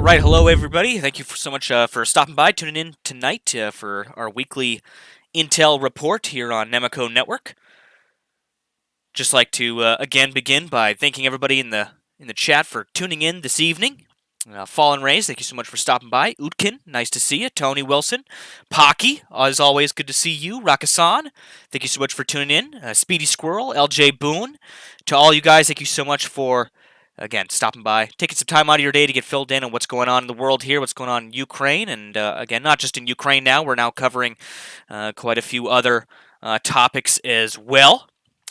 right, hello everybody. Thank you so much for stopping by, tuning in tonight for our weekly Intel report here on Nemico Network. Just like to again begin by thanking everybody in the chat for tuning in this evening. Fallen Rays, thank you so much for stopping by. Utkin, nice to see you. Tony Wilson, Pocky, as always, good to see you. Rakasan, thank you so much for tuning in. Speedy Squirrel, LJ Boone, to all you guys, thank you so much for again stopping by, taking some time out of your day to get filled in on what's going on in the world here, what's going on in Ukraine, and again, not just in Ukraine now. We're now covering quite a few other topics as well.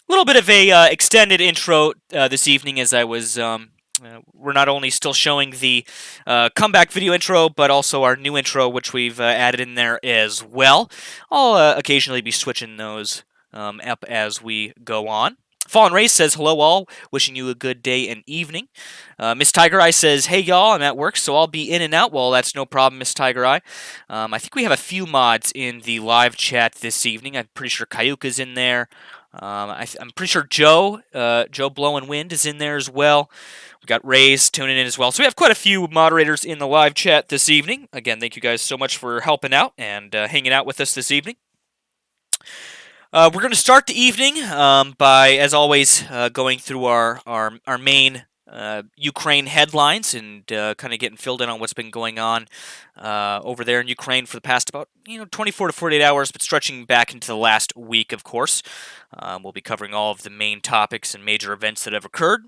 A little bit of a extended intro this evening, as I was. We're not only still showing the comeback video intro, but also our new intro, which we've added in there as well. I'll occasionally be switching those up as we go on. Fallen Race says, hello all, wishing you a good day and evening. Miss Tiger Eye says, hey y'all, I'm at work, so I'll be in and out. Well, that's no problem, Miss Tiger Eye. I think we have a few mods in the live chat this evening. I'm pretty sure Kayuka's in there. I'm pretty sure Joe Blowing Wind is in there as well. We got Rays tuning in as well. So we have quite a few moderators in the live chat this evening. Again, thank you guys so much for helping out and hanging out with us this evening. We're going to start the evening by, as always, going through our main Ukraine headlines and kind of getting filled in on what's been going on over there in Ukraine for the past about 24 to 48 hours, but stretching back into the last week, of course. We'll be covering all of the main topics and major events that have occurred.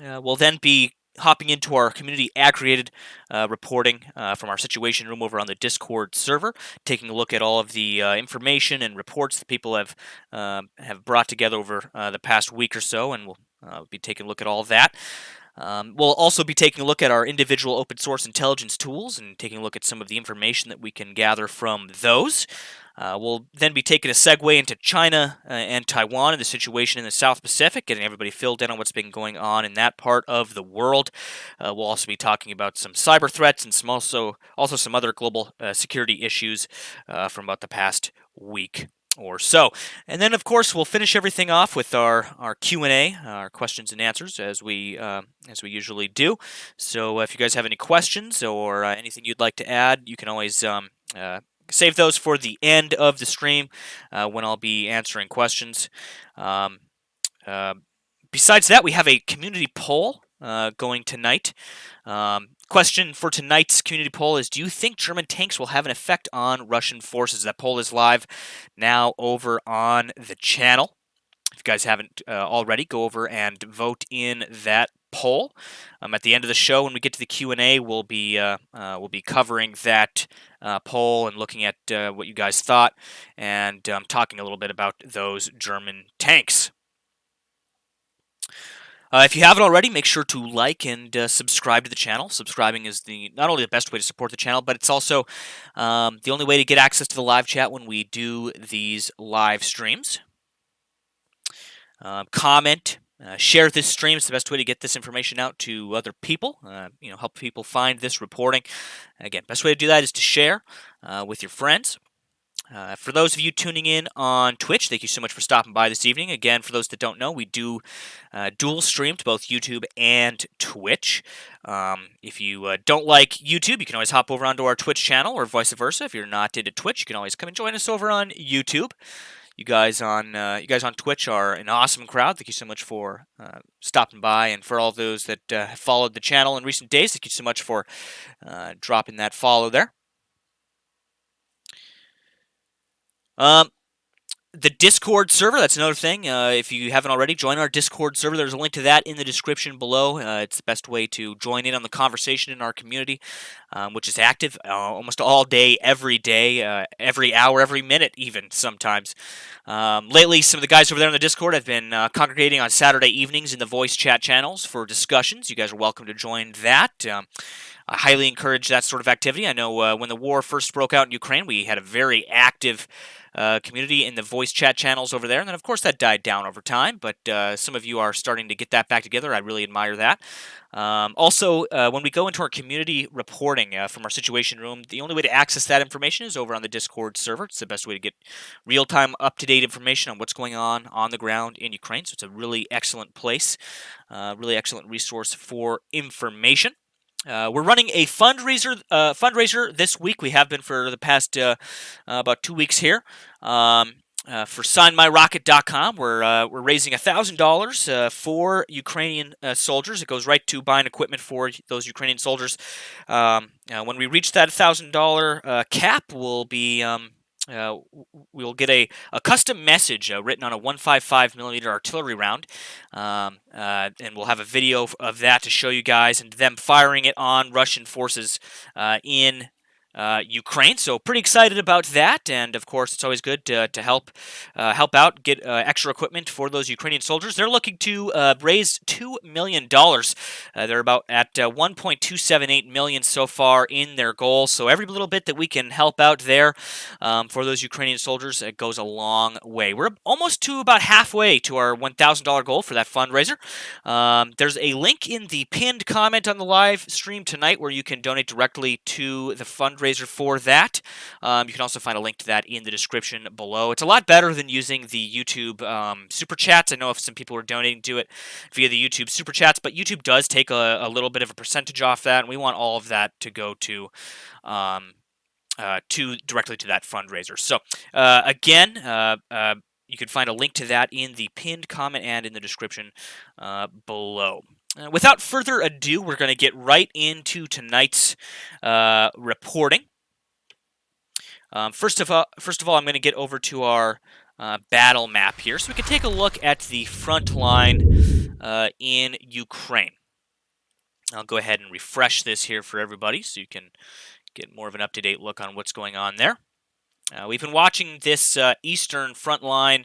We'll then be hopping into our community aggregated reporting from our situation room over on the Discord server, taking a look at all of the information and reports that people have brought together over the past week or so, and we'll be taking a look at all of that. We'll also be taking a look at our individual open source intelligence tools and taking a look at some of the information that we can gather from those. We'll then be taking a segue into China and Taiwan and the situation in the South Pacific, getting everybody filled in on what's been going on in that part of the world. We'll also be talking about some cyber threats and also some other global security issues from about the past week or so. And then, of course, we'll finish everything off with our Q&A, our questions and answers, as we usually do. So if you guys have any questions or anything you'd like to add, you can always save those for the end of the stream when I'll be answering questions. Besides that, we have a community poll going tonight. Question for tonight's community poll is, do you think German tanks will have an effect on Russian forces? That poll is live now over on the channel. If you guys haven't already, go over and vote in that poll. At the end of the show, when we get to the Q&A, we'll be covering that poll and looking at what you guys thought and talking a little bit about those German tanks. If you haven't already, make sure to like and subscribe to the channel. Subscribing is not only the best way to support the channel, but it's also the only way to get access to the live chat when we do these live streams. Comment, share this stream. It's the best way to get this information out to other people. Help people find this reporting. Again, best way to do that is to share with your friends. For those of you tuning in on Twitch, thank you so much for stopping by this evening. Again, for those that don't know, we do dual stream to both YouTube and Twitch. If you don't like YouTube, you can always hop over onto our Twitch channel, or vice versa. If you're not into Twitch, you can always come and join us over on YouTube. You guys on Twitch are an awesome crowd. Thank you so much for stopping by, and for all those that have followed the channel in recent days, thank you so much for dropping that follow there. The Discord server, that's another thing. If you haven't already, join our Discord server. There's a link to that in the description below. It's the best way to join in on the conversation in our community, which is active almost all day, every hour, every minute even sometimes. Lately, some of the guys over there on the Discord have been congregating on Saturday evenings in the voice chat channels for discussions. You guys are welcome to join that. I highly encourage that sort of activity. I know when the war first broke out in Ukraine, we had a very active community in the voice chat channels over there, and then of course that died down over time, but some of you are starting to get that back together. I really admire that. Also, when we go into our community reporting from our situation room, the only way to access that information is over on the Discord server. It's the best way to get real-time, up-to-date information on what's going on the ground in Ukraine, so it's a really excellent place, really excellent resource for information. We're running a fundraiser this week. We have been for the past about 2 weeks here. For signmyrocket.com, we're raising $1,000 for Ukrainian soldiers. It goes right to buying equipment for those Ukrainian soldiers. When we reach that $1,000 cap, uh, we'll get a custom message written on a 155 millimeter artillery round, and we'll have a video of that to show you guys and them firing it on Russian forces in Ukraine. So pretty excited about that, and of course it's always good to help out, get extra equipment for those Ukrainian soldiers. They're looking to raise $2 million. They're about at 1.278 million so far in their goal. So every little bit that we can help out there for those Ukrainian soldiers, it goes a long way. We're almost to about halfway to our $1,000 goal for that fundraiser. There's a link in the pinned comment on the live stream tonight where you can donate directly to the fundraiser for that. You can also find a link to that in the description below. It's a lot better than using the YouTube super chats. I know if some people are donating to it via the YouTube super chats, but YouTube does take a little bit of a percentage off that, and we want all of that to go directly to that fundraiser. So again, you can find a link to that in the pinned comment and in the description below. Without further ado, we're going to get right into tonight's reporting. First of all, I'm going to get over to our battle map here, so we can take a look at the front line in Ukraine. I'll go ahead and refresh this here for everybody, so you can get more of an up-to-date look on what's going on there. We've been watching this eastern front line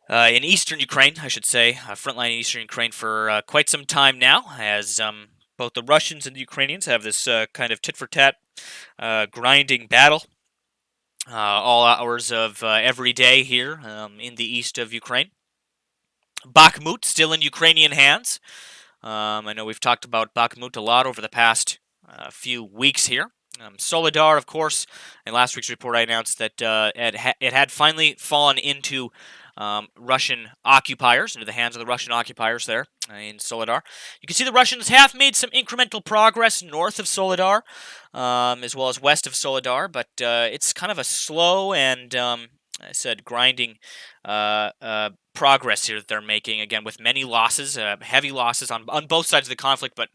in eastern Ukraine, I should say, front line in eastern Ukraine for quite some time now, as both the Russians and the Ukrainians have this kind of tit-for-tat grinding battle all hours of every day here in the east of Ukraine. Bakhmut still in Ukrainian hands. I know we've talked about Bakhmut a lot over the past few weeks here. Soledar, of course, in last week's report I announced that it had finally fallen into Russian occupiers, into the hands of the Russian occupiers there in Soledar. You can see the Russians have made some incremental progress north of Soledar, as well as west of Soledar, but it's kind of a slow and, I said, grinding progress here that they're making, again, with many losses, heavy losses on both sides of the conflict, but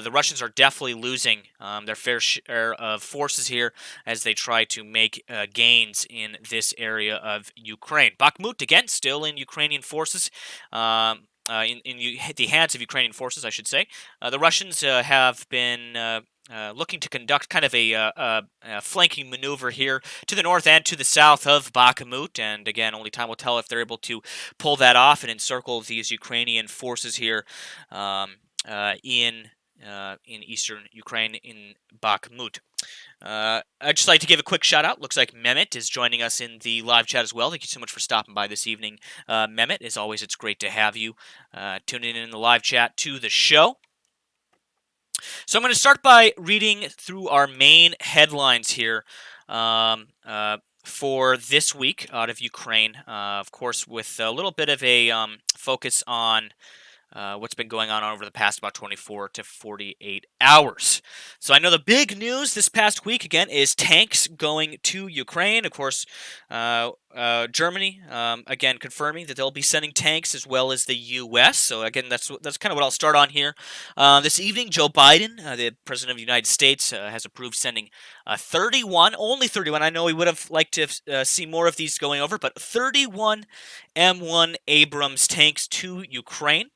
the Russians are definitely losing their fair share of forces here as they try to make gains in this area of Ukraine. Bakhmut, again, still in Ukrainian forces, in the hands of Ukrainian forces, I should say. The Russians have been looking to conduct kind of a flanking maneuver here to the north and to the south of Bakhmut, and again, only time will tell if they're able to pull that off and encircle these Ukrainian forces here in eastern Ukraine in Bakhmut. I'd just like to give a quick shout out. Looks like Mehmet is joining us in the live chat as well. Thank you so much for stopping by this evening, Mehmet. As always, it's great to have you tuning in the live chat to the show. So I'm going to start by reading through our main headlines here for this week out of Ukraine. Of course, with a little bit of a focus on what's been going on over the past about 24 to 48 hours. So I know the big news this past week, again, is tanks going to Ukraine. Of course, Germany, again, confirming that they'll be sending tanks as well as the U.S. So again, that's kind of what I'll start on here. This evening, Joe Biden, the President of the United States, has approved sending 31, only 31. I know we would have liked to see more of these going over, but 31 M1 Abrams tanks to Ukraine.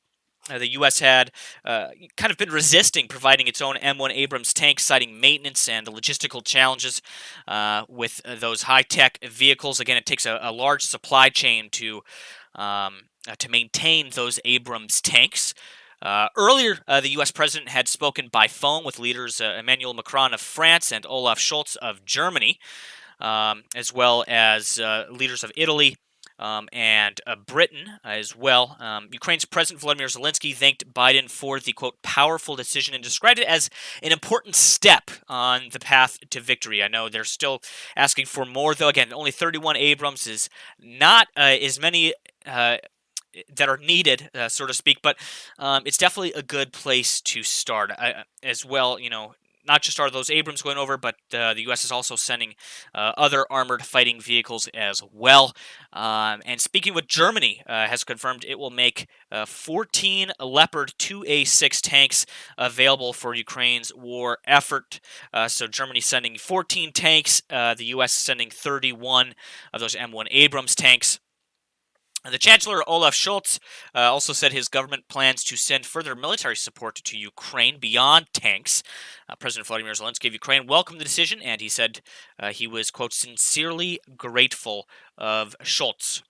The U.S. had kind of been resisting providing its own M1 Abrams tanks, citing maintenance and logistical challenges with those high-tech vehicles. Again, it takes a large supply chain to maintain those Abrams tanks. Earlier, the U.S. president had spoken by phone with leaders Emmanuel Macron of France and Olaf Scholz of Germany, as well as leaders of Italy, and Britain as well. Ukraine's President Volodymyr Zelensky thanked Biden for the, quote, powerful decision and described it as an important step on the path to victory. I know they're still asking for more, though. Again, only 31 Abrams is not as many that are needed, so to speak. But it's definitely a good place to start as well. Not just are those Abrams going over, but the U.S. is also sending other armored fighting vehicles as well. And speaking with Germany, has confirmed it will make 14 Leopard 2A6 tanks available for Ukraine's war effort. So Germany sending 14 tanks, the U.S. sending 31 of those M1 Abrams tanks. The Chancellor Olaf Scholz also said his government plans to send further military support to Ukraine beyond tanks. President Volodymyr Zelensky of Ukraine welcomed the decision, and he said he was, quote, sincerely grateful of Scholz.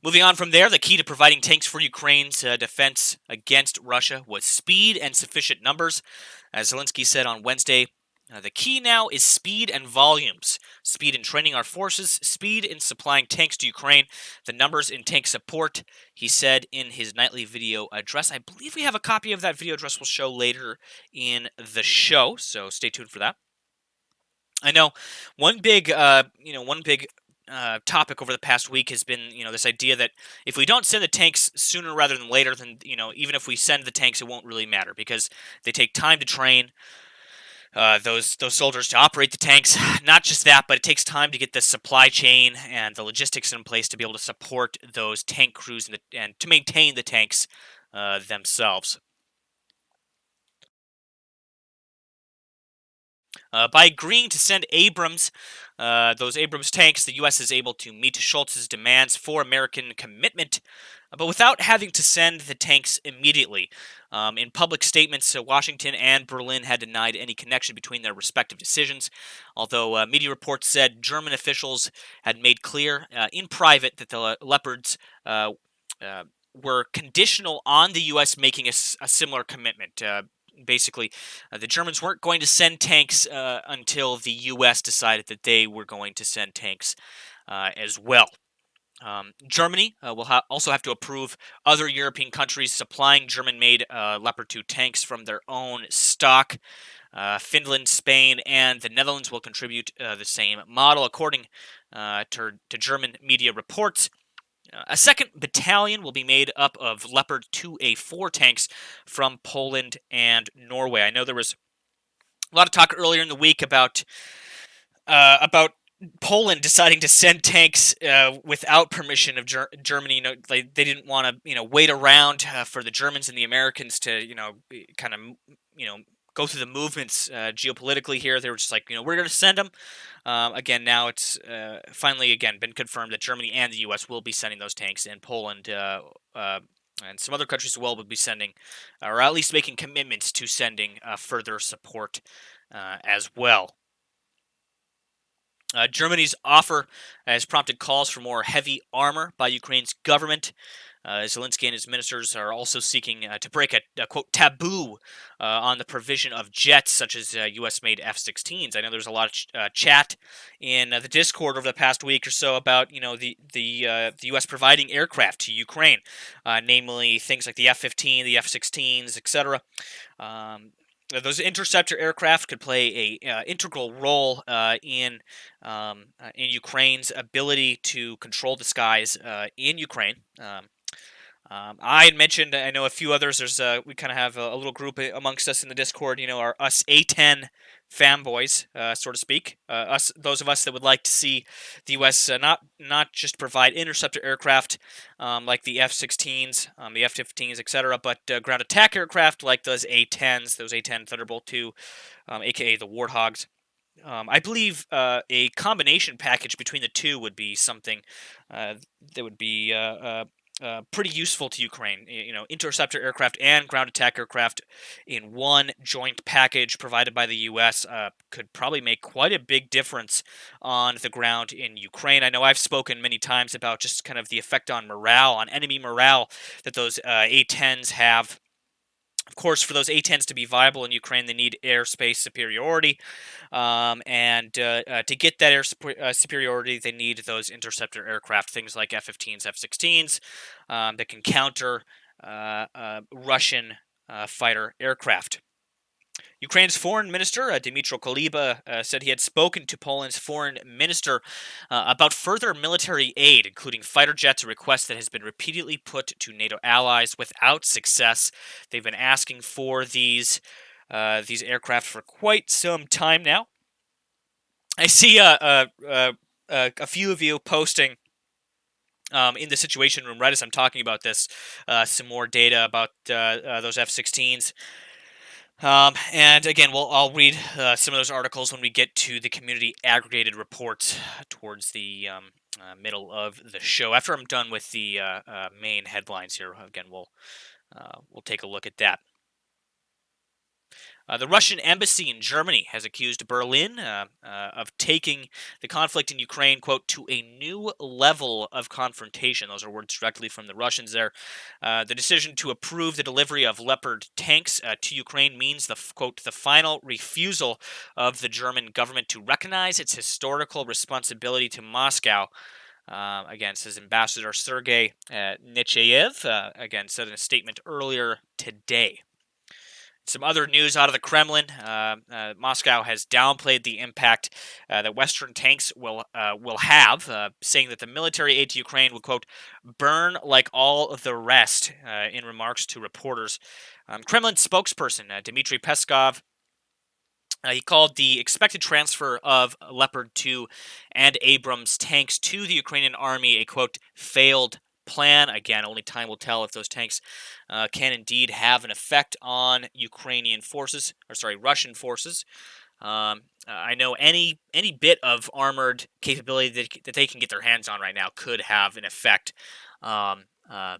Moving on from there, the key to providing tanks for Ukraine's defense against Russia was speed and sufficient numbers. As Zelensky said on Wednesday, the key now is speed and volumes. Speed in training our forces, speed in supplying tanks to Ukraine, the numbers in tank support, he said in his nightly video address. I believe we have a copy of that video address we'll show later in the show, so stay tuned for that. I know one big topic over the past week has been, this idea that if we don't send the tanks sooner rather than later, then, even if we send the tanks, it won't really matter because they take time to train those soldiers to operate the tanks. Not just that, but it takes time to get the supply chain and the logistics in place to be able to support those tank crews and to maintain the tanks themselves. By agreeing to send those Abrams tanks, the U.S. is able to meet Scholz's demands for American commitment, but without having to send the tanks immediately. In public statements, Washington and Berlin had denied any connection between their respective decisions, although media reports said German officials had made clear in private that the Leopards were conditional on the U.S. making a similar commitment. Basically, the Germans weren't going to send tanks until the U.S. decided that they were going to send tanks as well. Germany will also have to approve other European countries supplying German-made Leopard 2 tanks from their own stock. Finland, Spain, and the Netherlands will contribute the same model, according to German media reports. A second battalion will be made up of Leopard 2A4 tanks from Poland and Norway. I know there was a lot of talk earlier in the week about Poland deciding to send tanks without permission of Germany. They didn't want to wait around for the Germans and the Americans to kind of go through the movements geopolitically here. They were just like, we're going to send them. Again, now it's finally again been confirmed that Germany and the U.S. will be sending those tanks, and Poland and some other countries as well will be sending, or at least making commitments to sending further support as well. Germany's offer has prompted calls for more heavy armor by Ukraine's government. Zelensky and his ministers are also seeking to break a quote taboo on the provision of jets such as U.S.-made F-16s. I know there's a lot of chat in the Discord over the past week or so about the U.S. providing aircraft to Ukraine, namely things like the F-15, the F-16s, etc. Those interceptor aircraft could play a integral role in Ukraine's ability to control the skies in Ukraine. I had mentioned, I know a few others. We kind of have a little group amongst us in the Discord. Our us A10 fanboys, so to speak. Those of us that would like to see the U.S. Not just provide interceptor aircraft like the F-16s, the F-15s, etc., but ground attack aircraft like those A10s, those A10 Thunderbolt 2, aka the Warthogs. I believe a combination package between the two would be something that would be pretty useful to Ukraine. Interceptor aircraft and ground attack aircraft in one joint package provided by the U.S. Could probably make quite a big difference on the ground in Ukraine. I know I've spoken many times about just kind of the effect on morale, on enemy morale, that those A-10s have. Of course, for those A-10s to be viable in Ukraine, they need airspace superiority. And to get that superiority, they need those interceptor aircraft, things like F-15s, F-16s, that can counter Russian fighter aircraft. Ukraine's foreign minister, Dmytro Kuleba, said he had spoken to Poland's foreign minister about further military aid, including fighter jets, a request that has been repeatedly put to NATO allies without success. They've been asking for these aircraft for quite some time now. I see a few of you posting in the Situation Room right as I'm talking about this some more data about those F-16s. And again, I'll read some of those articles when we get to the community aggregated reports towards the middle of the show. After I'm done with the main headlines here, again, we'll take a look at that. The Russian embassy in Germany has accused Berlin of taking the conflict in Ukraine, quote, to a new level of confrontation. Those are words directly from the Russians there. The decision to approve the delivery of Leopard tanks to Ukraine means quote, the final refusal of the German government to recognize its historical responsibility to Moscow. Again, says Ambassador Sergei Nechayev, again, said in a statement earlier today. Some other news out of the Kremlin: Moscow has downplayed the impact that Western tanks will have, saying that the military aid to Ukraine will, quote, burn like all of the rest. In remarks to reporters, Kremlin spokesperson Dmitry Peskov. He called the expected transfer of Leopard 2 and Abrams tanks to the Ukrainian army a, quote, failed plan. Again, only time will tell if those tanks can indeed have an effect on Russian forces. I know any bit of armored capability that they can get their hands on right now could have an effect. Again,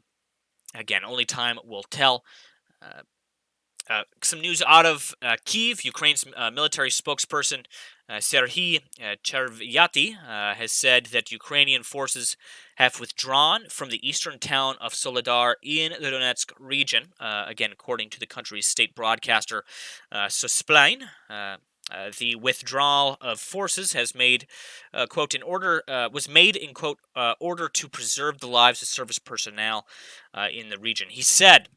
only time will tell. Some news out of Kyiv. Ukraine's military spokesperson Serhiy Chervyati has said that Ukrainian forces have withdrawn from the eastern town of Soledar in the Donetsk region. Again, according to the country's state broadcaster Susplain. The withdrawal of forces has made, quote, was made in, quote, order to preserve the lives of service personnel in the region. He said.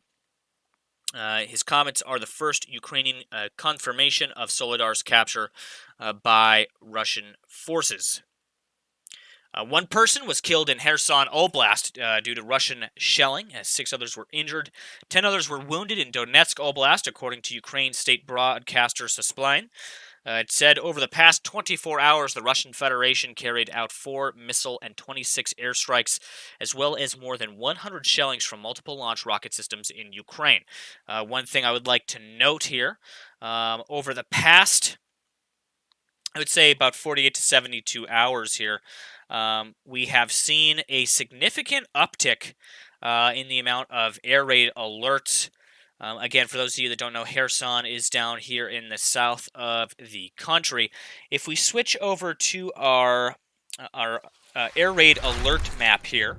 His comments are the first Ukrainian confirmation of Soledar's capture by Russian forces. One person was killed in Kherson Oblast due to Russian shelling, as 6 others were injured. 10 others were wounded in Donetsk Oblast, according to Ukraine state broadcaster Susplain. It said over the past 24 hours, the Russian Federation carried out 4 missile and 26 airstrikes, as well as more than 100 shellings from multiple launch rocket systems in Ukraine. One thing I would like to note here, over the past, I would say about 48 to 72 hours here, we have seen a significant uptick in the amount of air raid alerts. Again, for those of you that don't know, Kherson is down here in the south of the country. If we switch over to our air raid alert map here,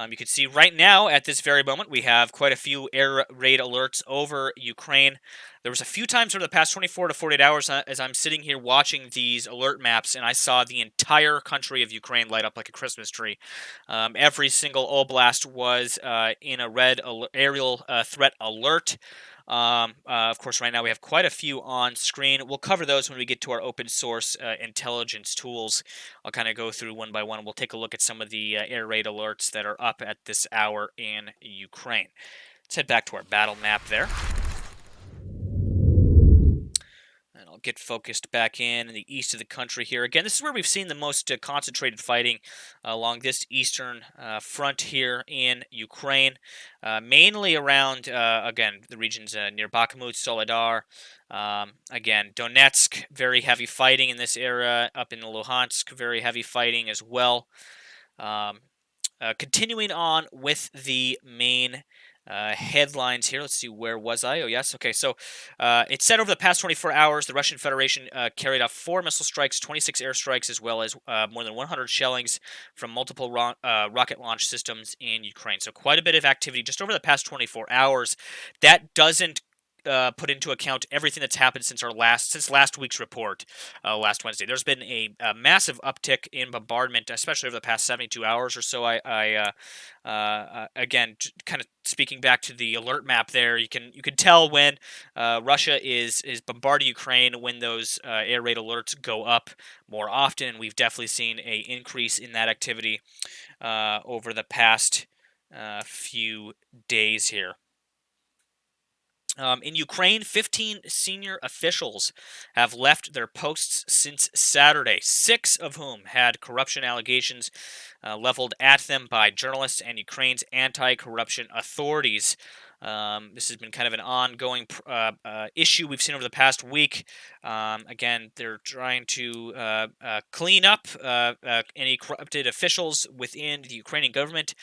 you can see right now at this very moment we have quite a few air raid alerts over Ukraine. There was a few times over the past 24 to 48 hours as I'm sitting here watching these alert maps, and I saw the entire country of Ukraine light up like a Christmas tree. Every single oblast was in a red aerial threat alert. Of course, right now we have quite a few on screen. We'll cover those when we get to our open source intelligence tools. I'll kind of go through one by one. We'll take a look at some of the air raid alerts that are up at this hour in Ukraine. Let's head back to our battle map there. And I'll get focused back in the east of the country here. Again, this is where we've seen the most concentrated fighting along this eastern front here in Ukraine. Mainly around, again, the regions near Bakhmut, Soledar. Again, Donetsk, very heavy fighting in this area. Up in Luhansk, very heavy fighting as well. Continuing on with the main headlines here. Let's see, where was I? Oh, yes. Okay, so it said over the past 24 hours, the Russian Federation carried out 4 missile strikes, 26 airstrikes, as well as more than 100 shellings from multiple rocket launch systems in Ukraine. So quite a bit of activity just over the past 24 hours. That doesn't put into account everything that's happened since last week's report, last Wednesday. There's been a massive uptick in bombardment, especially over the past 72 hours or so. Again, kind of speaking back to the alert map there, you can tell when Russia is bombarding Ukraine, when those air raid alerts go up more often. We've definitely seen a increase in that activity over the past few days here. In Ukraine, 15 senior officials have left their posts since Saturday, 6 of whom had corruption allegations leveled at them by journalists and Ukraine's anti-corruption authorities. This has been kind of an ongoing issue we've seen over the past week. Again, they're trying to clean up any corrupted officials within the Ukrainian government.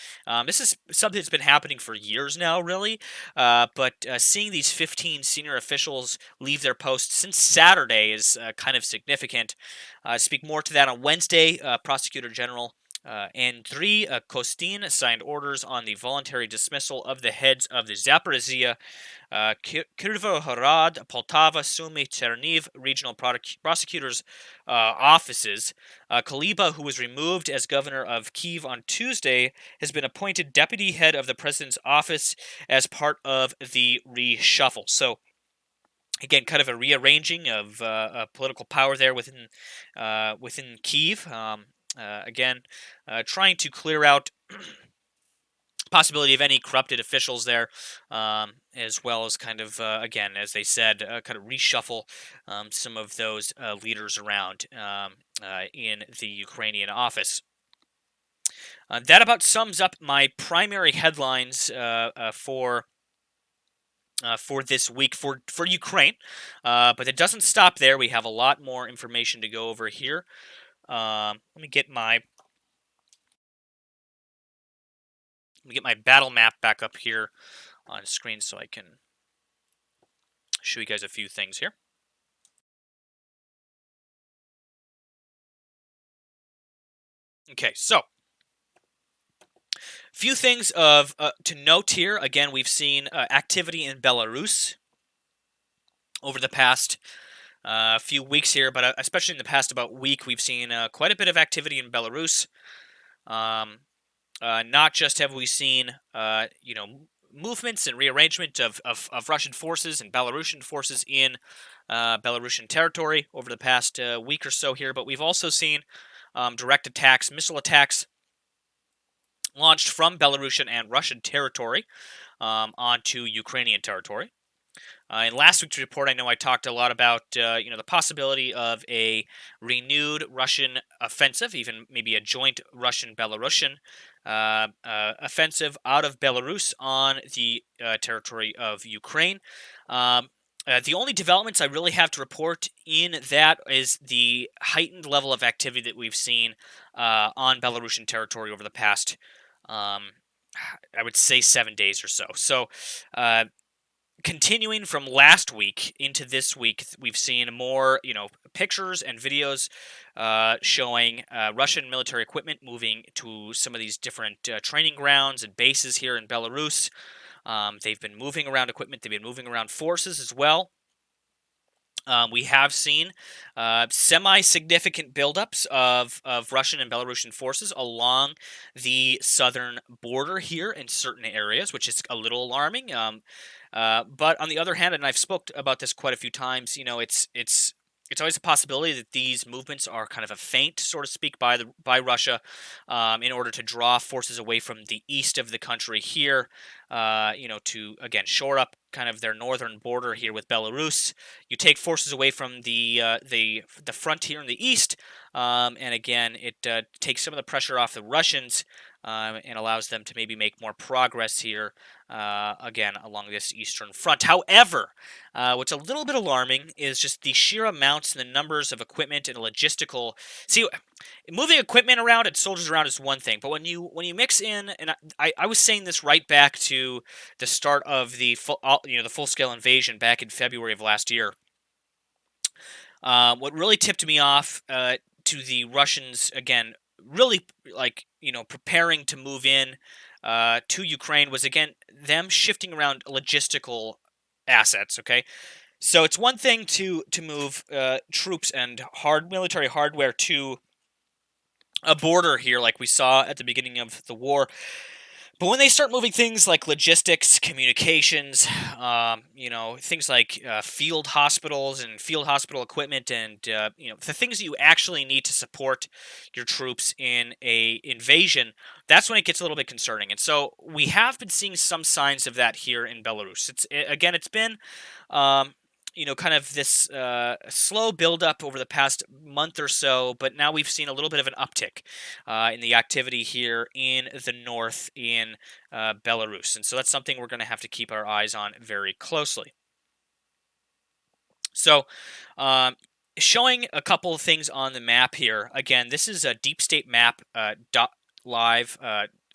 This is something that's been happening for years now, really. But seeing these 15 senior officials leave their posts since Saturday is kind of significant. Speak more to that on Wednesday. Prosecutor General Andriy Kostin signed orders on the voluntary dismissal of the heads of the Zaporizhia, Kryvyi Poltava, Sumy, Cherniv regional prosecutors' offices. Kuleba, who was removed as governor of Kyiv on Tuesday, has been appointed deputy head of the president's office as part of the reshuffle. So, again, kind of a rearranging of political power there within Kyiv. Again, trying to clear out possibility of any corrupted officials there, as well as kind of, again, as they said, kind of reshuffle some of those leaders around in the Ukrainian office. That about sums up my primary headlines for this week for Ukraine, but it doesn't stop there. We have a lot more information to go over here. Let me get my battle map back up here on screen so I can show you guys a few things here. Okay, so few things of to note here. Again, we've seen activity in Belarus over the past few weeks here, but especially in the past about week, we've seen quite a bit of activity in Belarus. Not just have we seen, movements and rearrangement of Russian forces and Belarusian forces in Belarusian territory over the past week or so here, but we've also seen direct attacks, missile attacks launched from Belarusian and Russian territory onto Ukrainian territory. In last week's report, I know I talked a lot about the possibility of a renewed Russian offensive, even maybe a joint Russian-Belarusian offensive out of Belarus on the territory of Ukraine. The only developments I really have to report in that is the heightened level of activity that we've seen on Belarusian territory over the past, I would say, 7 days or so. So, continuing from last week into this week, we've seen more, pictures and videos showing Russian military equipment moving to some of these different training grounds and bases here in Belarus. They've been moving around equipment. They've been moving around forces as well. We have seen semi-significant buildups of Russian and Belarusian forces along the southern border here in certain areas, which is a little alarming. But on the other hand, and I've spoke about this quite a few times, it's always a possibility that these movements are kind of a feint, so to speak, by Russia, in order to draw forces away from the east of the country here, to again shore up kind of their northern border here with Belarus. You take forces away from the front here in the east, and again it takes some of the pressure off the Russians. And allows them to maybe make more progress here, again, along this eastern front. However, what's a little bit alarming is just the sheer amounts and the numbers of equipment and logistical. See, moving equipment around and soldiers around is one thing, but when you mix in, and I was saying this right back to the start of the full scale invasion back in February of last year. What really tipped me off to the Russians again, really preparing to move in to Ukraine was again them shifting around logistical assets. Okay, so it's one thing to move troops and military hardware to a border here, like we saw at the beginning of the war. But when they start moving things like logistics, communications, things like field hospitals and field hospital equipment, and the things that you actually need to support your troops in a invasion, that's when it gets a little bit concerning. And so we have been seeing some signs of that here in Belarus. It's been um, kind of this slow buildup over the past month or so, but now we've seen a little bit of an uptick in the activity here in the north in Belarus. And so that's something we're going to have to keep our eyes on very closely. So, um, showing a couple of things on the map here. Again, this is a deep state map live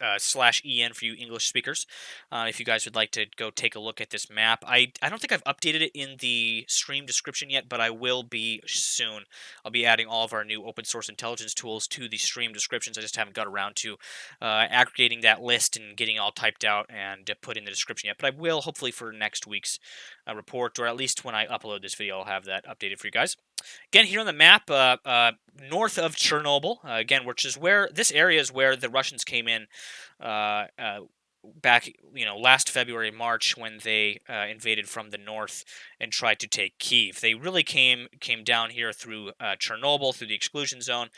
/en for you English speakers. If you guys would like to go take a look at this map, I don't think I've updated it in the stream description yet, but I will be soon. I'll be adding all of our new open source intelligence tools to the stream descriptions. I just haven't got around to aggregating that list and getting all typed out and put in the description yet. But I will hopefully for next week's report, or at least when I upload this video, I'll have that updated for you guys. Again, here on the map, north of Chernobyl, again, which is where this area is where the Russians came in uh, uh, back, last February, March, when they invaded from the north and tried to take Kyiv. They really came down here through Chernobyl, through the exclusion zone,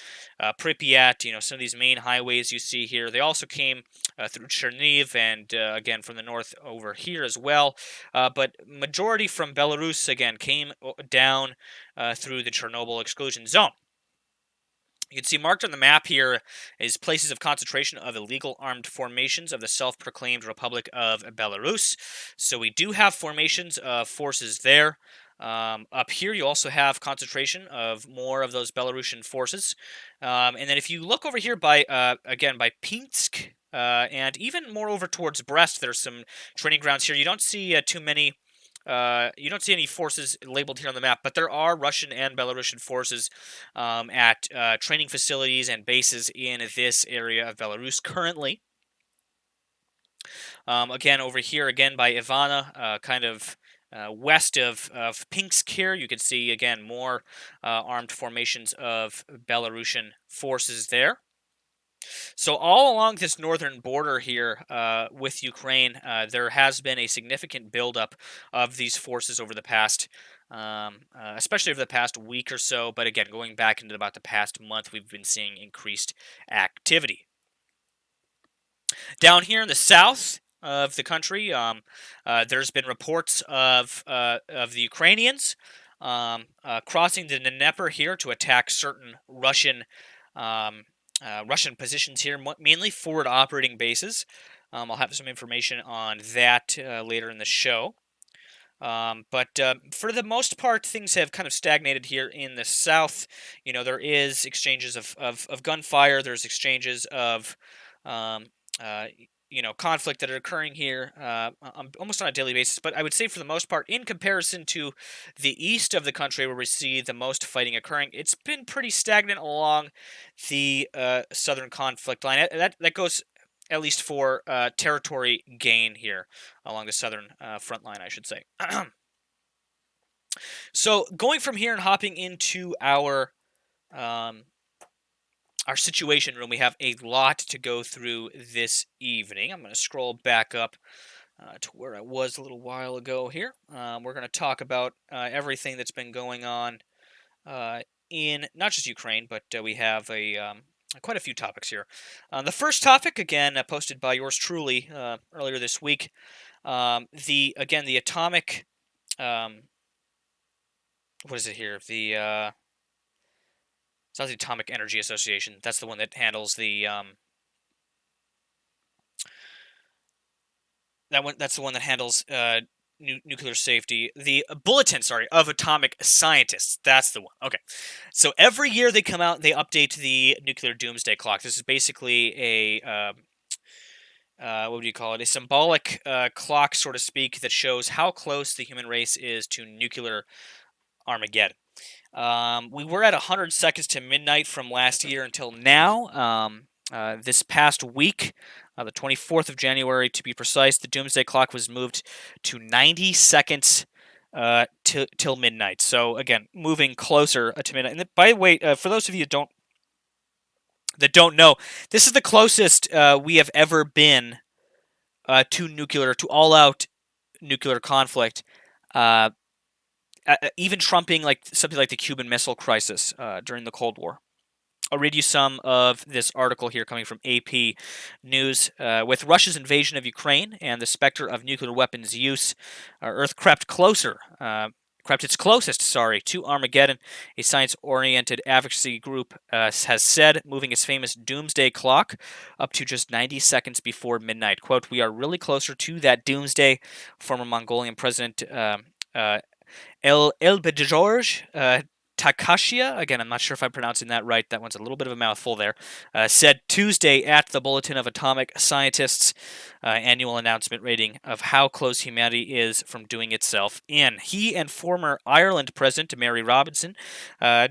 Pripyat. Some of these main highways you see here. They also came through Cherniv and again from the north over here as well. But majority from Belarus again came down through the Chernobyl exclusion zone. You can see marked on the map here is places of concentration of illegal armed formations of the self-proclaimed Republic of Belarus. So we do have formations of forces there. Up here, you also have concentration of more of those Belarusian forces. And then if you look over here by, again, by Pinsk, and even more over towards Brest, there's some training grounds here. You don't see too many you don't see any forces labeled here on the map, but there are Russian and Belarusian forces at training facilities and bases in this area of Belarus currently. Again, over here, again by Ivana, kind of west of Pinsk here, you can see, again, more armed formations of Belarusian forces there. So all along this northern border here with Ukraine, there has been a significant buildup of these forces over the past, especially over the past week or so. But again, going back into about the past month, we've been seeing increased activity. Down here in the south of the country, there's been reports of the Ukrainians crossing the Dnieper here to attack certain um, Russian positions here, mainly forward operating bases. I'll have some information on that later in the show. But for the most part, things have kind of stagnated here in the south. There is exchanges of gunfire. There's exchanges of um, uh, conflict that are occurring here almost on a daily basis. But I would say for the most part, in comparison to the east of the country where we see the most fighting occurring, it's been pretty stagnant along the southern conflict line. That goes at least for territory gain here along the southern front line, I should say. So going from here and hopping into um, our situation room, we have a lot to go through this evening. I'm going to scroll back up to where I was a little while ago here. We're going to talk about everything that's been going on in not just Ukraine, but we have quite a few topics here. The first topic, again, posted by yours truly earlier this week, the atomic, what is it here? It's not the Atomic Energy Association. That's the one that handles the That's the one that handles nuclear safety. The Bulletin, sorry, of Atomic Scientists. That's the one. Okay. So every year they come out and they update the nuclear doomsday clock. This is basically a what would you call it? A symbolic clock, so to speak, that shows how close the human race is to nuclear Armageddon. We were at 100 seconds to midnight from last year until now. This past week, the 24th of January to be precise. The doomsday clock was moved to 90 seconds till midnight. So again, moving closer to midnight. And by the way, for those of you that don't know, this is the closest we have ever been to all-out nuclear conflict. Even trumping like something like the Cuban Missile Crisis during the Cold War. I'll read you some of this article here coming from AP News. With Russia's invasion of Ukraine and the specter of nuclear weapons use, Earth crept its closest, to Armageddon. A science-oriented advocacy group has said, moving its famous doomsday clock up to just 90 seconds before midnight. Quote, "We are really closer to that doomsday," former Mongolian President Elbejorj Takashia, again, I'm not sure if I'm pronouncing that right. That one's a little bit of a mouthful there. Said Tuesday at the Bulletin of Atomic Scientists annual announcement rating of how close humanity is from doing itself in. He and former Ireland President Mary Robinson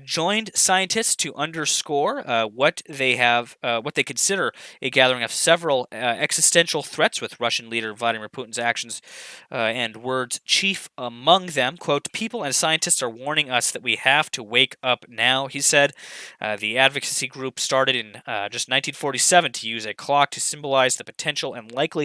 joined scientists to underscore what they consider a gathering of several existential threats with Russian leader Vladimir Putin's actions and words chief among them. Quote, "People and scientists are warning us that we have to wake up now," he said. The advocacy group started in just 1947 to use a clock to symbolize the potential and likelihood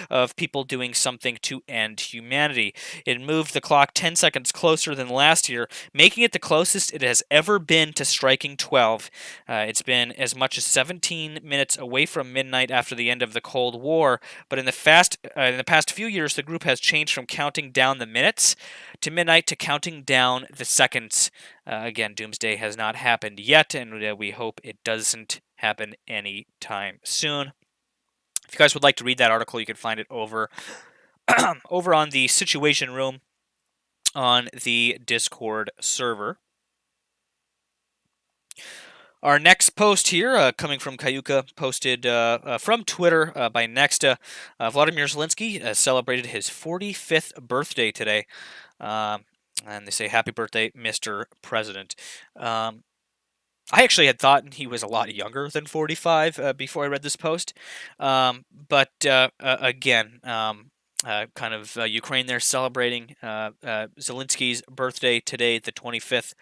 of people doing something to end humanity. It moved the clock 10 seconds closer than last year, making it the closest it has ever been to striking 12. It's been as much as 17 minutes away from midnight after the end of the Cold War, but in the past few years, the group has changed from counting down the minutes to midnight to counting down the seconds. Again, doomsday has not happened yet, and we hope it doesn't happen anytime soon. If you guys would like to read that article, you can find it over on the Situation Room on the Discord server. Our next post here, coming from Kayuka, posted from Twitter by Nexta. Vladimir Zelensky celebrated his 45th birthday today. And they say, "Happy birthday, Mr. President." I actually had thought he was a lot younger than 45 before I read this post. But again, kind of Ukraine there celebrating Zelensky's birthday today, the 25th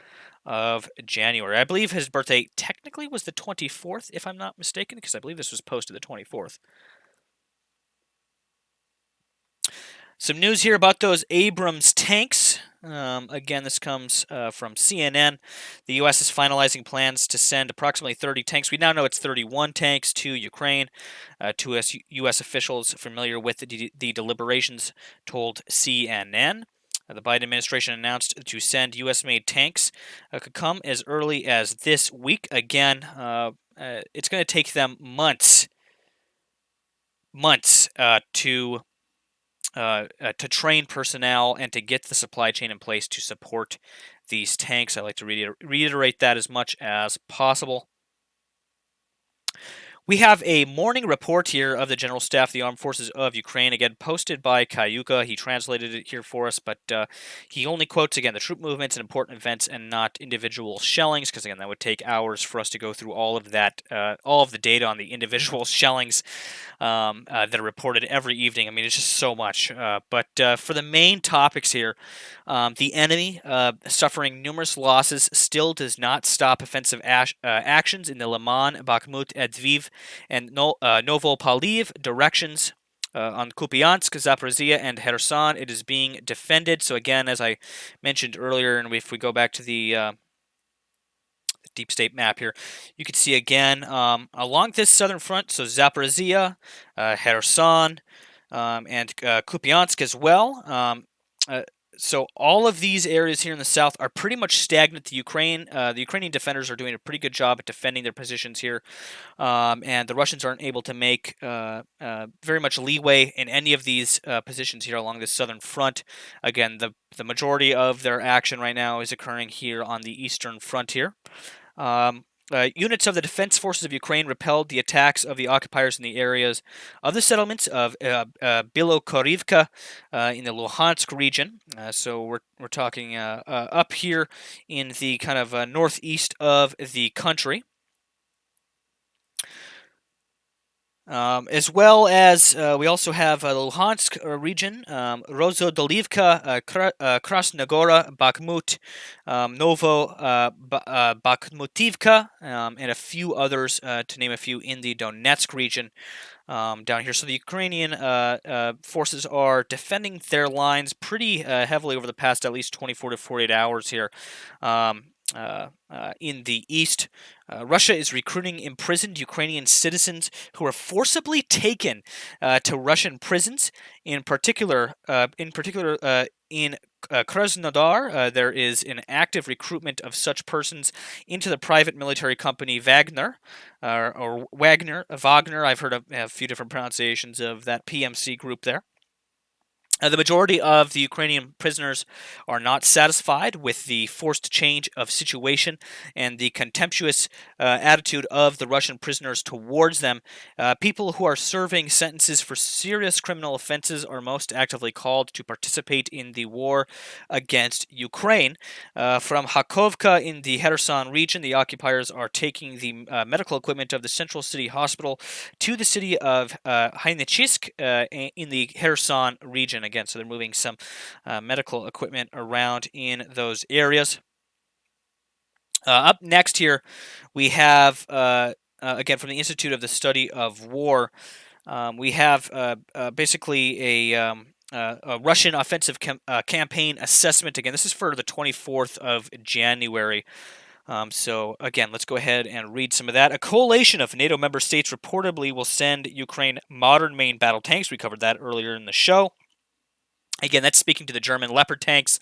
of January. I believe his birthday technically was the 24th, if I'm not mistaken, because I believe this was posted the 24th. Some news here about those Abrams tanks. Again, this comes from CNN. The U.S. is finalizing plans to send approximately 30 tanks. We now know it's 31 tanks to Ukraine. Two U.S. officials familiar with the deliberations told CNN. The Biden administration announced to send U.S.-made tanks could come as early as this week. Again, it's going to take them months to train personnel and to get the supply chain in place to support these tanks. I like to reiterate that as much as possible. We have a morning report here of the General Staff of the Armed Forces of Ukraine, again, posted by Kayuka. He translated it here for us, but he only quotes, again, the troop movements and important events and not individual shellings, because, again, that would take hours for us to go through all of that, all of the data on the individual shellings that are reported every evening. I mean, it's just so much. But for the main topics here, the enemy, suffering numerous losses, still does not stop offensive actions in the Liman, Bakhmut, Adviv, and Novopaliv directions. On Kupiansk, Zaporizhia, and Kherson, it is being defended. So again, as I mentioned earlier, and if we go back to the deep state map here, you can see again along this southern front, so Zaporizhia, Kherson, and Kupiansk as well. So all of these areas here in the south are pretty much stagnant. The Ukrainian defenders are doing a pretty good job at defending their positions here, and the Russians aren't able to make very much leeway in any of these positions here along the southern front. Again, the majority of their action right now is occurring here on the eastern frontier. Units of the Defense Forces of Ukraine repelled the attacks of the occupiers in the areas of the settlements of Bilokorivka in the Luhansk region. So we're talking up here in the kind of northeast of the country. As well as we also have the Luhansk region, Rozhodolivka, Krasnogora, Bakhmut, Novo Bakhmutivka, and a few others, to name a few, in the Donetsk region down here. So the Ukrainian forces are defending their lines pretty heavily over the past at least 24 to 48 hours here. In the east, Russia is recruiting imprisoned Ukrainian citizens who are forcibly taken to Russian prisons. In Krasnodar, there is an active recruitment of such persons into the private military company Wagner, or Wagner. I've heard a few different pronunciations of that PMC group there. The majority of the Ukrainian prisoners are not satisfied with the forced change of situation and the contemptuous attitude of the Russian prisoners towards them. People who are serving sentences for serious criminal offenses are most actively called to participate in the war against Ukraine. From Kharkovka in the Kherson region, the occupiers are taking the medical equipment of the central city hospital to the city of Hainichisk in the Kherson region. Again, so they're moving some medical equipment around in those areas. Up next here, we have, again, from the Institute of the Study of War, we have basically a Russian offensive campaign assessment. Again, this is for the 24th of January. So again, let's go ahead and read some of that. A coalition of NATO member states reportedly will send Ukraine modern main battle tanks. We covered that earlier in the show. Again, that's speaking to the German Leopard tanks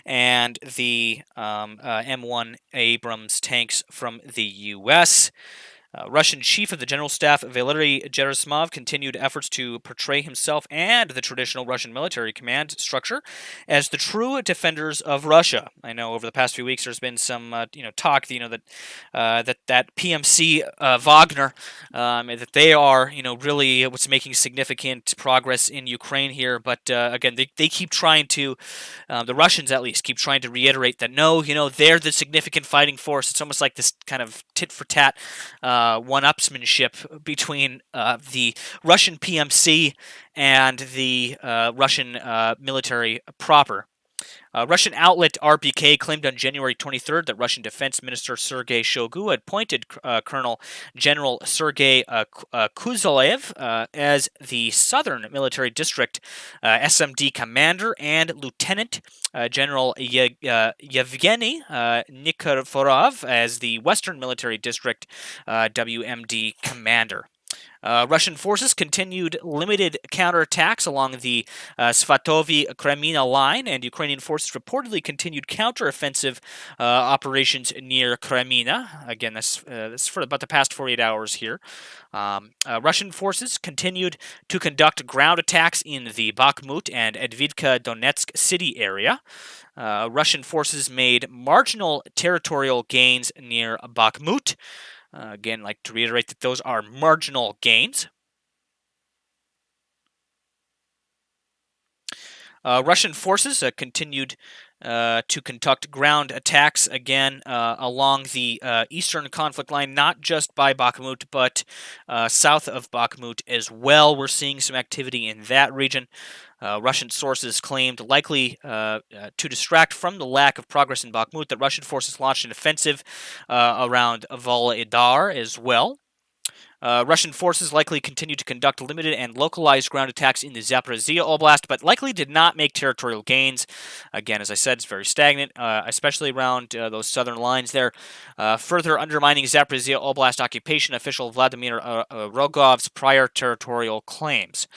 and the M1 Abrams tanks from the U.S. Russian Chief of the General Staff Valery Gerasimov continued efforts to portray himself and the traditional Russian military command structure as the true defenders of Russia. I know over the past few weeks there's been some talk that PMC Wagner that they are really what's making significant progress in Ukraine here. But again, they keep trying to the Russians at least keep trying to reiterate that no, they're the significant fighting force. It's almost like this kind of tit for tat one-upsmanship between the Russian PMC and the Russian military proper. Russian outlet RBK claimed on January 23rd that Russian Defense Minister Sergei Shoigu had appointed Colonel General Sergei Kuzalev as the Southern Military District SMD commander and Lieutenant General Yevgeny Nikiforov as the Western Military District WMD commander. Russian forces continued limited counterattacks along the Svatovi-Kremina line, and Ukrainian forces reportedly continued counteroffensive operations near Kremina. Again, this for about the past 48 hours here. Russian forces continued to conduct ground attacks in the Bakhmut and Advidka Donetsk city area. Russian forces made marginal territorial gains near Bakhmut. Again, like to reiterate that those are marginal gains. Russian forces continued to conduct ground attacks again along the eastern conflict line, not just by Bakhmut, but south of Bakhmut as well. We're seeing some activity in that region. Russian sources claimed, likely to distract from the lack of progress in Bakhmut, that Russian forces launched an offensive around Volodar as well. Russian forces likely continued to conduct limited and localized ground attacks in the Zaporizhia Oblast, but likely did not make territorial gains. Again, as I said, it's very stagnant, especially around those southern lines there. Further undermining Zaporizhia Oblast occupation official Vladimir Rogov's prior territorial claims.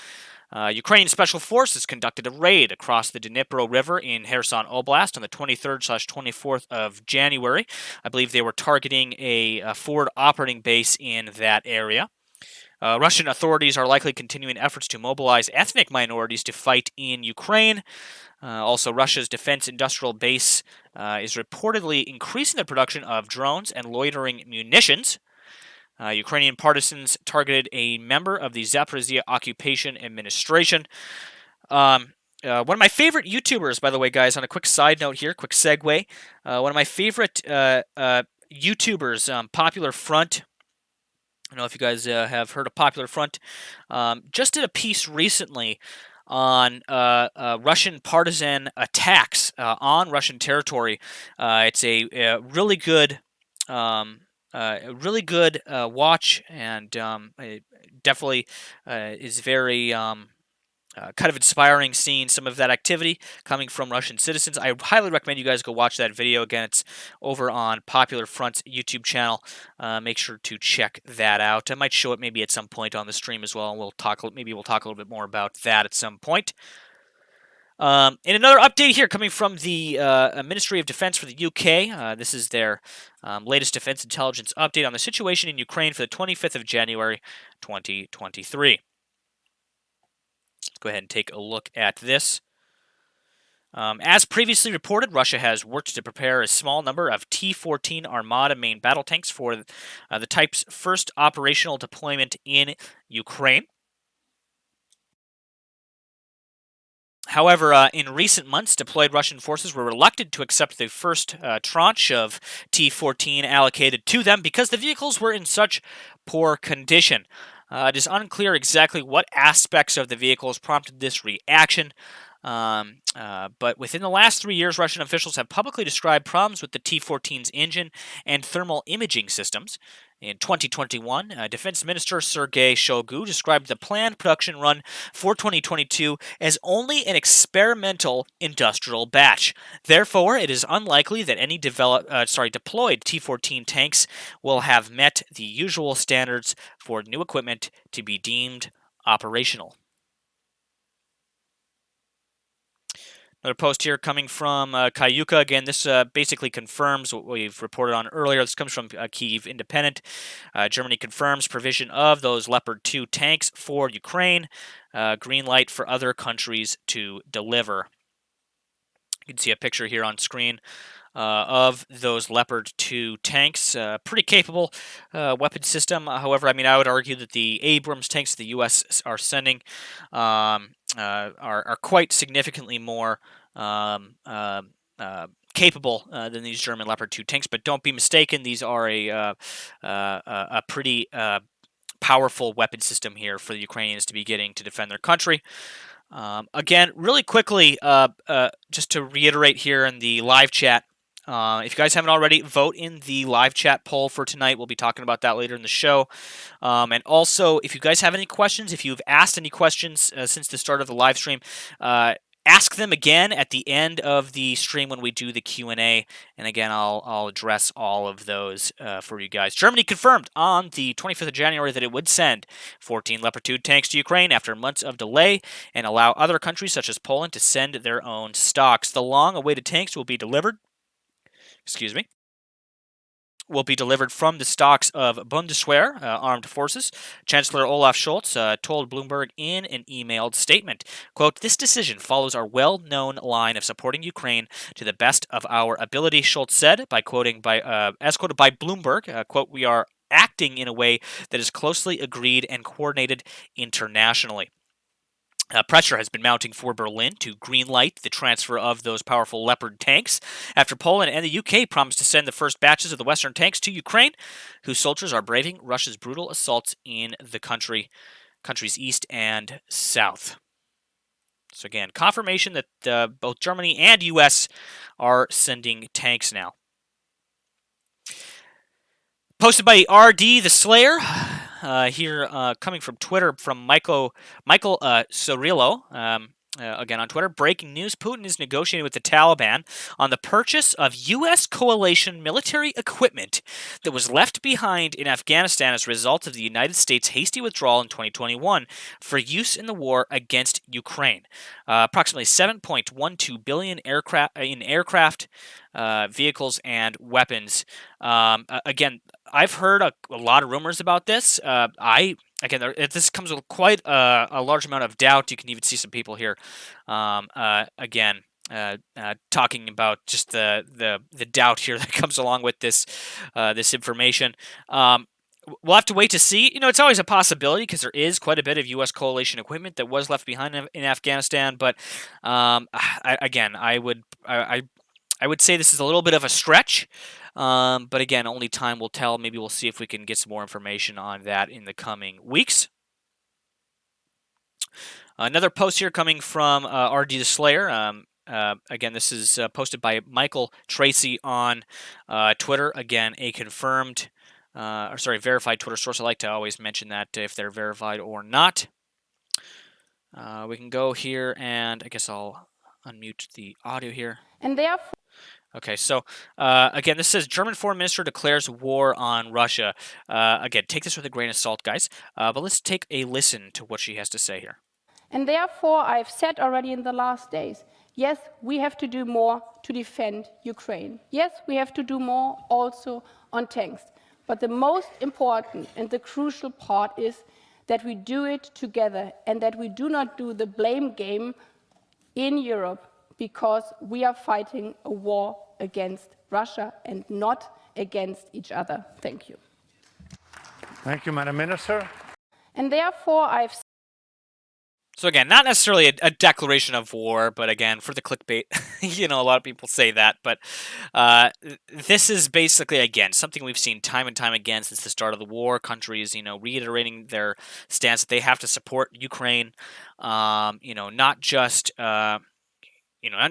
Ukrainian Special Forces conducted a raid across the Dnipro River in Kherson Oblast on the 23rd/24th of January. I believe they were targeting a forward operating base in that area. Russian authorities are likely continuing efforts to mobilize ethnic minorities to fight in Ukraine. Also, Russia's defense industrial base is reportedly increasing the production of drones and loitering munitions. Ukrainian partisans targeted a member of the Zaporizhia Occupation Administration. One of my favorite YouTubers, by the way, guys, on a quick side note here, quick segue. One of my favorite YouTubers, Popular Front, I don't know if you guys have heard of Popular Front. Just did a piece recently on Russian partisan attacks on Russian territory. It's a really good, watch, and it definitely is very kind of inspiring seeing some of that activity coming from Russian citizens. I highly recommend you guys go watch that video. Again, it's over on Popular Front's YouTube channel. Make sure to check that out. I might show it maybe at some point on the stream as well, and maybe we'll talk a little bit more about that at some point. In another update here coming from the Ministry of Defense for the UK, this is their latest defense intelligence update on the situation in Ukraine for the 25th of January, 2023. Let's go ahead and take a look at this. As previously reported, Russia has worked to prepare a small number of T-14 Armada main battle tanks for the type's first operational deployment in Ukraine. However, in recent months, deployed Russian forces were reluctant to accept the first tranche of T-14 allocated to them because the vehicles were in such poor condition. It is unclear exactly what aspects of the vehicles prompted this reaction. But within the last 3 years, Russian officials have publicly described problems with the T-14's engine and thermal imaging systems. In 2021, Defense Minister Sergei Shoigu described the planned production run for 2022 as only an experimental industrial batch. Therefore, it is unlikely that any deployed T-14 tanks will have met the usual standards for new equipment to be deemed operational. Another post here coming from Kayuka. Again, this basically confirms what we've reported on earlier. This comes from Kyiv Independent. Germany confirms provision of those Leopard 2 tanks for Ukraine. Green light for other countries to deliver. You can see a picture here on screen of those Leopard 2 tanks. Pretty capable weapon system. However, I mean, I would argue that the Abrams tanks the U.S. are sending are quite significantly more capable than these German Leopard 2 tanks. But don't be mistaken; these are a pretty powerful weapon system here for the Ukrainians to be getting to defend their country. Again, really quickly, just to reiterate here in the live chat, if you guys haven't already, vote in the live chat poll for tonight. We'll be talking about that later in the show. And also, if you guys have any questions, if you've asked any questions since the start of the live stream, ask them again at the end of the stream when we do the Q&A. And again, I'll address all of those for you guys. Germany confirmed on the 25th of January that it would send 14 Leopard 2 tanks to Ukraine after months of delay and allow other countries such as Poland to send their own stocks. The long-awaited tanks will be delivered will be delivered from the stocks of Bundeswehr armed forces. Chancellor Olaf Scholz told Bloomberg in an emailed statement, quote, "This decision follows our well-known line of supporting Ukraine to the best of our ability," Scholz said, as quoted by Bloomberg, quote, "We are acting in a way that is closely agreed and coordinated internationally." Pressure has been mounting for Berlin to greenlight the transfer of those powerful Leopard tanks after Poland and the UK promised to send the first batches of the Western tanks to Ukraine, whose soldiers are braving Russia's brutal assaults in the country's east and south. So again, confirmation that both Germany and US are sending tanks now. Posted by RD the Slayer. Here, coming from Twitter, from Michael Cirillo, again on Twitter. Breaking news: Putin is negotiating with the Taliban on the purchase of U.S. coalition military equipment that was left behind in Afghanistan as a result of the United States' hasty withdrawal in 2021 for use in the war against Ukraine. Approximately $7.12 billion in aircraft, vehicles, and weapons. Again, I've heard a lot of rumors about this. This comes with quite a large amount of doubt. You can even see some people here, talking about just the doubt here that comes along with this information. We'll have to wait to see. You know, it's always a possibility because there is quite a bit of U.S. coalition equipment that was left behind in Afghanistan. But I would say this is a little bit of a stretch. But again, only time will tell. Maybe we'll see if we can get some more information on that in the coming weeks. Another post here coming from RD the Slayer. Again, this is posted by Michael Tracy on Twitter. Again, a confirmed, verified Twitter source. I like to always mention that if they're verified or not. We can go here, and I guess I'll unmute the audio here. And therefore, okay, so again, this says German foreign minister declares war on Russia. Again, take this with a grain of salt, guys. But let's take a listen to what she has to say here. And therefore, I've said already in the last days, yes, we have to do more to defend Ukraine. Yes, we have to do more also on tanks. But the most important and the crucial part is that we do it together and that we do not do the blame game in Europe, because we are fighting a war against Russia and not against each other. Thank you. Thank you, Madam Minister. And therefore, I've So again, not necessarily a declaration of war, but again, for the clickbait, a lot of people say that. But this is basically, again, something we've seen time and time again since the start of the war. Countries, reiterating their stance that they have to support Ukraine, not just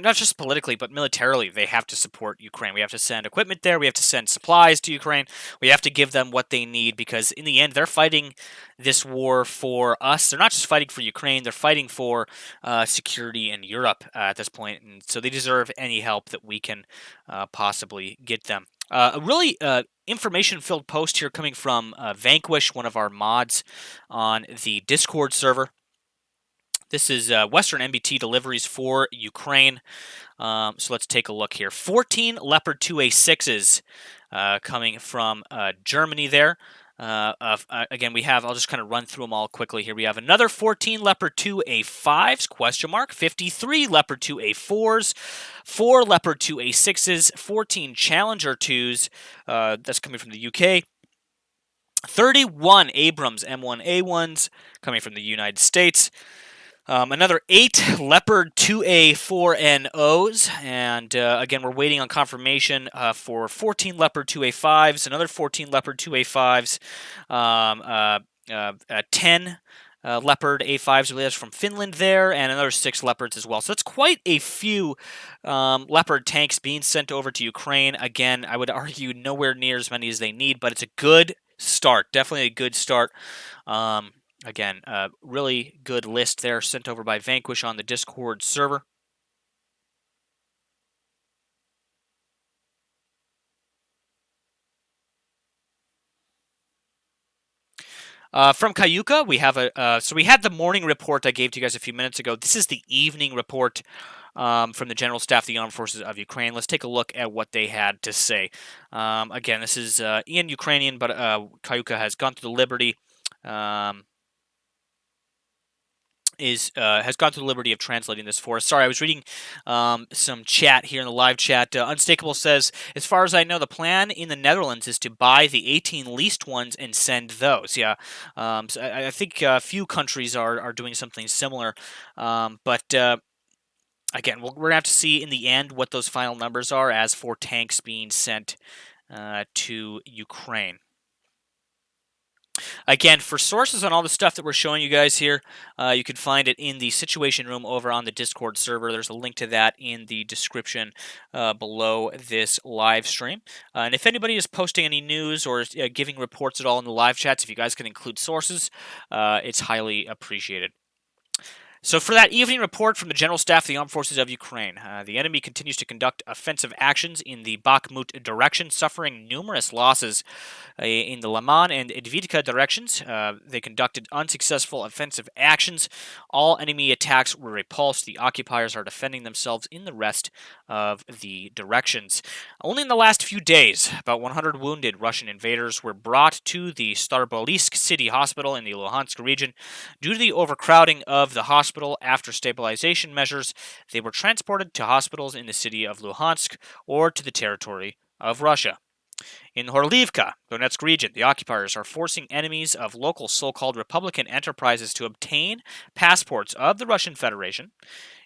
not just politically, but militarily, they have to support Ukraine. We have to send equipment there. We have to send supplies to Ukraine. We have to give them what they need, because in the end, they're fighting this war for us. They're not just fighting for Ukraine. They're fighting for security in Europe at this point. And so they deserve any help that we can possibly get them. A really information-filled post here coming from Vanquish, one of our mods on the Discord server. This is Western MBT deliveries for Ukraine. So let's take a look here. 14 Leopard 2A6s coming from Germany there. Again, we have, I'll just kind of run through them all quickly here. We have another 14 Leopard 2A5s, question mark, 53 Leopard 2A4s, 4 Leopard 2A6s, 14 Challenger 2s, that's coming from the UK. 31 Abrams M1A1s coming from the United States. Another 8 Leopard 2A4NOs, and again, we're waiting on confirmation for 14 Leopard 2A5s, another 14 Leopard 2A5s, 10 Leopard A5s, that's from Finland there, and another 6 Leopards as well. So that's quite a few Leopard tanks being sent over to Ukraine. Again, I would argue nowhere near as many as they need, but it's a good start, definitely a good start. Again, really good list there sent over by Vanquish on the Discord server. From Cayuca, we have so we had the morning report I gave to you guys a few minutes ago. This is the evening report from the General Staff of the Armed Forces of Ukraine. Let's take a look at what they had to say. Again, this is in Ukrainian, but Cayuca has gone to the Liberty. Has gone to the liberty of translating this for us. Sorry, I was reading some chat here in the live chat. Unstakeable says, as far as I know, the plan in the Netherlands is to buy the 18 leased ones and send those. Yeah, so I think a few countries are doing something similar. But again, we're going to have to see in the end what those final numbers are as for tanks being sent to Ukraine. Again, for sources on all the stuff that we're showing you guys here, you can find it in the Situation Room over on the Discord server. There's a link to that in the description below this live stream. And if anybody is posting any news or giving reports at all in the live chats, if you guys can include sources, it's highly appreciated. So for that evening report from the General Staff of the Armed Forces of Ukraine, the enemy continues to conduct offensive actions in the Bakhmut direction, suffering numerous losses in the Liman and Idvitka directions. They conducted unsuccessful offensive actions. All enemy attacks were repulsed. The occupiers are defending themselves in the rest of the directions. Only in the last few days, about 100 wounded Russian invaders were brought to the Starobolysk City Hospital in the Luhansk region. Due to the overcrowding of the hospital after stabilization measures, they were transported to hospitals in the city of Luhansk or to the territory of Russia. In Horlivka, Donetsk region, the occupiers are forcing enemies of local so-called Republican enterprises to obtain passports of the Russian Federation.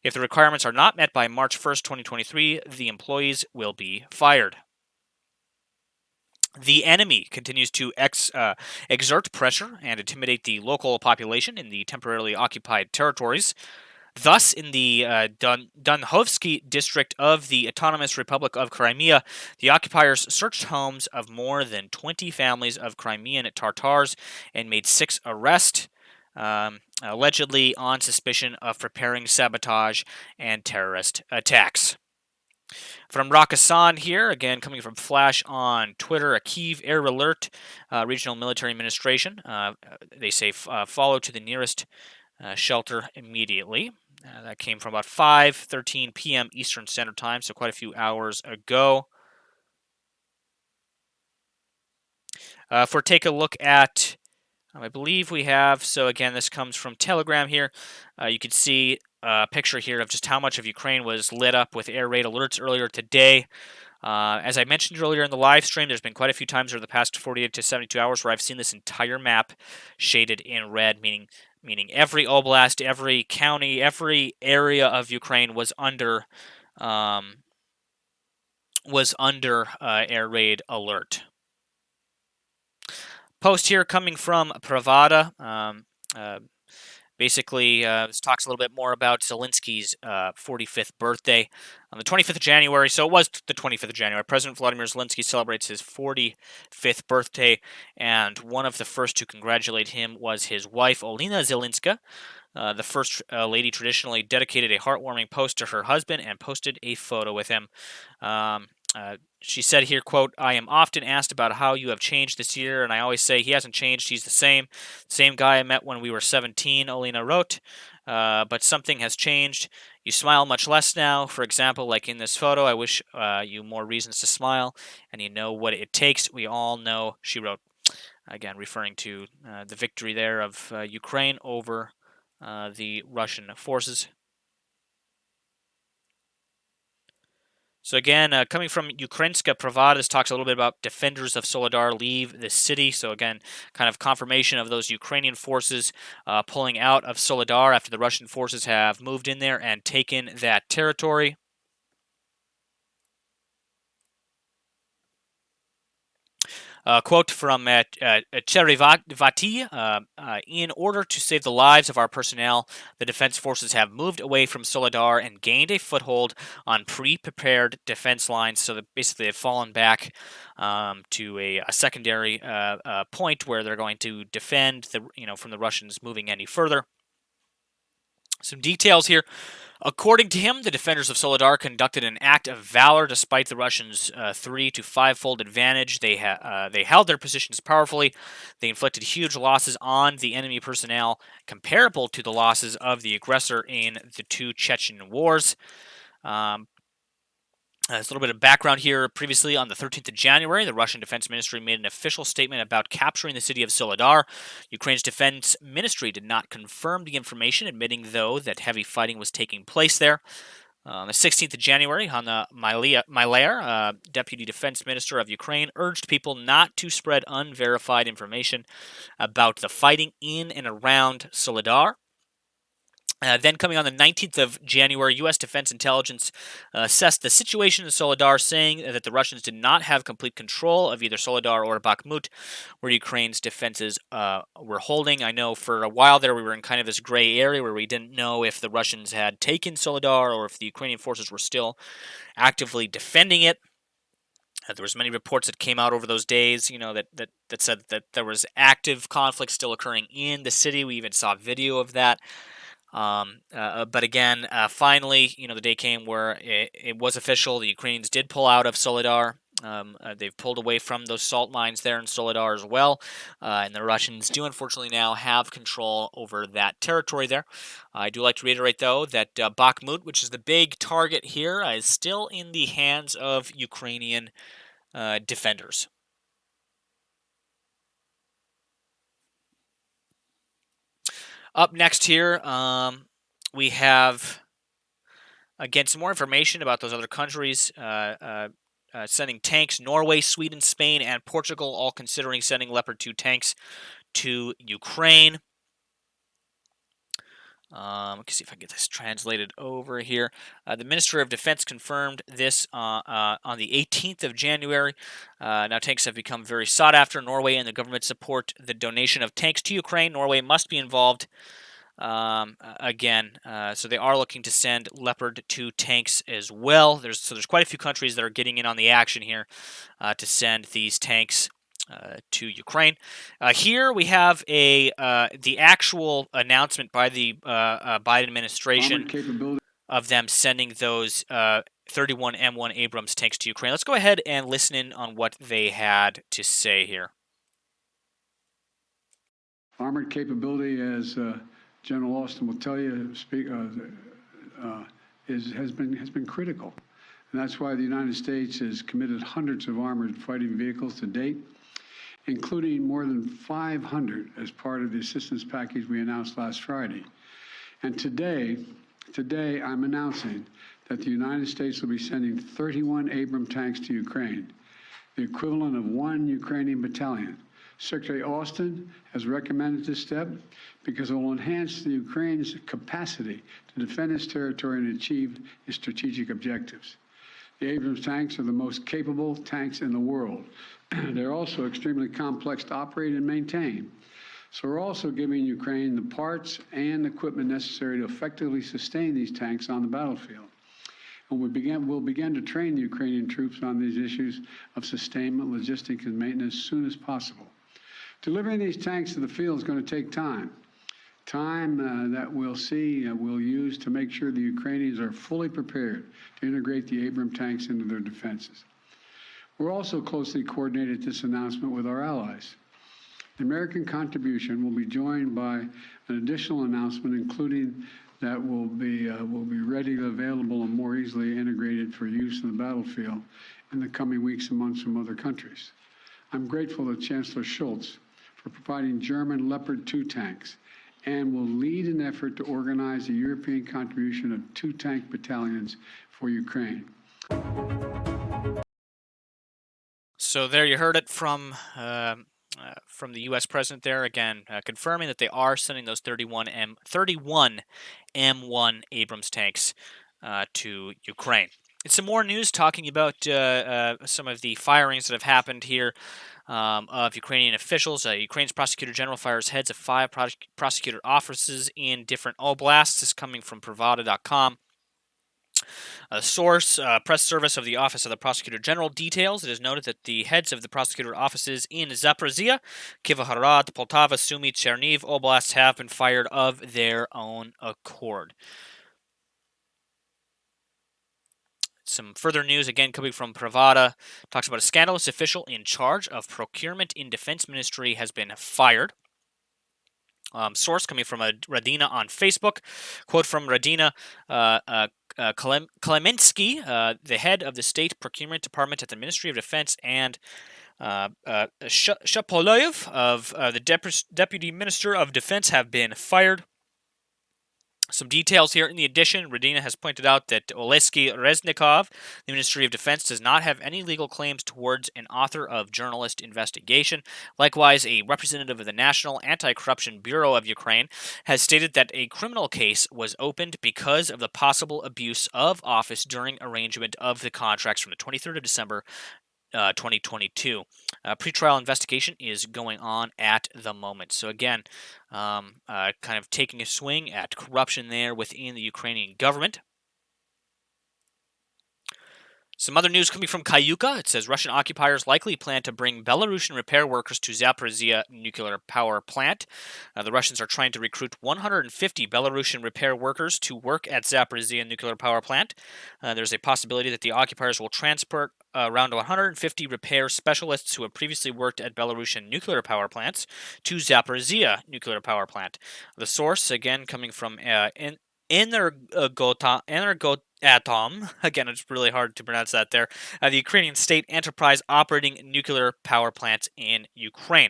If the requirements are not met by March 1st, 2023, the employees will be fired. The enemy continues to exert pressure and intimidate the local population in the temporarily occupied territories. Thus, in the Dunhovsky district of the Autonomous Republic of Crimea, the occupiers searched homes of more than 20 families of Crimean Tatars and made 6 arrests, allegedly on suspicion of preparing sabotage and terrorist attacks. From Rakistan here, again coming from Flash on Twitter, a Kyiv air alert, regional military administration. They say follow to the nearest shelter immediately. That came from about 5:13 p.m. Eastern Standard Time, so quite a few hours ago. If we take a look at, I believe we have, so again, this comes from Telegram here. You can see a picture here of just how much of Ukraine was lit up with air raid alerts earlier today. As I mentioned earlier in the live stream, there's been quite a few times over the past 48 to 72 hours where I've seen this entire map shaded in red, meaning every oblast, every county, every area of Ukraine was under air raid alert. Post here coming from Pravada. Basically, this talks a little bit more about Zelensky's 45th birthday. On the 25th of January, so it was the 25th of January, President Vladimir Zelensky celebrates his 45th birthday, and one of the first to congratulate him was his wife, Olena Zelenska. The first lady traditionally dedicated a heartwarming post to her husband and posted a photo with him. She said here, quote, "I am often asked about how you have changed this year, and I always say he hasn't changed. He's the same guy I met when we were 17, Olena wrote. But something has changed. You smile much less now. For example, like in this photo, I wish you more reasons to smile, and you know what it takes. We all know," she wrote. Again, referring to the victory there of Ukraine over the Russian forces. So again, coming from Ukrainska Pravda, this talks a little bit about defenders of Soledar leave the city. So again, kind of confirmation of those Ukrainian forces pulling out of Soledar after the Russian forces have moved in there and taken that territory. Quote from Cherivati, in order to save the lives of our personnel, the defense forces have moved away from Soledar and gained a foothold on pre-prepared defense lines. So that basically they've fallen back to a secondary point where they're going to defend from the Russians moving any further. Some details here. According to him, the defenders of Soledar conducted an act of valor despite the Russians' 3- to 5-fold advantage. They held their positions powerfully. They inflicted huge losses on the enemy personnel, comparable to the losses of the aggressor in the 2 Chechen wars. There's a little bit of background here. Previously, on the 13th of January, the Russian Defense Ministry made an official statement about capturing the city of Soledar. Ukraine's Defense Ministry did not confirm the information, admitting, though, that heavy fighting was taking place there. On the 16th of January, Hanna Mailer, Deputy Defense Minister of Ukraine, urged people not to spread unverified information about the fighting in and around Soledar. Then coming on the 19th of January, U.S. Defense Intelligence assessed the situation in Soledar, saying that the Russians did not have complete control of either Soledar or Bakhmut, where Ukraine's defenses were holding. I know for a while there we were in kind of this gray area where we didn't know if the Russians had taken Soledar or if the Ukrainian forces were still actively defending it. There was many reports that came out over those days, that said that there was active conflict still occurring in the city. We even saw video of that. But again, finally, the day came where it was official. The Ukrainians did pull out of Soledar. They've pulled away from those salt mines there in Soledar as well. And the Russians do unfortunately now have control over that territory there. I do like to reiterate, though, that Bakhmut, which is the big target here, is still in the hands of Ukrainian defenders. Up next here, we have, again, some more information about those other countries sending tanks. Norway, Sweden, Spain, and Portugal all considering sending Leopard 2 tanks to Ukraine. Let's see if I can get this translated over here. The Minister of Defense confirmed this on the 18th of January. Now, tanks have become very sought after. Norway and the government support the donation of tanks to Ukraine. Norway must be involved again. So they are looking to send Leopard 2 tanks as well. There's quite a few countries that are getting in on the action here to send these tanks to Ukraine. Here we have the actual announcement by the Biden administration of them sending those 31 M1 Abrams tanks to Ukraine. Let's go ahead and listen in on what they had to say here. Armored capability, as General Austin will tell you, has been critical. And that's why the United States has committed hundreds of armored fighting vehicles to date, including more than 500 as part of the assistance package we announced last Friday. And today I'm announcing that the United States will be sending 31 Abrams tanks to Ukraine, the equivalent of 1 Ukrainian battalion. Secretary Austin has recommended this step because it will enhance the Ukraine's capacity to defend its territory and achieve its strategic objectives. The Abrams tanks are the most capable tanks in the world. They're also extremely complex to operate and maintain. So we're also giving Ukraine the parts and equipment necessary to effectively sustain these tanks on the battlefield. And we'll begin to train the Ukrainian troops on these issues of sustainment, logistics, and maintenance as soon as possible. Delivering these tanks to the field is going to take time. Time that we'll use to make sure the Ukrainians are fully prepared to integrate the Abrams tanks into their defenses. We're also closely coordinated this announcement with our allies. The American contribution will be joined by an additional announcement, including that will be readily available and more easily integrated for use in the battlefield in the coming weeks and months from other countries. I'm grateful to Chancellor Schultz for providing German Leopard 2 tanks and will lead an effort to organize a European contribution of 2 tank battalions for Ukraine. So there you heard it from the U.S. president there, again, confirming that they are sending those 31 M1 Abrams tanks to Ukraine. And some more news talking about some of the firings that have happened here of Ukrainian officials. Ukraine's prosecutor general fires heads of 5 prosecutor offices in different oblasts. This is coming from Pravda.com. A source, press service of the Office of the Prosecutor General details. It is noted that the heads of the prosecutor offices in Zaporizhia, Kirovohrad, Poltava, Sumy, Chernihiv oblasts have been fired of their own accord. Some further news, again, coming from Pravda, talks about a scandalous official in charge of procurement in Defense Ministry has been fired. Source coming from Radina on Facebook. Quote from Radina, Klemensky, the head of the State Procurement Department at the Ministry of Defense, and Shapoloyev of the Deputy Minister of Defense have been fired. Some details here. In the addition, Radina has pointed out that Oleksiy Reznikov, the Ministry of Defense, does not have any legal claims towards an author of journalist investigation. Likewise, a representative of the National Anti-Corruption Bureau of Ukraine has stated that a criminal case was opened because of the possible abuse of office during arrangement of the contracts from the 23rd of December 2022. Pretrial investigation is going on at the moment. So again, kind of taking a swing at corruption there within the Ukrainian government. Some other news coming from Kayuka. It says Russian occupiers likely plan to bring Belarusian repair workers to Zaporizhia nuclear power plant. The Russians are trying to recruit 150 Belarusian repair workers to work at Zaporizhia nuclear power plant. There's a possibility that the occupiers will transport around 150 repair specialists who have previously worked at Belarusian nuclear power plants to Zaporizhia nuclear power plant. The source, again, coming from Energoatom, Atom. Again, it's really hard to pronounce that there. The Ukrainian state enterprise operating nuclear power plants in Ukraine.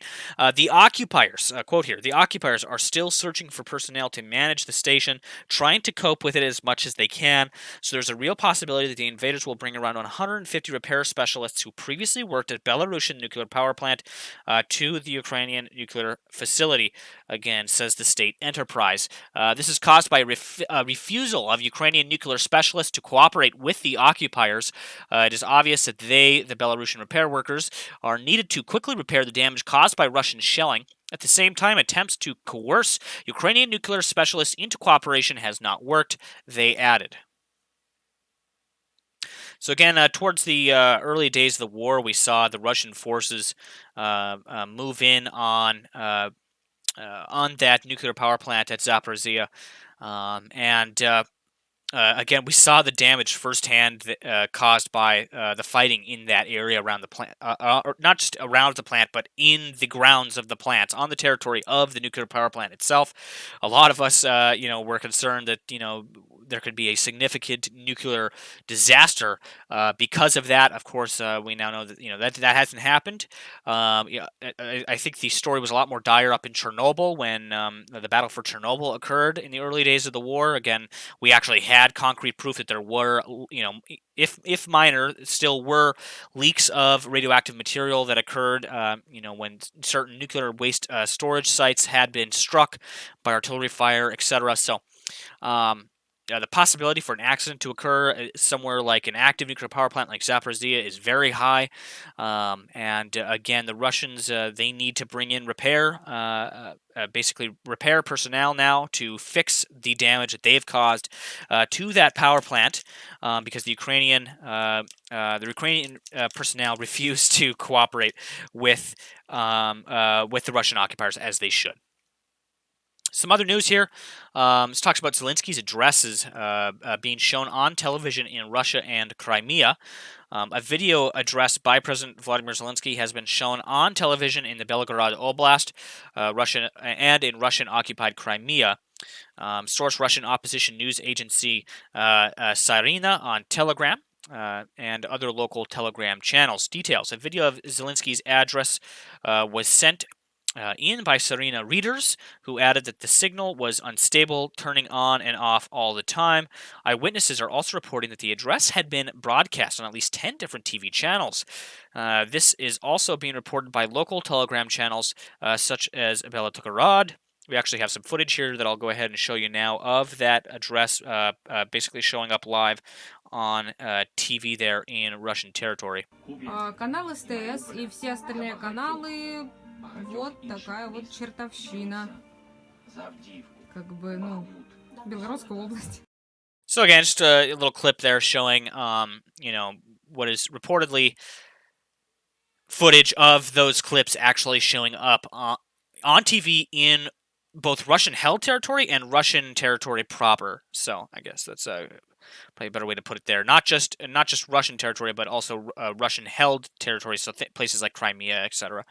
The occupiers, quote here, the occupiers are still searching for personnel to manage the station, trying to cope with it as much as they can. So there's a real possibility that the invaders will bring around 150 repair specialists who previously worked at Belarusian nuclear power plant to the Ukrainian nuclear facility. Again, says the state enterprise. This is caused by refusal of Ukrainian nuclear specialists to cooperate with the occupiers. It is obvious that they, the Belarusian repair workers, are needed to quickly repair the damage caused by Russian shelling. At the same time, attempts to coerce Ukrainian nuclear specialists into cooperation has not worked, they added. So again, towards the early days of the war, we saw the Russian forces move in on that nuclear power plant at Zaporizhia, and again, we saw the damage firsthand caused by the fighting in that area around the plant, or not just around the plant, but in the grounds of the plant, on the territory of the nuclear power plant itself. A lot of us, were concerned that there could be a significant nuclear disaster because of that. Of course, we now know that that hasn't happened. I think the story was a lot more dire up in Chernobyl when the battle for Chernobyl occurred in the early days of the war. Again, we actually had concrete proof that there were, if minor, still were leaks of radioactive material that occurred, when certain nuclear waste storage sites had been struck by artillery fire, etc. So, the possibility for an accident to occur somewhere like an active nuclear power plant like Zaporizhia is very high. And again, the Russians, they need to bring in basically repair personnel now to fix the damage that they've caused to that power plant, because the Ukrainian personnel refuse to cooperate with the Russian occupiers as they should. Some other news here. This talks about Zelensky's addresses being shown on television in Russia and Crimea. A video address by President Vladimir Zelensky has been shown on television in the Belgorod Oblast, Russian and in Russian-occupied Crimea. Source Russian opposition news agency Syrina on Telegram. And other local Telegram channels. Details. A video of Zelensky's address was sent in by Syrina readers, who added that the signal was unstable, turning on and off all the time. Eyewitnesses are also reporting that the address had been broadcast on at least 10 different TV channels. This is also being reported by local Telegram channels such as Belgorod. We actually have some footage here that I'll go ahead and show you now of that address basically showing up live on TV there in Russian territory. Канал СТС и все остальные каналы, вот такая вот чертовщина. Белгородская область. So again, just a little clip there showing, what is reportedly footage of those clips actually showing up on TV in both Russian-held territory and Russian territory proper. So I guess that's probably a better way to put it there. Not just Russian territory, but also Russian-held territory, so places like Crimea, etc.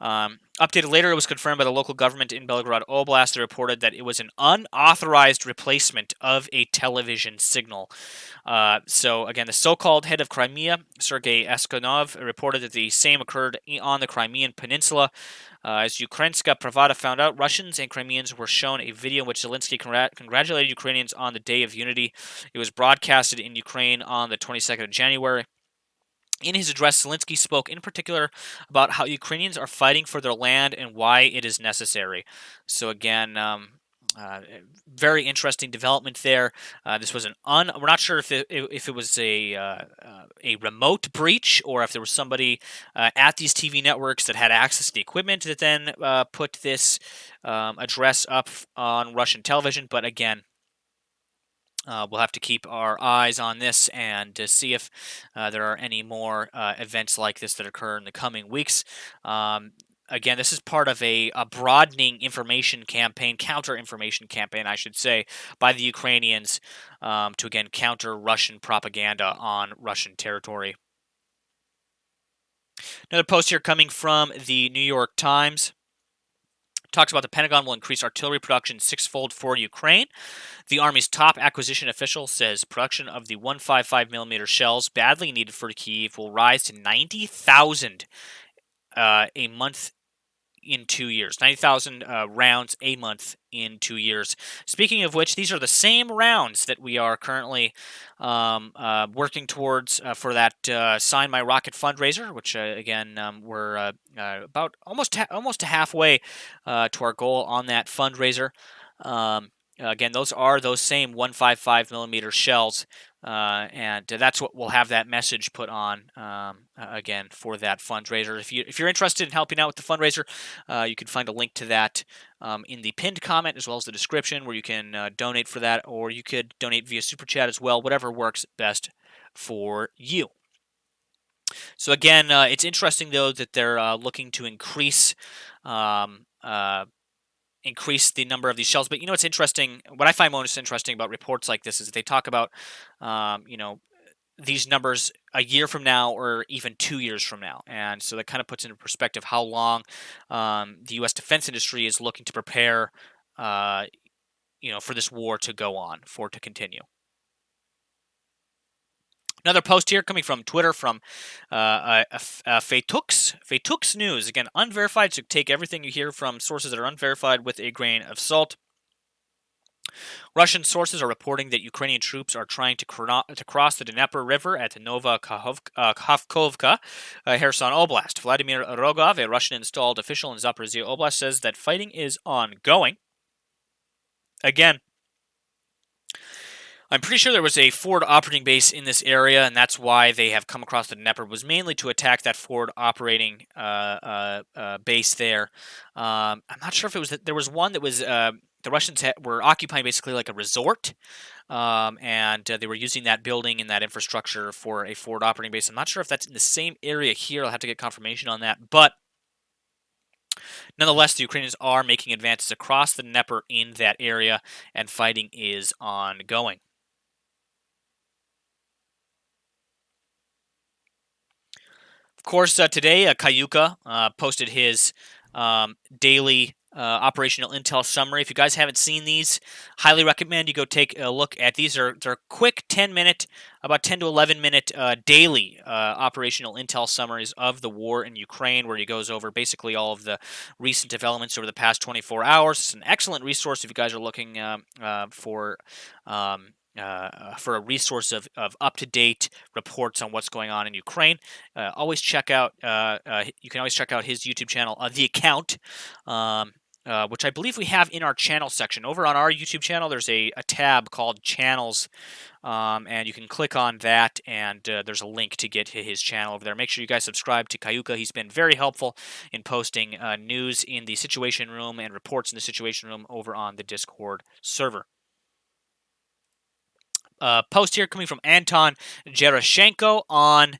Updated later, it was confirmed by the local government in Belgorod Oblast. They reported that it was an unauthorized replacement of a television signal. So again, the so-called head of Crimea, Sergei Eskonov, reported that the same occurred on the Crimean Peninsula. As Ukrainska Pravda found out, Russians and Crimeans were shown a video in which Zelensky congratulated Ukrainians on the Day of Unity. It was broadcasted in Ukraine on the 22nd of January. In his address, Zelensky spoke in particular about how Ukrainians are fighting for their land and why it is necessary. So again, very interesting development there. This was we're not sure if it was a remote breach or if there was somebody at these TV networks that had access to the equipment that then put this address up on Russian television. But again, we'll have to keep our eyes on this and to see if there are any more events like this that occur in the coming weeks. Again, this is part of a broadening information campaign, counter-information campaign, I should say, by the Ukrainians to, again, counter Russian propaganda on Russian territory. Another post here coming from the New York Times. talks about the Pentagon will increase artillery production sixfold for Ukraine. The Army's top acquisition official says production of the 155mm shells badly needed for Kyiv will rise to 90,000 a month in 2 years. 90,000 rounds a month in 2 years. Speaking of which, these are the same rounds that we are currently working towards for that Sign My Rocket fundraiser, which again we're about almost halfway to our goal on that fundraiser. Again, those are those same 155mm shells, and that's what we'll have that message put on again for that fundraiser. If you're interested in helping out with the fundraiser, you can find a link to that in the pinned comment as well as the description, where you can donate for that, or you could donate via super chat as well. Whatever works best for you. So again, it's interesting though that they're looking to increase the number of these shells. But you know what's interesting? What I find most interesting about reports like this is that they talk about, these numbers a year from now or even 2 years from now. And so that kind of puts into perspective how long the U.S. defense industry is looking to prepare, for this war to go on, for it to continue. Another post here coming from Twitter from Feitux News. Again, unverified, so take everything you hear from sources that are unverified with a grain of salt. Russian sources are reporting that Ukrainian troops are trying to cross the Dnieper River at Nova Kakhovka, Kherson Oblast. Vladimir Rogov, a Russian-installed official in Zaporizhzhia Oblast, says that fighting is ongoing. Again, I'm pretty sure there was a forward operating base in this area, and that's why they have come across the Dnieper, was mainly to attack that forward operating base there. I'm not sure if it was there was one that was the Russians were occupying basically like a resort, and they were using that building and that infrastructure for a forward operating base. I'm not sure if that's in the same area here. I'll have to get confirmation on that, but nonetheless, the Ukrainians are making advances across the Dnieper in that area, and fighting is ongoing. Of course, today Kayuka posted his daily operational intel summary. If you guys haven't seen these, highly recommend you go take a look at these. They're quick 10-minute, about 10 to 11-minute daily operational intel summaries of the war in Ukraine, where he goes over basically all of the recent developments over the past 24 hours. It's an excellent resource if you guys are looking for a resource of up-to-date reports on what's going on in Ukraine. Always check out. You can always check out his YouTube channel, The Account, which I believe we have in our channel section. Over on our YouTube channel, there's a tab called Channels, and you can click on that, and there's a link to get to his channel over there. Make sure you guys subscribe to Kayuka. He's been very helpful in posting news in the Situation Room and reports in the Situation Room over on the Discord server. Post here coming from Anton Gerashenko on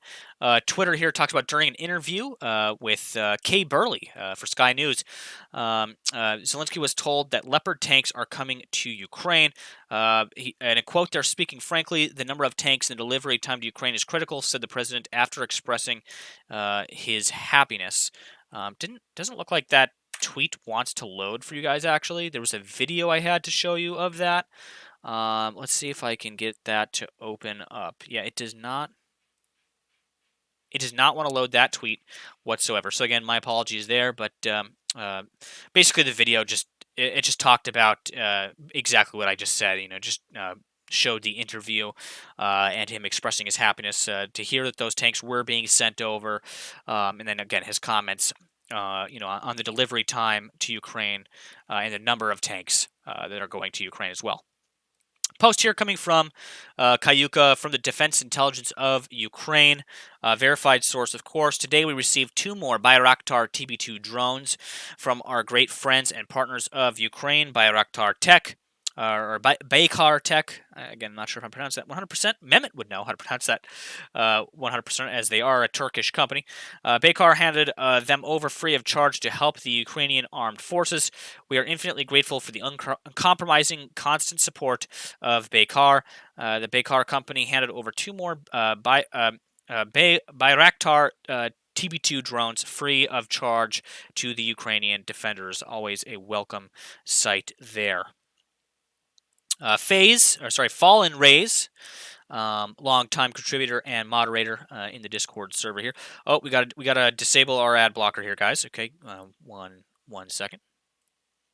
Twitter here, talks about during an interview with Kay Burley for Sky News. Zelensky was told that Leopard tanks are coming to Ukraine. In a quote there, speaking frankly, the number of tanks and the delivery time to Ukraine is critical, said the president after expressing his happiness. Doesn't look like that tweet wants to load for you guys, actually. There was a video I had to show you of that. Let's see if I can get that to open up. Yeah, it does not. It does not want to load that tweet whatsoever. So again, my apologies there. But basically, the video just talked about exactly what I just said. Just showed the interview and him expressing his happiness to hear that those tanks were being sent over, and then again his comments. On the delivery time to Ukraine and the number of tanks that are going to Ukraine as well. Post here coming from Kayuka from the Defense Intelligence of Ukraine, verified source, of course. Today we received 2 more Bayraktar TB2 drones from our great friends and partners of Ukraine, Bayraktar Tech. Or Baykar Tech. Again, I'm not sure if I pronounced that 100%. Mehmet would know how to pronounce that 100%, as they are a Turkish company. Baykar handed them over free of charge to help the Ukrainian armed forces. We are infinitely grateful for the uncompromising, constant support of Baykar. The Baykar company handed over 2 more Bayraktar TB2 drones free of charge to the Ukrainian defenders. Always a welcome sight there. Fallen Rays, long-time contributor and moderator in the Discord server here. Oh, we gotta disable our ad blocker here, guys. Okay, one second.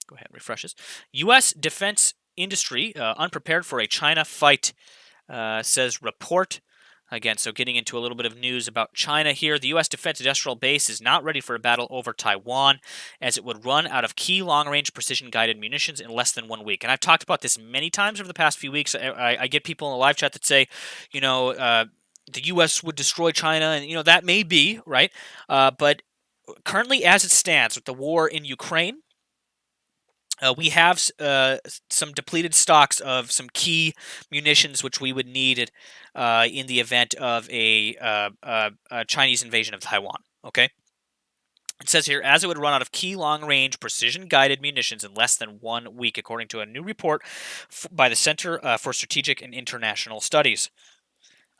Go ahead, refreshes. U.S. defense industry unprepared for a China fight, says report. Again, so getting into a little bit of news about China here. The U.S. Defense Industrial Base is not ready for a battle over Taiwan, as it would run out of key long-range precision-guided munitions in less than 1 week. And I've talked about this many times over the past few weeks. I get people in the live chat that say, the U.S. would destroy China, and, that may be, right? But currently, as it stands, with the war in Ukraine, we have some depleted stocks of some key munitions which we would need in the event of a Chinese invasion of Taiwan. Okay? It says here, as it would run out of key long-range precision-guided munitions in less than 1 week, according to a new report by the Center for Strategic and International Studies.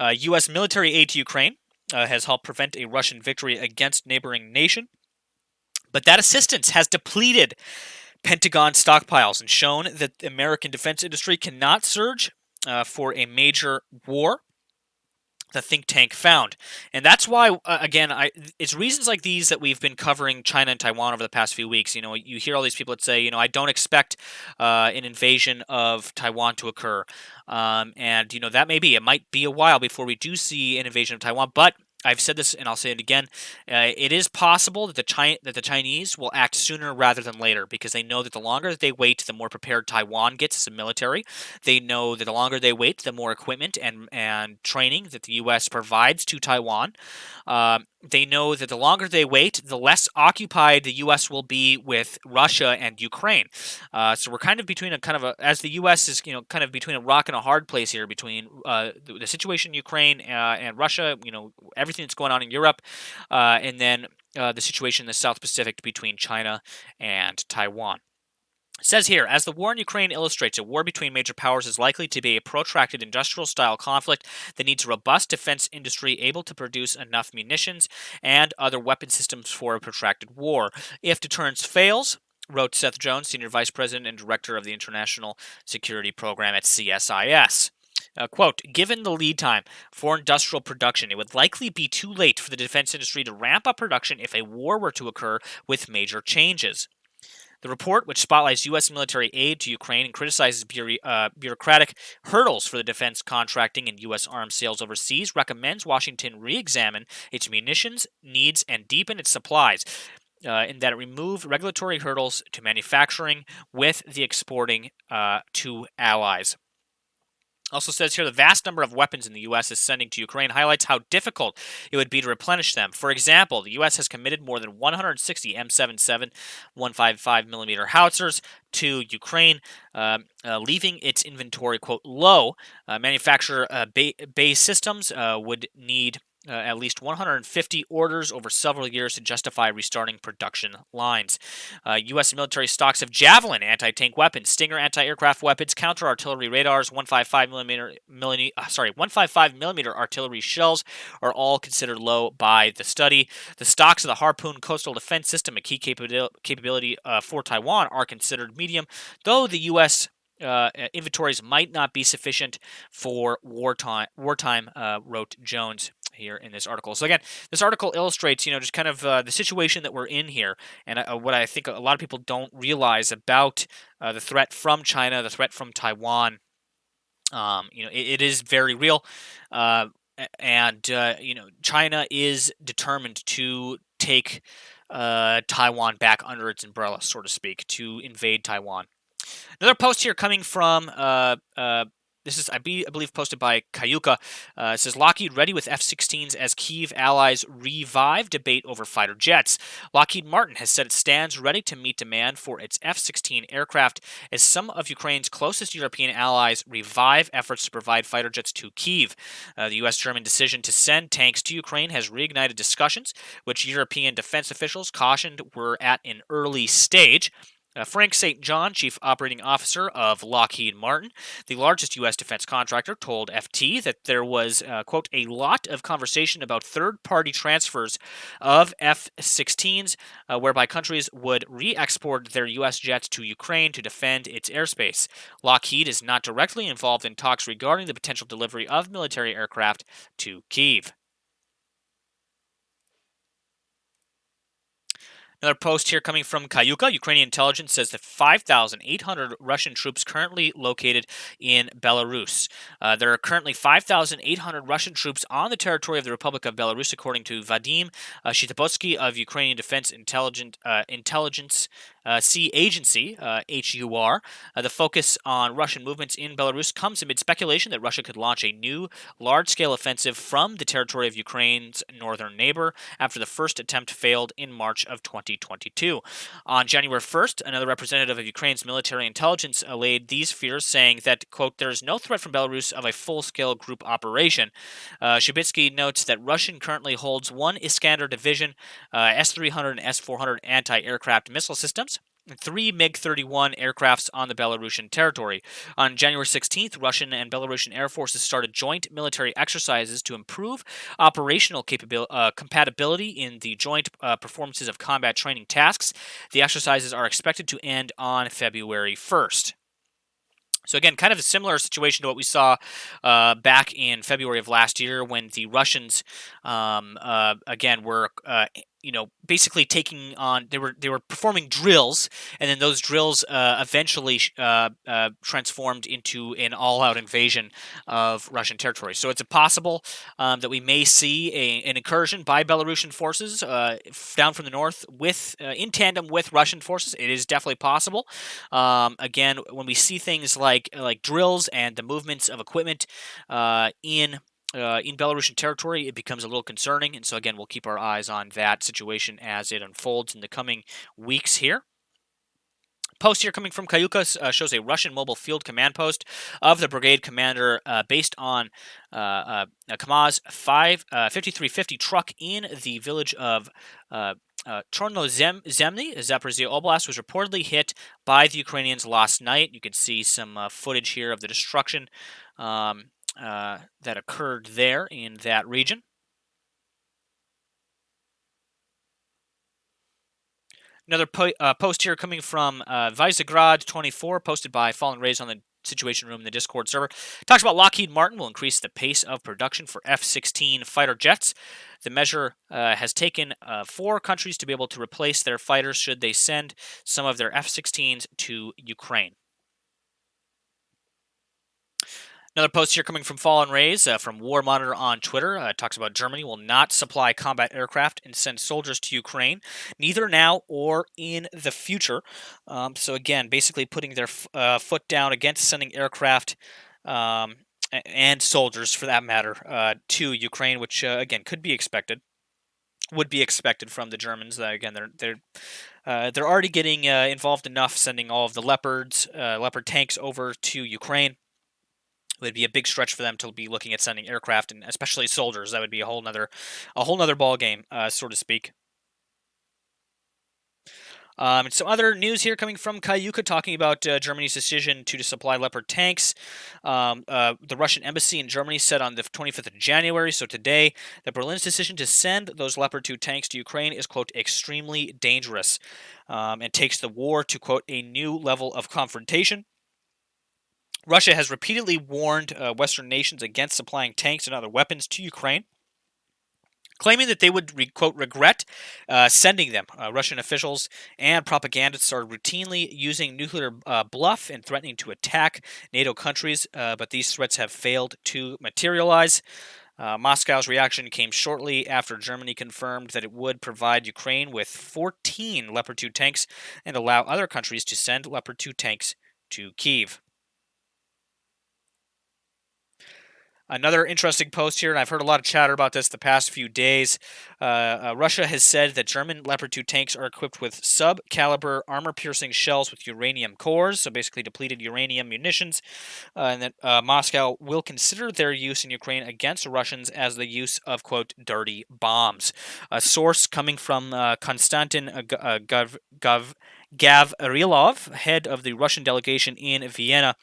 U.S. military aid to Ukraine has helped prevent a Russian victory against neighboring nation, but that assistance has depleted Pentagon stockpiles and shown that the American defense industry cannot surge for a major war, the think tank found. And that's why, it's reasons like these that we've been covering China and Taiwan over the past few weeks. You hear all these people that say, I don't expect an invasion of Taiwan to occur. That may be. It might be a while before we do see an invasion of Taiwan, but I've said this, and I'll say it again. It is possible that the Chinese will act sooner rather than later, because they know that the longer that they wait, the more prepared Taiwan gets as a military. They know that the longer they wait, the more equipment and training that the U.S. provides to Taiwan. They know that the longer they wait, the less occupied the U.S. will be with Russia and Ukraine. So we're kind of between as the U.S. is kind of between a rock and a hard place here, between the situation in Ukraine and Russia, everything that's going on in Europe, and then the situation in the South Pacific between China and Taiwan. It says here, as the war in Ukraine illustrates, a war between major powers is likely to be a protracted industrial-style conflict that needs a robust defense industry able to produce enough munitions and other weapon systems for a protracted war. If deterrence fails, wrote Seth Jones, Senior Vice President and Director of the International Security Program at CSIS. Quote, given the lead time for industrial production, it would likely be too late for the defense industry to ramp up production if a war were to occur with major changes. The report, which spotlights U.S. military aid to Ukraine and criticizes bureaucratic hurdles for the defense contracting and U.S. arms sales overseas, recommends Washington re-examine its munitions needs and deepen its supplies, in that it remove regulatory hurdles to manufacturing with the exporting to allies. Also says here, the vast number of weapons in the U.S. is sending to Ukraine highlights how difficult it would be to replenish them. For example, the U.S. has committed more than 160 M77 155mm howitzers to Ukraine, leaving its inventory, quote, low. Manufacturer base systems would need at least 150 orders over several years to justify restarting production lines. U.S. military stocks of Javelin anti-tank weapons, Stinger anti-aircraft weapons, counter-artillery radars, 155mm artillery shells are all considered low by the study. The stocks of the Harpoon coastal defense system, a key capability for Taiwan, are considered medium, though the U.S. Inventories might not be sufficient for wartime, wrote Jones here in this article. So again, this article illustrates, just kind of the situation that we're in here, and what I think a lot of people don't realize about the threat from China, the threat from Taiwan. It is very real, and China is determined to take Taiwan back under its umbrella, so to speak, to invade Taiwan. Another post here coming from this is, I believe, posted by Kayuka. It says, Lockheed ready with F-16s as Kyiv allies revive debate over fighter jets. Lockheed Martin has said it stands ready to meet demand for its F-16 aircraft as some of Ukraine's closest European allies revive efforts to provide fighter jets to Kyiv. The U.S.-German decision to send tanks to Ukraine has reignited discussions, which European defense officials cautioned were at an early stage. Frank St. John, Chief Operating Officer of Lockheed Martin, the largest U.S. defense contractor, told FT that there was, quote, a lot of conversation about third-party transfers of F-16s, whereby countries would re-export their U.S. jets to Ukraine to defend its airspace. Lockheed is not directly involved in talks regarding the potential delivery of military aircraft to Kyiv. Another post here coming from Kayuka. Ukrainian intelligence says that 5,800 Russian troops currently located in Belarus. There are currently 5,800 Russian troops on the territory of the Republic of Belarus, according to Vadim Shitabotsky of Ukrainian Defense Intelligence Sea Agency, HUR. The focus on Russian movements in Belarus comes amid speculation that Russia could launch a new large-scale offensive from the territory of Ukraine's northern neighbor after the first attempt failed in March of 2022. On January 1st, another representative of Ukraine's military intelligence allayed these fears, saying that, quote, there is no threat from Belarus of a full-scale group operation. Shibitsky notes that Russia currently holds one Iskander division, S-300 and S-400 anti-aircraft missile systems, and 3 MiG-31 aircrafts on the Belarusian territory. On January 16th, Russian and Belarusian air forces started joint military exercises to improve operational compatibility in the joint performances of combat training tasks. The exercises are expected to end on February 1st. So again, kind of a similar situation to what we saw back in February of last year, when the Russians, again, were basically taking on. They were performing drills, and then those drills eventually transformed into an all-out invasion of Russian territory. So it's possible that we may see an incursion by Belarusian forces down from the north, in tandem with Russian forces. It is definitely possible. Again, when we see things like drills and the movements of equipment in Belarusian territory, it becomes a little concerning. And so again, we'll keep our eyes on that situation as it unfolds in the coming weeks here. Post here coming from Kayuka shows a Russian mobile field command post of the brigade commander based on KAMAZ 5350 truck in the village of Chornozemny, Zaporizhia Oblast, was reportedly hit by the Ukrainians last night. You can see some footage here of the destruction that occurred there in that region. Another post here coming from Visegrad24, posted by Fallen Rays on the Situation Room in the Discord server. Talks about Lockheed Martin will increase the pace of production for F-16 fighter jets. The measure has taken 4 countries to be able to replace their fighters should they send some of their F-16s to Ukraine. Another post here coming from Fallen Rays from War Monitor on Twitter talks about Germany will not supply combat aircraft and send soldiers to Ukraine, neither now or in the future. So again, basically putting their foot down against sending aircraft and soldiers, for that matter, to Ukraine, which again could be expected. Would be expected from the Germans. Again, they're already getting involved enough, sending all of the Leopard tanks over to Ukraine. It would be a big stretch for them to be looking at sending aircraft and especially soldiers. That would be a whole nother ball game, so to speak. And some other news here coming from Kayuka talking about Germany's decision to supply Leopard tanks. The Russian embassy in Germany said on the 25th of January, so today, that Berlin's decision to send those Leopard 2 tanks to Ukraine is, quote, extremely dangerous, and takes the war to, quote, a new level of confrontation. Russia has repeatedly warned Western nations against supplying tanks and other weapons to Ukraine, claiming that they would, quote, regret sending them. Russian officials and propagandists are routinely using nuclear bluff and threatening to attack NATO countries, but these threats have failed to materialize. Moscow's reaction came shortly after Germany confirmed that it would provide Ukraine with 14 Leopard 2 tanks and allow other countries to send Leopard 2 tanks to Kyiv. Another interesting post here, and I've heard a lot of chatter about this the past few days. Russia has said that German Leopard 2 tanks are equipped with sub-caliber armor-piercing shells with uranium cores, so basically depleted uranium munitions, and that Moscow will consider their use in Ukraine against the Russians as the use of, quote, dirty bombs. A source coming from Konstantin Gavrilov, head of the Russian delegation in Vienna,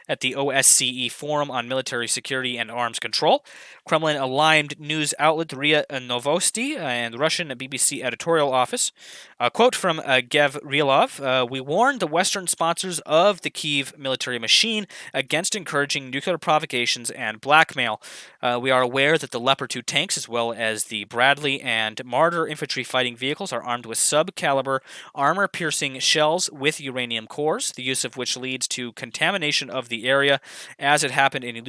at the OSCE Forum on Military Security and Arms Control. Kremlin-aligned news outlet RIA Novosti and Russian BBC editorial office. A quote from Gavrilov, we warned the Western sponsors of the Kyiv military machine against encouraging nuclear provocations and blackmail. We are aware that the Leopard 2 tanks, as well as the Bradley and Marder infantry fighting vehicles, are armed with sub-caliber armor-piercing shells with uranium cores, the use of which leads to contamination of the area, as it happened in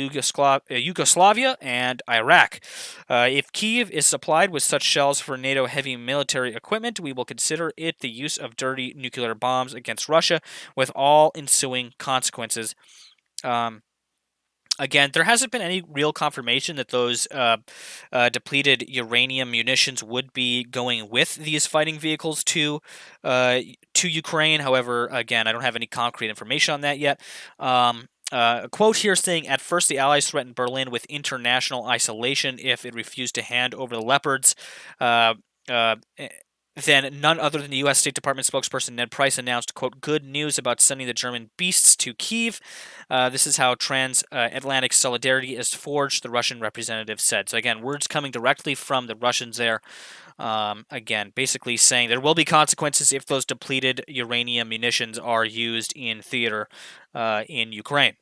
Yugoslavia and Iraq. If Kyiv is supplied with such shells for NATO heavy military equipment, we will consider it the use of dirty nuclear bombs against Russia, with all ensuing consequences. Again, there hasn't been any real confirmation that those depleted uranium munitions would be going with these fighting vehicles to Ukraine. However, again, I don't have any concrete information on that yet. A quote here saying, at first the Allies threatened Berlin with international isolation if it refused to hand over the Leopards. Then none other than the U.S. State Department spokesperson Ned Price announced, quote, good news about sending the German beasts to Kyiv. This is how transatlantic solidarity is forged, the Russian representative said. So again, words coming directly from the Russians there. Again, basically saying there will be consequences if those depleted uranium munitions are used in theater in Ukraine.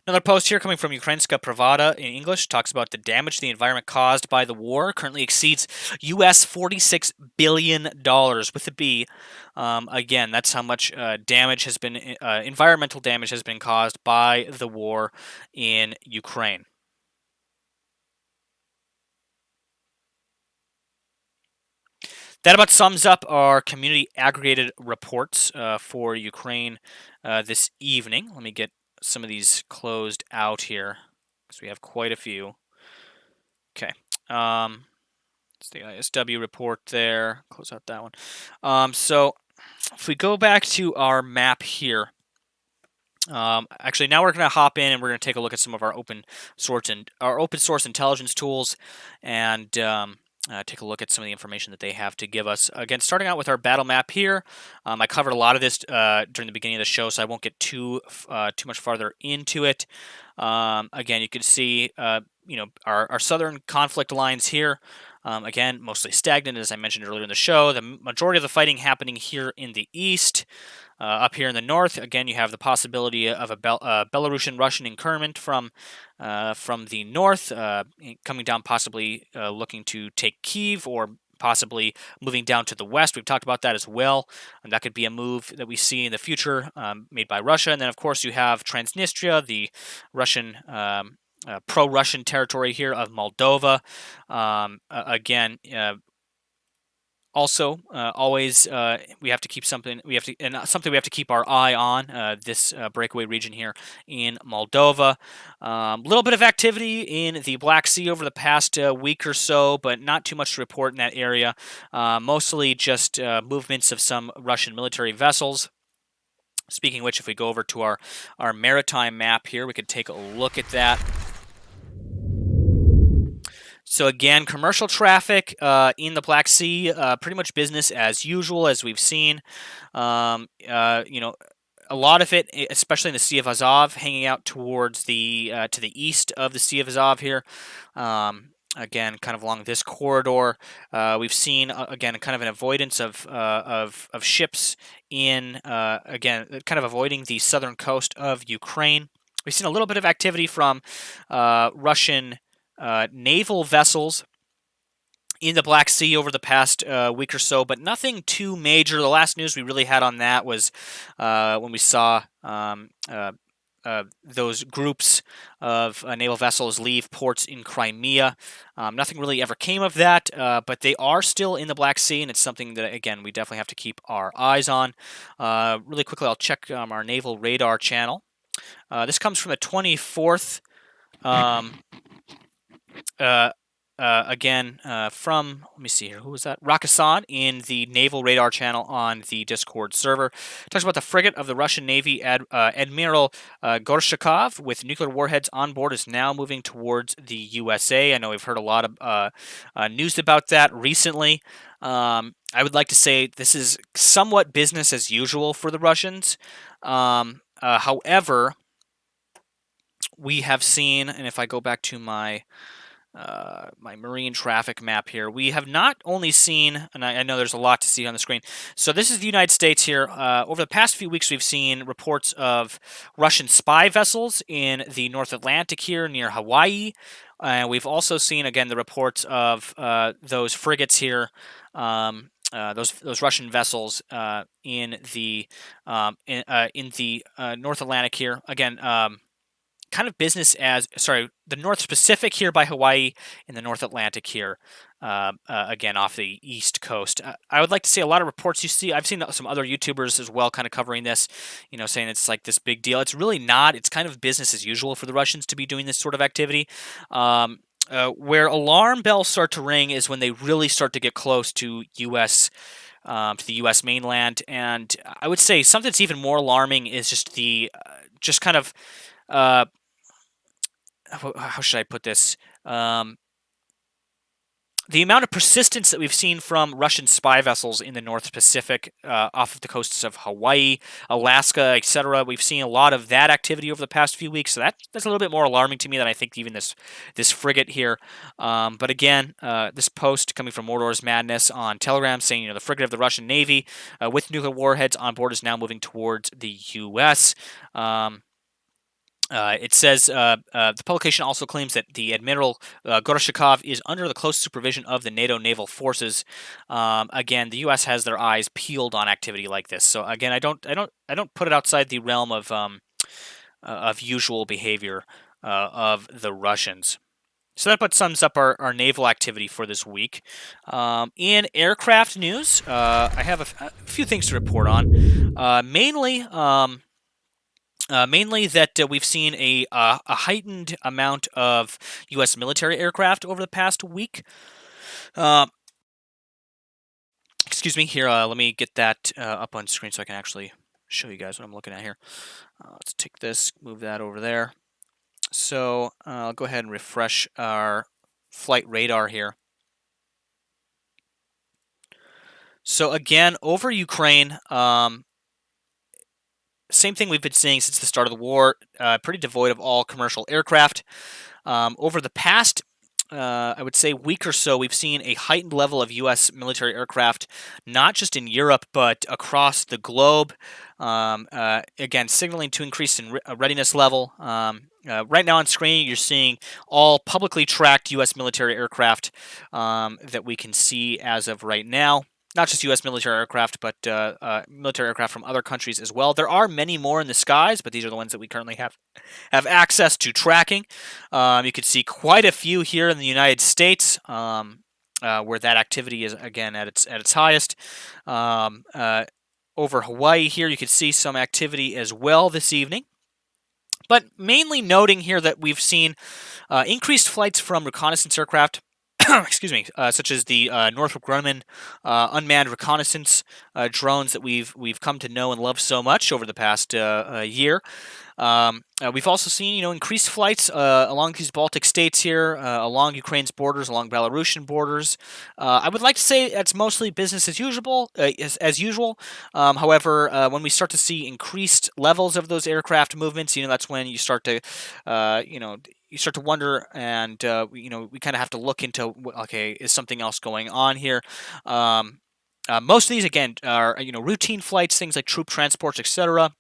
Another post here coming from Ukrainska Pravda in English talks about the damage to the environment caused by the war currently exceeds US $46 billion with a B. Again, that's how much damage has been, environmental damage has been caused by the war in Ukraine. That about sums up our community aggregated reports for Ukraine this evening. Let me get some of these closed out here because we have quite a few. Okay. It's the ISW report there. Close out that one. So if we go back to our map here, actually now we're going to hop in and we're going to take a look at some of our open source intelligence tools and take a look at some of the information that they have to give us. Again, starting out with our battle map here, I covered a lot of this during the beginning of the show, so I won't get too much farther into it. Again, you can see our southern conflict lines here. Again, mostly stagnant, as I mentioned earlier in the show. The majority of the fighting happening here in the east. Up here in the north, again, you have the possibility of a Belarusian Russian incursion from the north, coming down, possibly looking to take Kyiv, or possibly moving down to the west. We've talked about that as well, and that could be a move that we see in the future made by Russia. And then, of course, you have Transnistria, the Russian pro-Russian territory here of Moldova. Again. Also, always we have to keep something. Something we have to keep our eye on. This breakaway region here in Moldova. A little bit of activity in the Black Sea over the past week or so, but not too much to report in that area. Mostly just movements of some Russian military vessels. Speaking of which, if we go over to our maritime map here, we could take a look at that. So again, commercial traffic in the Black Sea, pretty much business as usual, as we've seen. A lot of it, especially in the Sea of Azov, hanging out towards to the east of the Sea of Azov here. Again, kind of along this corridor, we've seen again kind of an avoidance of ships in again kind of avoiding the southern coast of Ukraine. We've seen a little bit of activity from Russian naval vessels in the Black Sea over the past week or so, but nothing too major. The last news we really had on that was when we saw those groups of naval vessels leave ports in Crimea. Nothing really ever came of that, but they are still in the Black Sea, and it's something that, again, we definitely have to keep our eyes on. Really quickly, I'll check our naval radar channel. This comes from the 24th. Again, from, let me see here, who was that? Rakissan in the Naval Radar channel on the Discord server. Talks about the frigate of the Russian Navy, Admiral Gorshakov, with nuclear warheads on board, is now moving towards the USA. I know we've heard a lot of news about that recently. I would like to say this is somewhat business as usual for the Russians. However, we have seen, and if I go back to my marine traffic map here, we have not only seen, and I know there's a lot to see on the screen. So this is the United States here. Over the past few weeks, we've seen reports of Russian spy vessels in the North Atlantic here near Hawaii. We've also seen, again, the reports of those frigates here. Those Russian vessels in the North Atlantic here. Again, kind of business as, the North Pacific here by Hawaii, and the North Atlantic here, again, off the East Coast. I would like to see a lot of reports you see. I've seen some other YouTubers as well kind of covering this, saying it's like this big deal. It's really not. It's kind of business as usual for the Russians to be doing this sort of activity. Where alarm bells start to ring is when they really start to get close to to the U.S. mainland. And I would say something that's even more alarming is just the, just kind of, how should I put this? The amount of persistence that we've seen from Russian spy vessels in the North Pacific, off of the coasts of Hawaii, Alaska, etc. We've seen a lot of that activity over the past few weeks, so that's a little bit more alarming to me than I think even this frigate here. But again, this post coming from Mordor's Madness on Telegram saying, the frigate of the Russian Navy with nuclear warheads on board is now moving towards the U.S. It says the publication also claims that the Admiral Gorshakov is under the close supervision of the NATO naval forces. Again, the U.S. has their eyes peeled on activity like this. So again, I don't put it outside the realm of usual behavior of the Russians. So that about sums up our naval activity for this week. In aircraft news, I have a few things to report on. Mainly that we've seen a heightened amount of U.S. military aircraft over the past week. Excuse me, here, let me get that up on screen so I can actually show you guys what I'm looking at here. Let's take this, move that over there. So I'll go ahead and refresh our flight radar here. So again, over Ukraine, same thing we've been seeing since the start of the war, pretty devoid of all commercial aircraft. Over the past, I would say, week or so, we've seen a heightened level of U.S. military aircraft, not just in Europe, but across the globe. Again, signaling to increase in readiness level. Right now on screen, you're seeing all publicly tracked U.S. military aircraft that we can see as of right now. Not just U.S. military aircraft, but military aircraft from other countries as well. There are many more in the skies, but these are the ones that we currently have access to tracking. You can see quite a few here in the United States, where that activity is again at its highest. Over Hawaii here, you can see some activity as well this evening. But mainly noting here that we've seen increased flights from reconnaissance aircraft. Excuse me, such as the Northrop Grumman unmanned reconnaissance drones that we've come to know and love so much over the past year. We've also seen, increased flights along these Baltic states here, along Ukraine's borders, along Belarusian borders. I would like to say that's mostly business as usual. However, when we start to see increased levels of those aircraft movements, that's when you start to, you start to wonder, and we kind of have to look into, okay, is something else going on here? Most of these, again, are routine flights, things like troop transports, etc.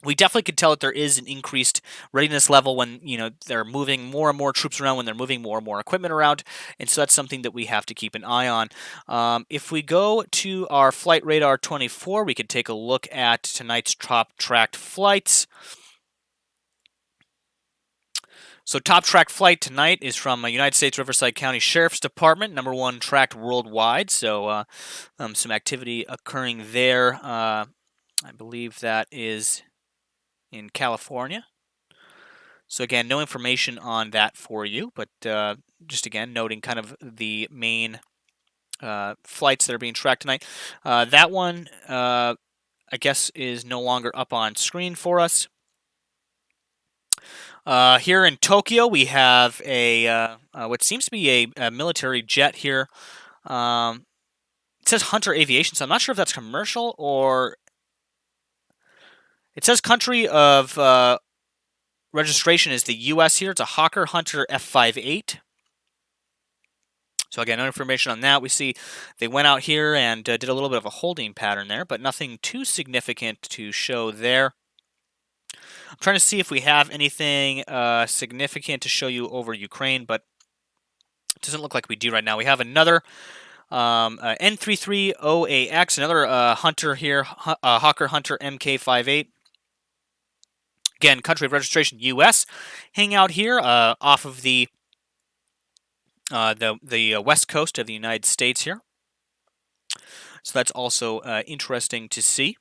We definitely could tell that there is an increased readiness level when they're moving more and more troops around, when they're moving more and more equipment around, and so that's something that we have to keep an eye on. If we go to our Flight Radar 24, we could take a look at tonight's top tracked flights. So top tracked flight tonight is from United States Riverside County Sheriff's Department, #1 tracked worldwide. So some activity occurring there. I believe that is in California. So again, no information on that for you, but just again noting kind of the main flights that are being tracked tonight. That one, I guess, is no longer up on screen for us. Here in Tokyo, we have a what seems to be a military jet here. It says Hunter Aviation, so I'm not sure if that's commercial or... It says country of registration is the U.S. here. It's a Hawker Hunter F-58. So again, no information on that. We see they went out here and did a little bit of a holding pattern there, but nothing too significant to show there. I'm trying to see if we have anything significant to show you over Ukraine, but it doesn't look like we do right now. We have another N33OAX, another Hunter here, Hawker Hunter MK58. Again, country of registration U.S. Hang out here off of the west coast of the United States here. So that's also interesting to see.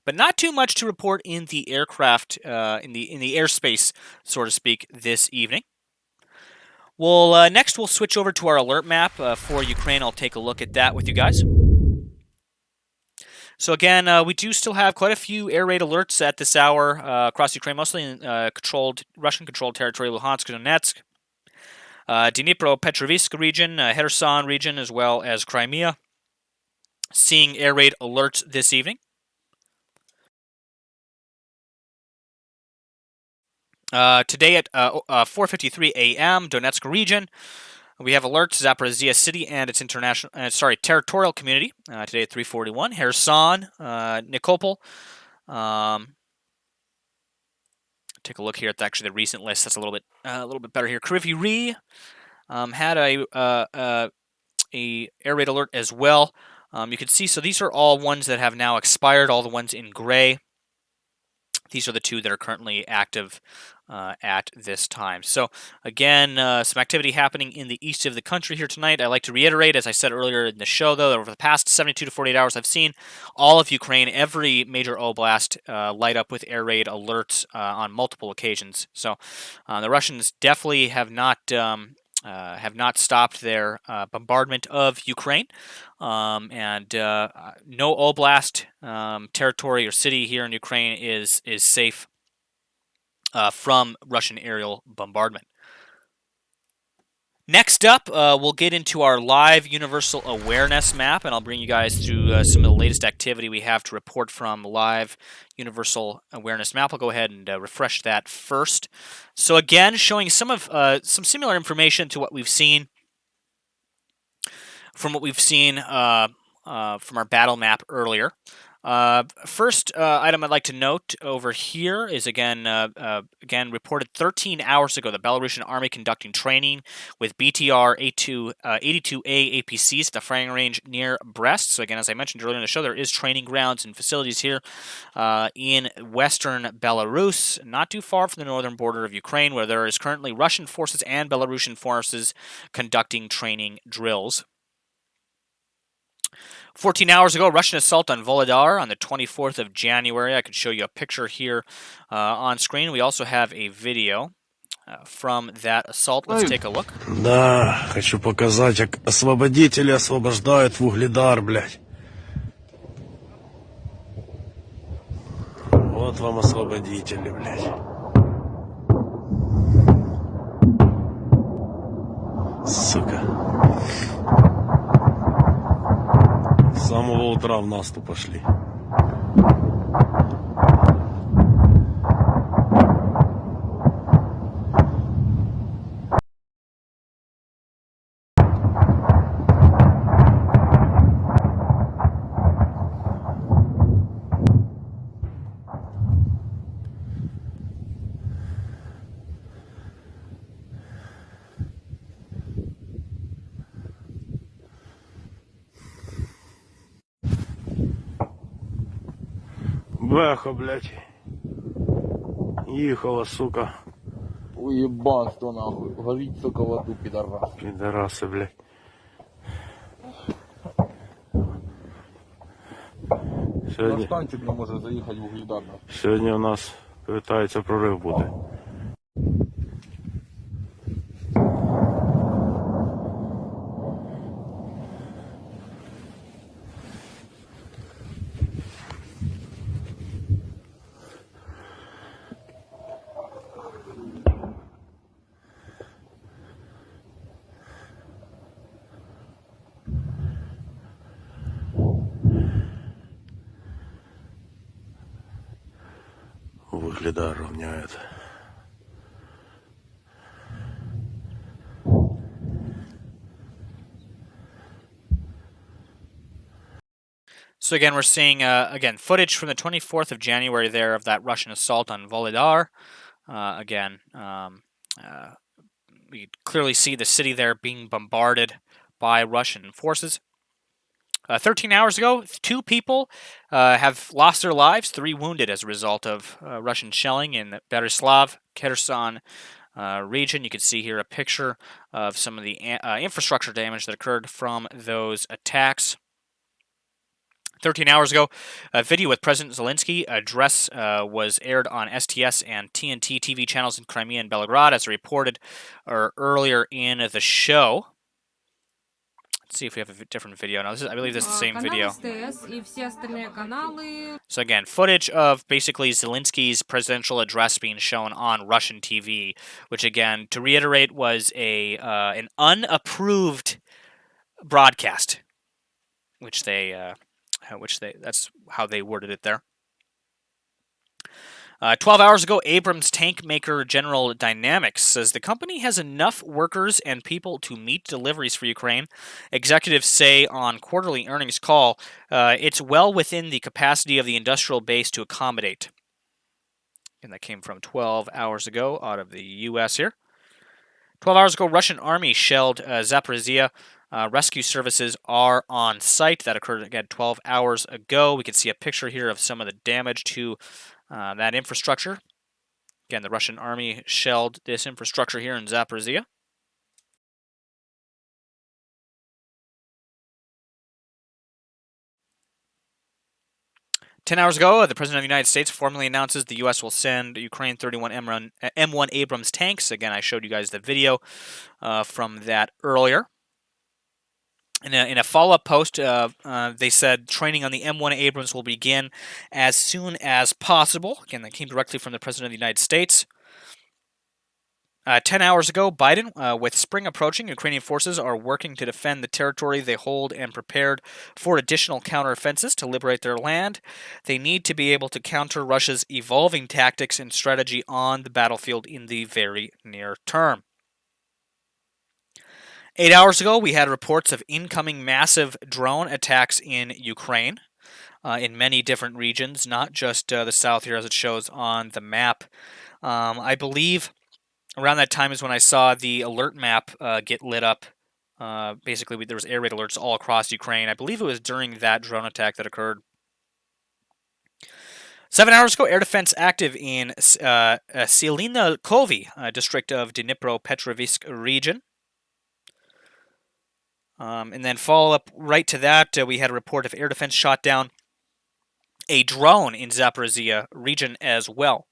But not too much to report in the aircraft, in the airspace, so to speak, this evening. Well, next we'll switch over to our alert map for Ukraine. I'll take a look at that with you guys. So again, we do still have quite a few air raid alerts at this hour across Ukraine, mostly in Russian-controlled territory, Luhansk and Donetsk, Dnipro-Petrovsk region, Kherson region, as well as Crimea. Seeing air raid alerts this evening. Today at 4:53 a.m., Donetsk region, we have alerts Zaporizhia city and its territorial community. Today at 3:41, Kherson, Nikopol. Take a look here at actually the recent list. That's a little bit better here. Kryvyi Rih had a air raid alert as well. You can see, so these are all ones that have now expired. All the ones in gray. These are the two that are currently active at this time. So again, some activity happening in the east of the country here tonight. I like to reiterate, as I said earlier in the show, though, that over the past 72 to 48 hours, I've seen all of Ukraine, every major oblast, light up with air raid alerts on multiple occasions. So the Russians definitely have not stopped their bombardment of Ukraine, and no oblast, territory, or city here in Ukraine is safe from Russian aerial bombardment. Next up, we'll get into our live universal awareness map, and I'll bring you guys through some of the latest activity we have to report from live universal awareness map. I'll go ahead and refresh that first. So again, showing some similar information to what we've seen from our battle map earlier. First item I'd like to note over here is again reported 13 hours ago, the Belarusian army conducting training with BTR 82A APCs at the firing range near Brest. So again, as I mentioned earlier in the show, there is training grounds and facilities here in western Belarus, not too far from the northern border of Ukraine, where there is currently Russian forces and Belarusian forces conducting training drills. 14 hours ago, Russian assault on Volodar on the 24th of January. I can show you a picture here on screen. We also have a video from that assault. Let's take a look. Да, хочу показать, как освободители освобождают Вугледар, блядь. Вот вам освободители, блядь. Сука. С самого утра в наступ пошли. Бэха, блядь. Ехала, сука. Уебан, что нахуй. Горит, сука, в аду, пидорас. Пидорасы, блядь. Наш танчик не может заехать в Угледар. Сегодня у нас Питається прорив бути. Выглядя равняет. So again, we're seeing again footage from the 24th of January there of that Russian assault on Volodar. We clearly see the city there being bombarded by Russian forces. 13 hours ago, 2 people have lost their lives, 3 wounded as a result of Russian shelling in the Berislav, Kherson region. You can see here a picture of some of the infrastructure damage that occurred from those attacks. 13 hours ago, a video with President Zelensky address was aired on STS and TNT TV channels in Crimea and Belgrade, as reported earlier in the show. Let's see if we have a different video. Now, I believe this is the same video. So again, footage of basically Zelensky's presidential address being shown on Russian TV, which again, to reiterate, was an unapproved broadcast, that's how they worded it there. 12 hours ago, Abrams tank maker General Dynamics says the company has enough workers and people to meet deliveries for Ukraine. Executives say on quarterly earnings call, it's well within the capacity of the industrial base to accommodate. And that came from 12 hours ago out of the U.S. here. 12 hours ago, Russian army shelled Zaporizhia. Rescue services are on site. That occurred again 12 hours ago. We can see a picture here of some of the damage to that infrastructure. Again, the Russian army shelled this infrastructure here in Zaporizhia. Ten hours ago, the President of the United States formally announces the U.S. will send Ukraine 31 M1 Abrams tanks. Again, I showed you guys the video from that earlier. In a follow-up post, they said training on the M1 Abrams will begin as soon as possible. Again, that came directly from the President of the United States. 10 hours ago, Biden, with spring approaching, Ukrainian forces are working to defend the territory they hold and prepared for additional counteroffensives to liberate their land. They need to be able to counter Russia's evolving tactics and strategy on the battlefield in the very near term. 8 hours ago, we had reports of incoming massive drone attacks in Ukraine, in many different regions, not just the south here as it shows on the map. I believe around that time is when I saw the alert map get lit up. Basically, there was air raid alerts all across Ukraine. I believe it was during that drone attack that occurred. 7 hours ago, air defense active in Selina-Kovy, district of Dnipro-Petrovsk region. And then follow up right to that, we had a report of air defense shot down a drone in Zaporizhia region as well.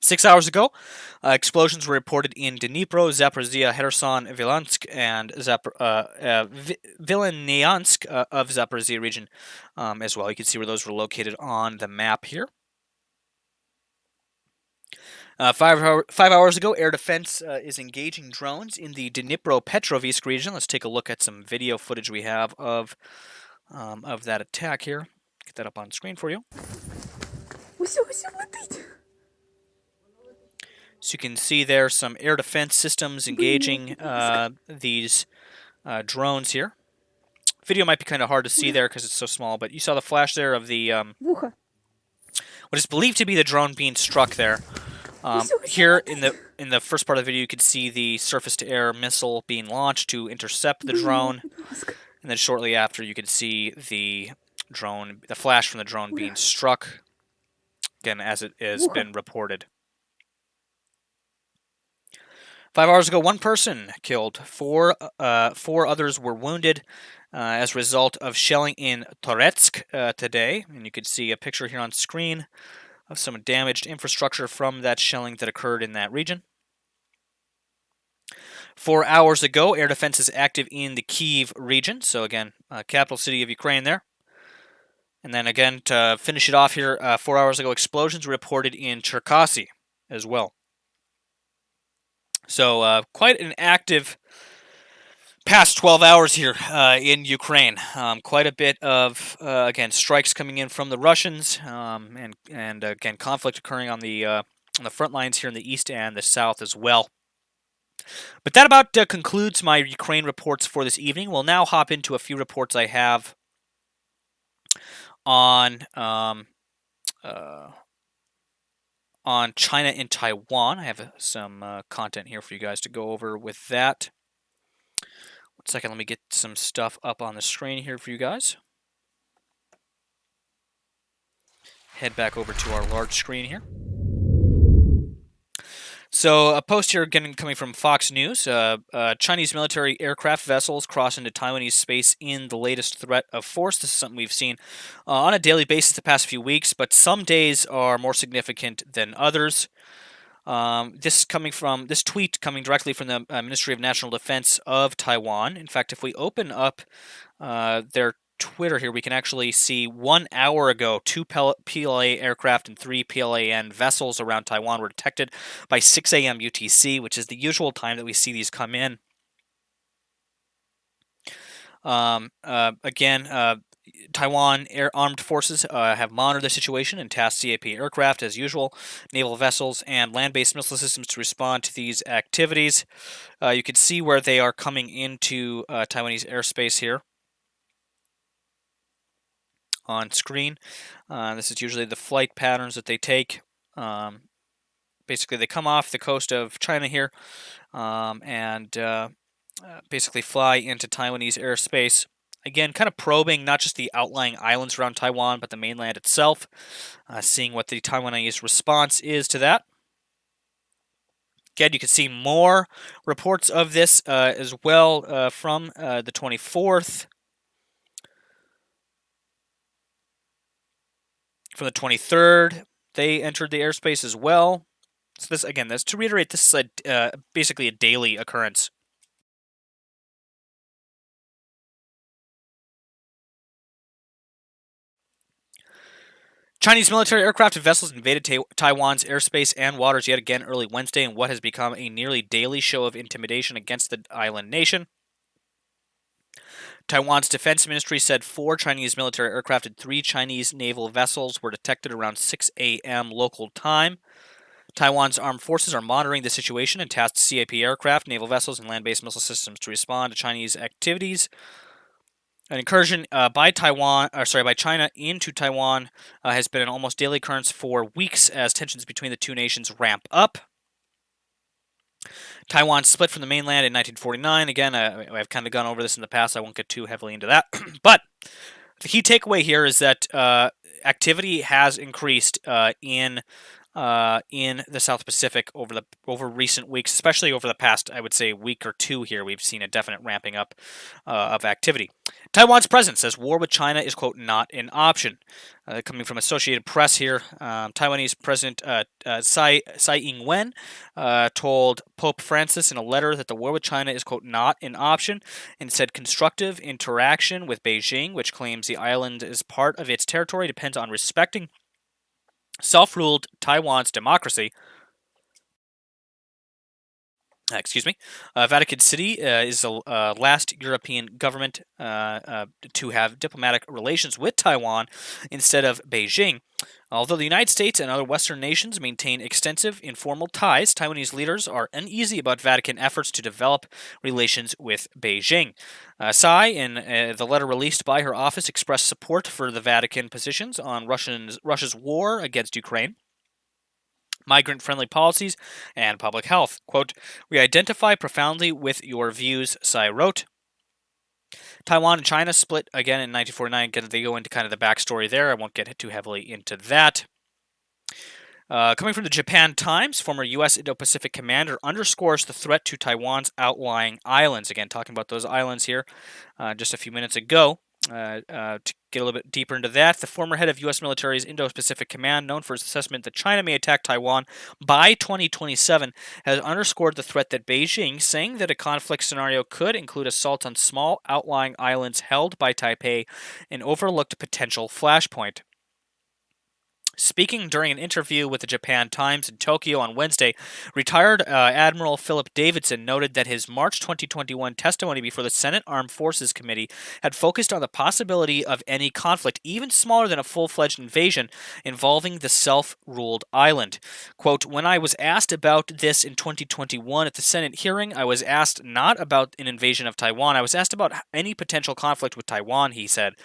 6 hours ago, explosions were reported in Dnipro, Zaporizhia, Kherson, Vilyansk, and Vilniansk of Zaporizhia region as well. You can see where those were located on the map here. 5 hours ago, air defense is engaging drones in the Dnipro-Petrovsk region. Let's take a look at some video footage we have of that attack here. Get that up on screen for you. So you can see there some air defense systems engaging these drones here. Video might be kind of hard to see there because it's so small, but you saw the flash there of the what is believed to be the drone being struck there. Here in the first part of the video, you can see the surface-to-air missile being launched to intercept the drone, and then shortly after, you can see the flash from the drone being struck. Again, as it has been reported. 5 hours ago, one person killed, four others were wounded as a result of shelling in Toretsk today. And you can see a picture here on screen of some damaged infrastructure from that shelling that occurred in that region. 4 hours ago, air defense is active in the Kyiv region. So again, capital city of Ukraine there. And then again, to finish it off here, 4 hours ago, explosions reported in Cherkasy as well. So quite an active past 12 hours here in Ukraine. Quite a bit of, again, strikes coming in from the Russians, and again, conflict occurring on the front lines here in the east and the south as well. But that about concludes my Ukraine reports for this evening. We'll now hop into a few reports I have on China and Taiwan. I have some content here for you guys to go over with that. 1 second, let me get some stuff up on the screen here for you guys. Head back over to our large screen here. So a post here again coming from Fox News. Chinese military aircraft vessels cross into Taiwanese space in the latest threat of force. This is something we've seen on a daily basis the past few weeks, but some days are more significant than others. This tweet coming directly from the Ministry of National Defense of Taiwan. In fact, if we open up their Twitter here, we can actually see 1 hour ago, 2 PLA aircraft and 3 PLAN vessels around Taiwan were detected by 6 a.m. UTC, which is the usual time that we see these come in. Again, Taiwan armed forces have monitored the situation and tasked CAP aircraft, as usual, naval vessels, and land-based missile systems to respond to these activities. You can see where they are coming into Taiwanese airspace here on screen. This is usually the flight patterns that they take. Basically, they come off the coast of China here and basically fly into Taiwanese airspace. Again, kind of probing not just the outlying islands around Taiwan, but the mainland itself, seeing what the Taiwanese response is to that. Again, you can see more reports of this as well from the 24th. From the 23rd, they entered the airspace as well. So this, again, this to reiterate, this is basically a daily occurrence. Chinese military aircraft and vessels invaded Taiwan's airspace and waters yet again early Wednesday in what has become a nearly daily show of intimidation against the island nation. Taiwan's defense ministry said 4 Chinese military aircraft and 3 Chinese naval vessels were detected around 6 a.m. local time. Taiwan's armed forces are monitoring the situation and tasked CAP aircraft, naval vessels, and land-based missile systems to respond to Chinese activities. An incursion by China into Taiwan has been an almost daily occurrence for weeks as tensions between the two nations ramp up. Taiwan split from the mainland in 1949. Again, I've kind of gone over this in the past. I won't get too heavily into that. But the key takeaway here is that activity has increased in the South Pacific over recent weeks, especially over the past, I would say, week or two here. We've seen a definite ramping up of activity. Taiwan's president says war with China is, quote, not an option. Coming from Associated Press here, Taiwanese President Tsai Ing-wen told Pope Francis in a letter that the war with China is, quote, not an option, and said constructive interaction with Beijing, which claims the island is part of its territory, depends on respecting self-ruled Taiwan's democracy. Vatican City is the last European government to have diplomatic relations with Taiwan instead of Beijing. Although the United States and other Western nations maintain extensive informal ties, Taiwanese leaders are uneasy about Vatican efforts to develop relations with Beijing. Tsai, in the letter released by her office, expressed support for the Vatican positions on Russia's war against Ukraine, migrant-friendly policies, and public health. Quote, "We identify profoundly with your views," Tsai wrote. Taiwan and China split again in 1949. They go into kind of the backstory there. I won't get too heavily into that. Coming from the Japan Times, former U.S. Indo-Pacific commander underscores the threat to Taiwan's outlying islands. Again, talking about those islands here just a few minutes ago. To get a little bit deeper into that, the former head of U.S. military's Indo-Pacific Command, known for his assessment that China may attack Taiwan by 2027, has underscored the threat that Beijing, saying that a conflict scenario could include assault on small outlying islands held by Taipei, an overlooked potential flashpoint. Speaking during an interview with the Japan Times in Tokyo on Wednesday, retired Admiral Philip Davidson noted that his March 2021 testimony before the Senate Armed Forces Committee had focused on the possibility of any conflict, even smaller than a full-fledged invasion, involving the self-ruled island. Quote, "When I was asked about this in 2021 at the Senate hearing, I was asked not about an invasion of Taiwan. I was asked about any potential conflict with Taiwan," he said.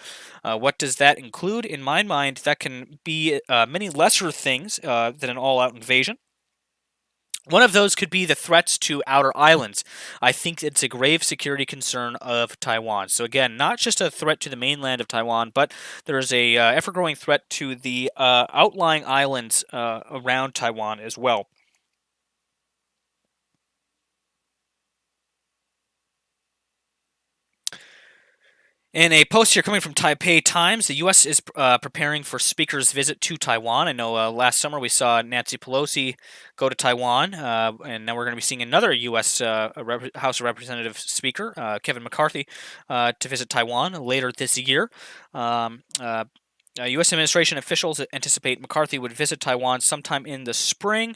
What does that include? In my mind, that can be many lesser things than an all-out invasion. One of those could be the threats to outer islands. I think it's a grave security concern of Taiwan. So again, not just a threat to the mainland of Taiwan, but there is a ever-growing threat to the outlying islands around Taiwan as well. In a post here coming from Taipei Times, the U.S. is preparing for Speaker's visit to Taiwan. I know last summer we saw Nancy Pelosi go to Taiwan, and now we're going to be seeing another U.S. House of Representatives Speaker, Kevin McCarthy, to visit Taiwan later this year. U.S. administration officials anticipate McCarthy would visit Taiwan sometime in the spring.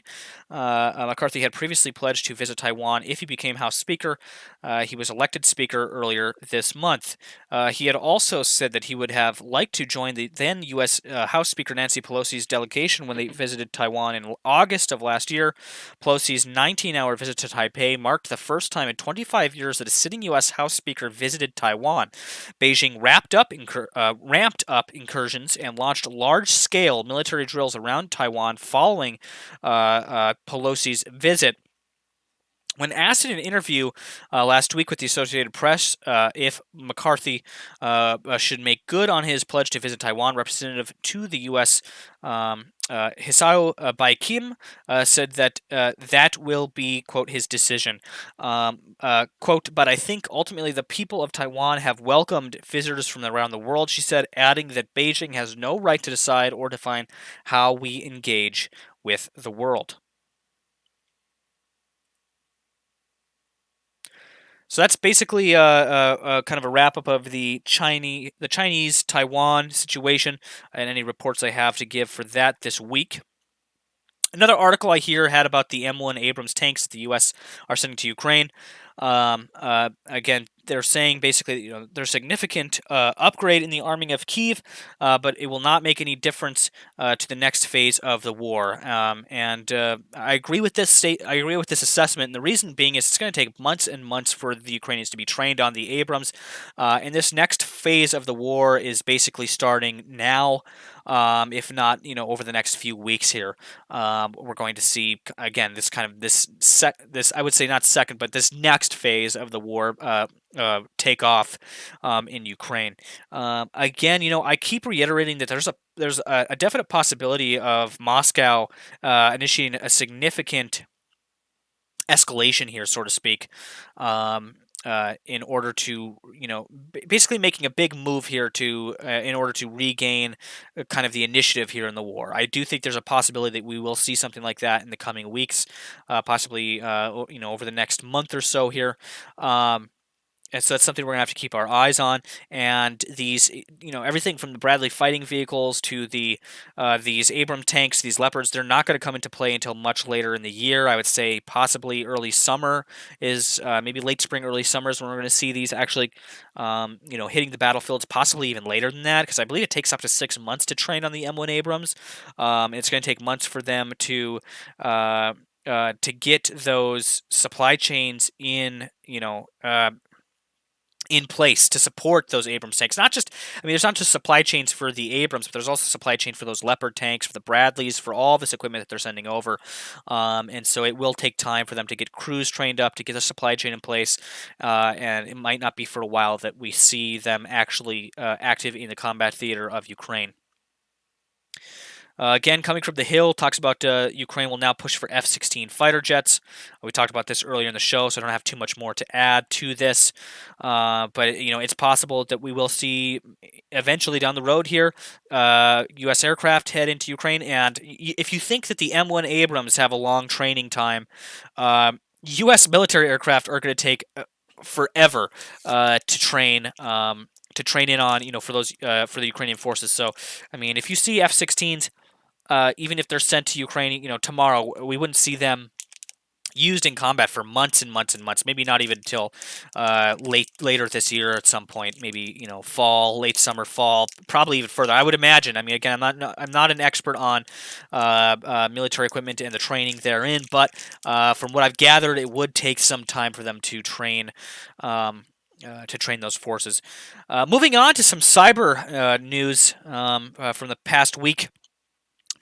McCarthy had previously pledged to visit Taiwan if he became House Speaker. He was elected Speaker earlier this month. He had also said that he would have liked to join the then U.S. House Speaker Nancy Pelosi's delegation when they visited Taiwan in August of last year. Pelosi's 19-hour visit to Taipei marked the first time in 25 years that a sitting U.S. House Speaker visited Taiwan. Beijing ramped up incursions and launched large-scale military drills around Taiwan following Pelosi's visit. When asked in an interview last week with the Associated Press if McCarthy should make good on his pledge to visit Taiwan, Representative to the U.S. Hisao Bai Kim said that that will be, quote, his decision. Quote, "But I think ultimately the people of Taiwan have welcomed visitors from around the world," she said, adding that Beijing has no right to decide or define how we engage with the world. So that's basically kind of a wrap up of the Chinese Taiwan situation and any reports I have to give for that this week. Another article I hear had about the M1 Abrams tanks that the U.S. are sending to Ukraine. Again, they're saying basically, there's significant upgrade in the arming of Kyiv, but it will not make any difference to the next phase of the war. And I agree with this assessment. And the reason being is it's going to take months and months for the Ukrainians to be trained on the Abrams. And this next phase of the war is basically starting now. If not, over the next few weeks here, we're going to see again this I would say not second, but this next phase of the war take off in Ukraine. Again, I keep reiterating that there's a definite possibility of Moscow initiating a significant escalation here, so to speak. In order to, basically making a big move here in order to regain kind of the initiative here in the war. I do think there's a possibility that we will see something like that in the coming weeks, possibly, over the next month or so here. And so that's something we're going to have to keep our eyes on. And these, everything from the Bradley fighting vehicles to these Abrams tanks, these Leopards, they're not going to come into play until much later in the year. I would say possibly early summer is, maybe late spring, early summer is when we're going to see these actually, hitting the battlefields, possibly even later than that, because I believe it takes up to 6 months to train on the M1 Abrams. It's going to take months for them to get those supply chains in place to support those Abrams tanks. There's not just supply chains for the Abrams, but there's also supply chain for those Leopard tanks, for the Bradleys, for all this equipment that they're sending over. And so it will take time for them to get crews trained up, to get the supply chain in place, and it might not be for a while that we see them actually active in the combat theater of Ukraine. Again, coming from the Hill, talks about Ukraine will now push for F-16 fighter jets. We talked about this earlier in the show, so I don't have too much more to add to this. But it's possible that we will see eventually down the road here U.S. aircraft head into Ukraine. And if you think that the M1 Abrams have a long training time, U.S. military aircraft are going to take forever to train. To train in on, for those for the Ukrainian forces. So, I mean, if you see F-16s, even if they're sent to Ukraine, tomorrow, we wouldn't see them used in combat for months and months and months. Maybe not even until later this year at some point. Maybe fall, late summer, fall, probably even further. I would imagine. I mean, again, I'm not an expert on military equipment and the training therein, but from what I've gathered, it would take some time for them to train. To train those forces. Moving on to some cyber news from the past week.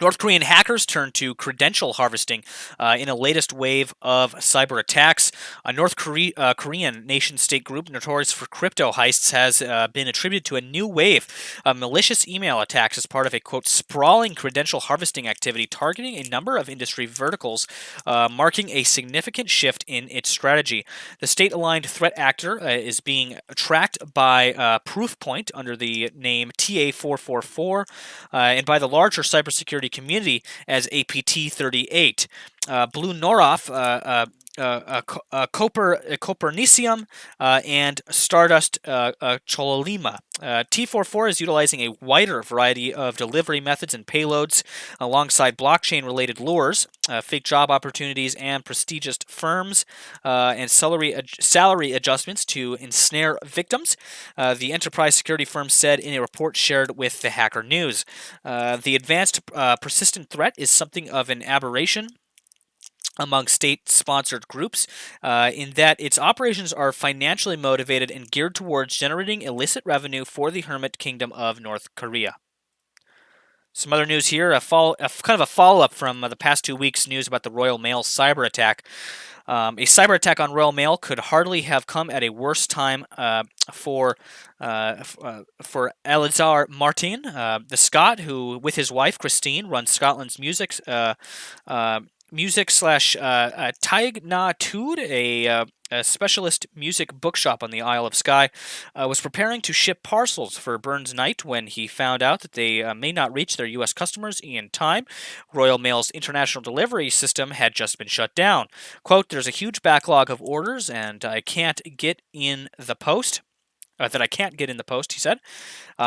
North Korean hackers turned to credential harvesting in a latest wave of cyber attacks. A North Korean nation-state group notorious for crypto heists has been attributed to a new wave of malicious email attacks as part of a, quote, sprawling credential harvesting activity targeting a number of industry verticals, marking a significant shift in its strategy. The state-aligned threat actor is being tracked by Proofpoint under the name TA444 and by the larger cybersecurity community as APT38. Blue Noroff, Copernicium, and Stardust Chololima. T44 is utilizing a wider variety of delivery methods and payloads alongside blockchain-related lures, fake job opportunities, and prestigious firms, and salary adjustments to ensnare victims, the enterprise security firm said in a report shared with the Hacker News. The advanced persistent threat is something of an aberration among state-sponsored groups, in that its operations are financially motivated and geared towards generating illicit revenue for the Hermit Kingdom of North Korea. Some other news here, kind of a follow-up from the past 2 weeks' news about the Royal Mail cyber attack. A cyber attack on Royal Mail could hardly have come at a worse time for Elazar Martin, the Scot who, with his wife Christine, runs Scotland's music slash Taig Na Tude, a specialist music bookshop on the Isle of Skye, was preparing to ship parcels for Burns Night when he found out that they may not reach their U.S. customers in time. Royal Mail's international delivery system had just been shut down. Quote, "There's a huge backlog of orders and I can't get in the post." He said.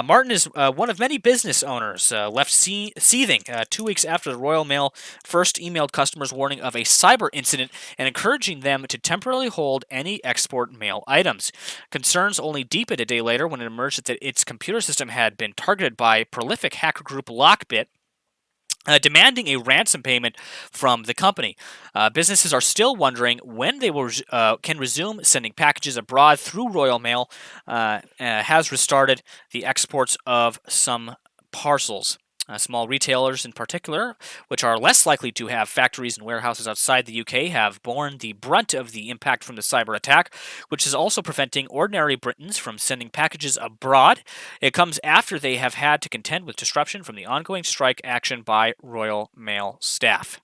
Martin is one of many business owners left seething 2 weeks after the Royal Mail first emailed customers warning of a cyber incident and encouraging them to temporarily hold any export mail items. Concerns only deepened a day later when it emerged that its computer system had been targeted by prolific hacker group Lockbit, demanding a ransom payment from the company. Businesses are still wondering when they will can resume sending packages abroad through Royal Mail, has restarted the exports of some parcels. Small retailers in particular, which are less likely to have factories and warehouses outside the UK, have borne the brunt of the impact from the cyber attack, which is also preventing ordinary Britons from sending packages abroad. It comes after they have had to contend with disruption from the ongoing strike action by Royal Mail staff.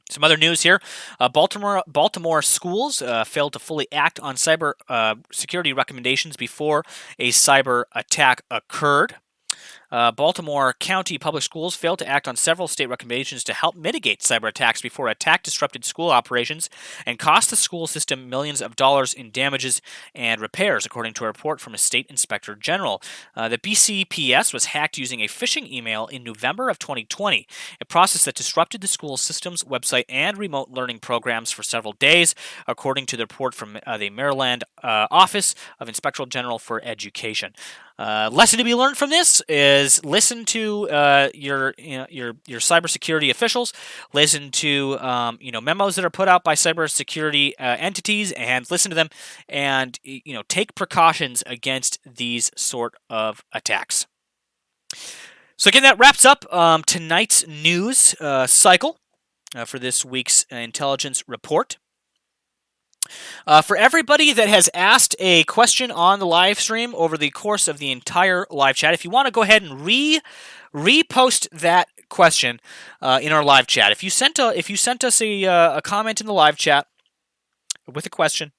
Some other news here. Baltimore schools failed to fully act on cyber security recommendations before a cyber attack occurred. Baltimore County Public Schools failed to act on several state recommendations to help mitigate cyber attacks before attack disrupted school operations and cost the school system millions of dollars in damages and repairs, according to a report from a state inspector general. The BCPS was hacked using a phishing email in November of 2020, a process that disrupted the school system's website and remote learning programs for several days, according to the report from the Maryland Office of Inspector General for Education. Lesson to be learned from this is listen to your cybersecurity officials, listen to memos that are put out by cybersecurity entities, and listen to them, and take precautions against these sort of attacks. So again, that wraps up tonight's news cycle for this week's intelligence report. For everybody that has asked a question on the live stream over the course of the entire live chat, if you want to go ahead and repost that question in our live chat. If you sent us a comment in the live chat with a question,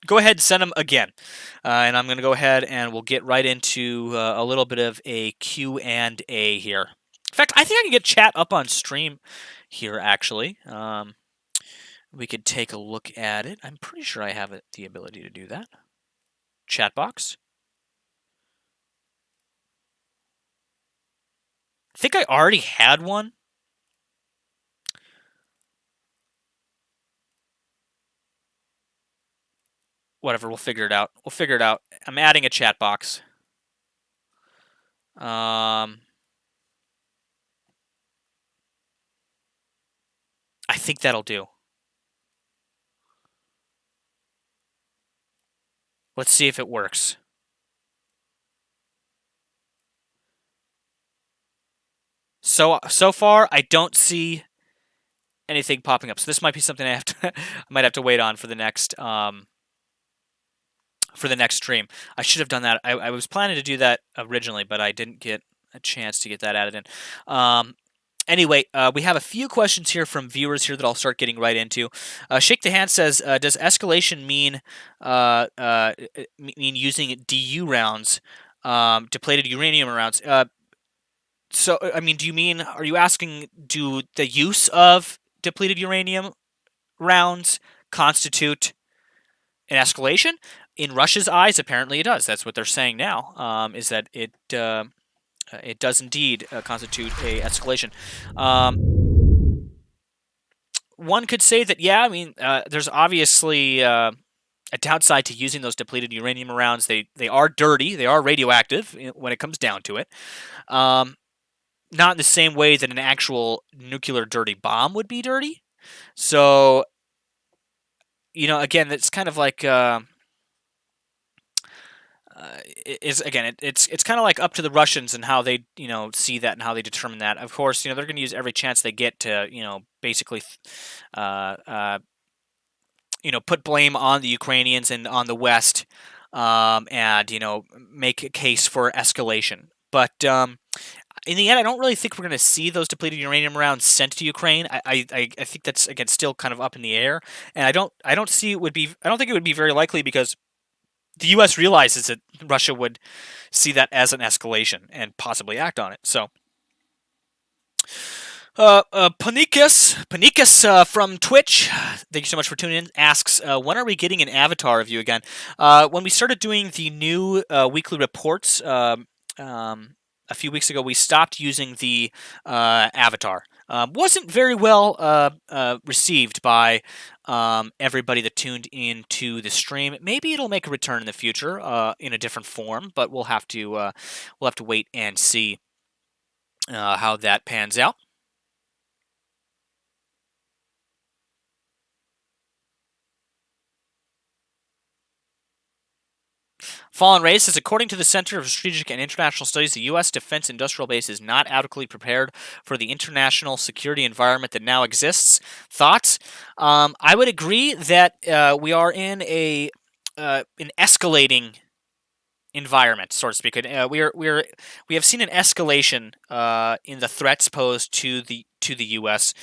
go ahead and send them again. And I'm going to go ahead and we'll get right into a little bit of a Q&A here. In fact, I think I can get chat up on stream here, actually. We could take a look at it. I'm pretty sure I have the ability to do that. Chat box. I think I already had one. Whatever, we'll figure it out. I'm adding a chat box. I think that'll do. Let's see if it works. So far, I don't see anything popping up. So this might be something I might have to wait on for the next stream. I should have done that. I was planning to do that originally, but I didn't get a chance to get that added in. Anyway, we have a few questions here from viewers here that I'll start getting right into. Shake the Hand says, does escalation mean using DU rounds, depleted uranium rounds? So, I mean, are you asking, do the use of depleted uranium rounds constitute an escalation? In Russia's eyes, apparently it does. That's what they're saying now, is that it does indeed constitute a escalation. One could say that, yeah, I mean, there's obviously a downside to using those depleted uranium rounds. They are dirty. They are radioactive when it comes down to it. Not in the same way that an actual nuclear dirty bomb would be dirty. So, again, it's kind of like it's kind of like up to the Russians and how they see that and how they determine that. Of course, they're going to use every chance they get to basically put blame on the Ukrainians and on the West, and make a case for escalation. But in the end, I don't really think we're going to see those depleted uranium rounds sent to Ukraine. I think that's, again, still kind of up in the air, and I don't think it would be very likely, because the U.S. realizes that Russia would see that as an escalation and possibly act on it. So, Panikas from Twitch, thank you so much for tuning in, asks, when are we getting an avatar of you again? When we started doing the new weekly reports a few weeks ago, we stopped using the avatar. Wasn't very well received by everybody that tuned into the stream. Maybe it'll make a return in the future in a different form, but we'll have to wait and see how that pans out. Fallen Ray says, according to the Center of Strategic and International Studies, the U.S. defense industrial base is not adequately prepared for the international security environment that now exists. Thoughts? I would agree that we are in an escalating environment, so to speak. We have seen an escalation in the threats posed to the U.S.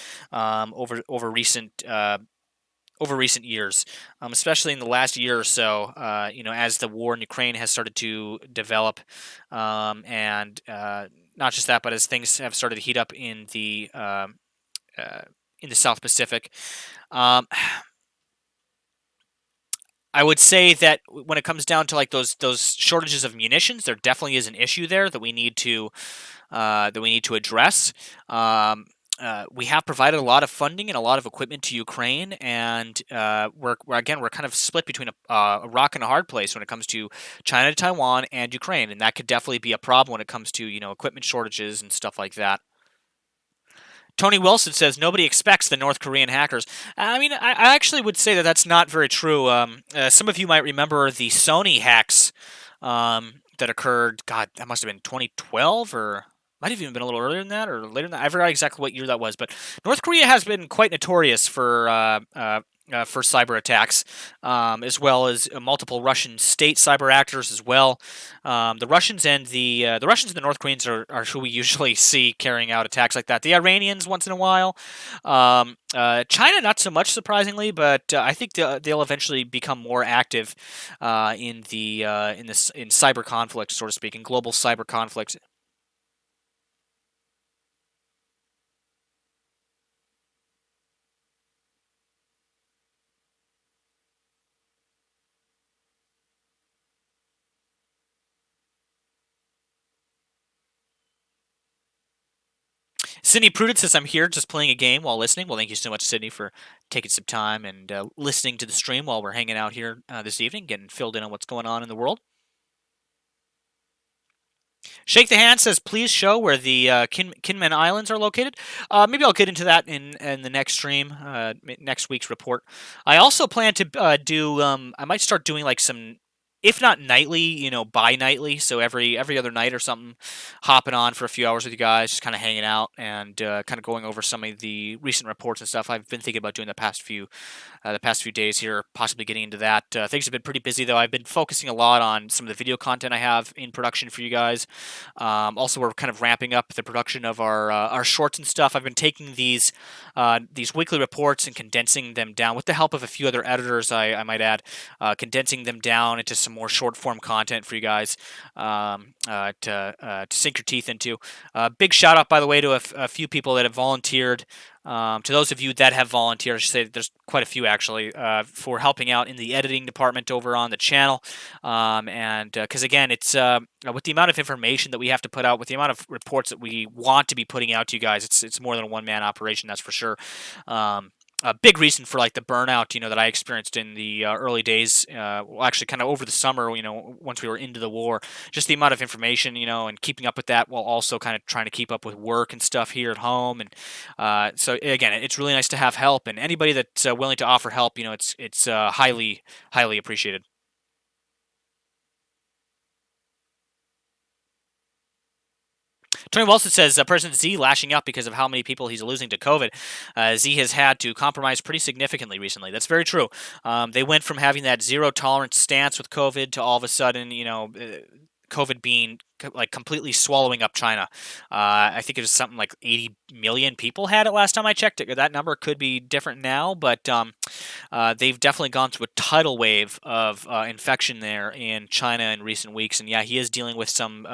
Over recent years, especially in the last year or so, as the war in Ukraine has started to develop, and not just that, but as things have started to heat up in the South Pacific. I would say that when it comes down to like those shortages of munitions, there definitely is an issue there that we need to address. We have provided a lot of funding and a lot of equipment to Ukraine, and we're kind of split between a rock and a hard place when it comes to China, Taiwan, and Ukraine, and that could definitely be a problem when it comes to equipment shortages and stuff like that. Tony Wilson says nobody expects the North Korean hackers. I mean, I actually would say that that's not very true. Some of you might remember the Sony hacks that occurred. God, that must have been 2012, or might have even been a little earlier than that, or later than that. I forgot exactly what year that was. But North Korea has been quite notorious for for cyber attacks, as well as multiple Russian state cyber actors as well. The Russians and the North Koreans are who we usually see carrying out attacks like that. The Iranians once in a while. China not so much, surprisingly, but I think they'll eventually become more active in cyber conflict, so to speak, in global cyber conflicts. Sydney Prudence says, I'm here just playing a game while listening. Well, thank you so much, Sydney, for taking some time and listening to the stream while we're hanging out here this evening, getting filled in on what's going on in the world. Shake the Hand says, please show where the Kinmen Islands are located. Maybe I'll get into that in the next stream, next week's report. I also plan to I might start doing like some, if not nightly, bi-nightly, so every other night or something, hopping on for a few hours with you guys, just kind of hanging out and kind of going over some of the recent reports and stuff I've been thinking about doing the past few days here, possibly getting into that. Things have been pretty busy, though. I've been focusing a lot on some of the video content I have in production for you guys. Also, we're kind of ramping up the production of our shorts and stuff. I've been taking these weekly reports and condensing them down with the help of a few other editors, I might add, condensing them down into some more short form content for you guys to sink your teeth into. Big shout out, by the way, to a few people that have volunteered. To those of you that have volunteered, I should say there's quite a few actually, for helping out in the editing department over on the channel. And because again, it's with the amount of information that we have to put out, with the amount of reports that we want to be putting out to you guys, it's more than a one-man operation, that's for sure. A big reason for like the burnout, that I experienced in the early days, well, actually kind of over the summer, once we were into the war, just the amount of information, and keeping up with that while also kind of trying to keep up with work and stuff here at home. And so again, it's really nice to have help, and anybody that's willing to offer help, it's highly, highly appreciated. Tony Wilson says President Z lashing out because of how many people he's losing to COVID. Z has had to compromise pretty significantly recently. That's very true. They went from having that zero tolerance stance with COVID to all of a sudden, COVID being like completely swallowing up China. I think it was something like 80 million people had it last time I checked it. That number could be different now, but they've definitely gone through a tidal wave of infection there in China in recent weeks. And yeah, he is dealing with some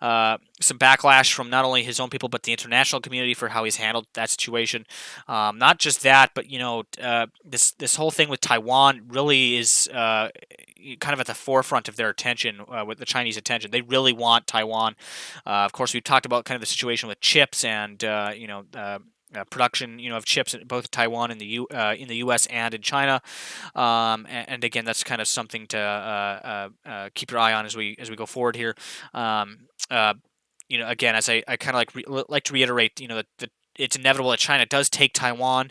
backlash from not only his own people but the international community for how he's handled that situation. Not just that, but this whole thing with Taiwan really is kind of at the forefront of their attention, with the Chinese attention. They really want Taiwan. Of course, we've talked about kind of the situation with chips and production, of chips in both Taiwan and in the U.S. and in China. And again, that's kind of something to keep your eye on as we go forward here. Again, as I kind of like to reiterate, that it's inevitable that China does take Taiwan.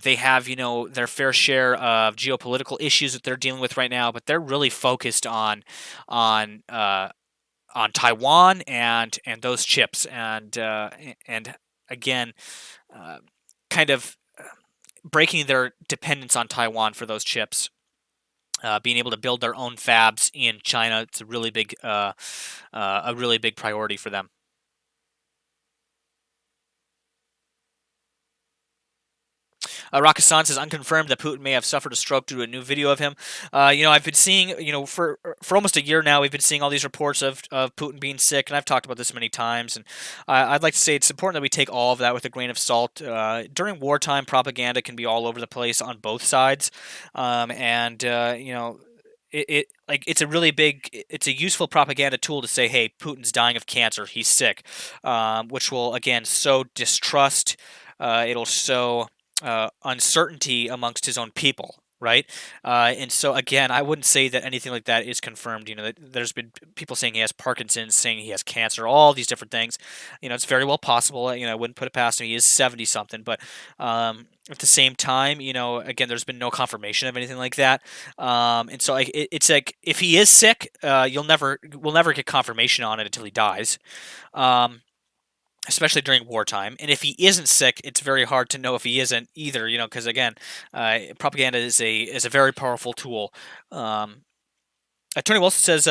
They have, their fair share of geopolitical issues that they're dealing with right now, but they're really focused on Taiwan and those chips, and again, kind of breaking their dependence on Taiwan for those chips. Being able to build their own fabs in China, it's a really big priority for them. Rakasan says, unconfirmed that Putin may have suffered a stroke due to a new video of him. I've been seeing, for almost a year now, we've been seeing all these reports of Putin being sick, and I've talked about this many times. And I'd like to say it's important that we take all of that with a grain of salt. During wartime, propaganda can be all over the place on both sides, it's a useful propaganda tool to say, hey, Putin's dying of cancer, he's sick, which will again sow distrust. It'll sow uncertainty amongst his own people, right? And so again, I wouldn't say that anything like that is confirmed. There's been people saying he has Parkinson's, saying he has cancer, all these different things. It's very well possible. I wouldn't put it past him. He is 70 something, but at the same time, again, there's been no confirmation of anything like that. And so it's like, if he is sick, we'll never get confirmation on it until he dies. especially during wartime. And if he isn't sick, it's very hard to know if he isn't either. Because again, propaganda is a very powerful tool. Tony Wilson says,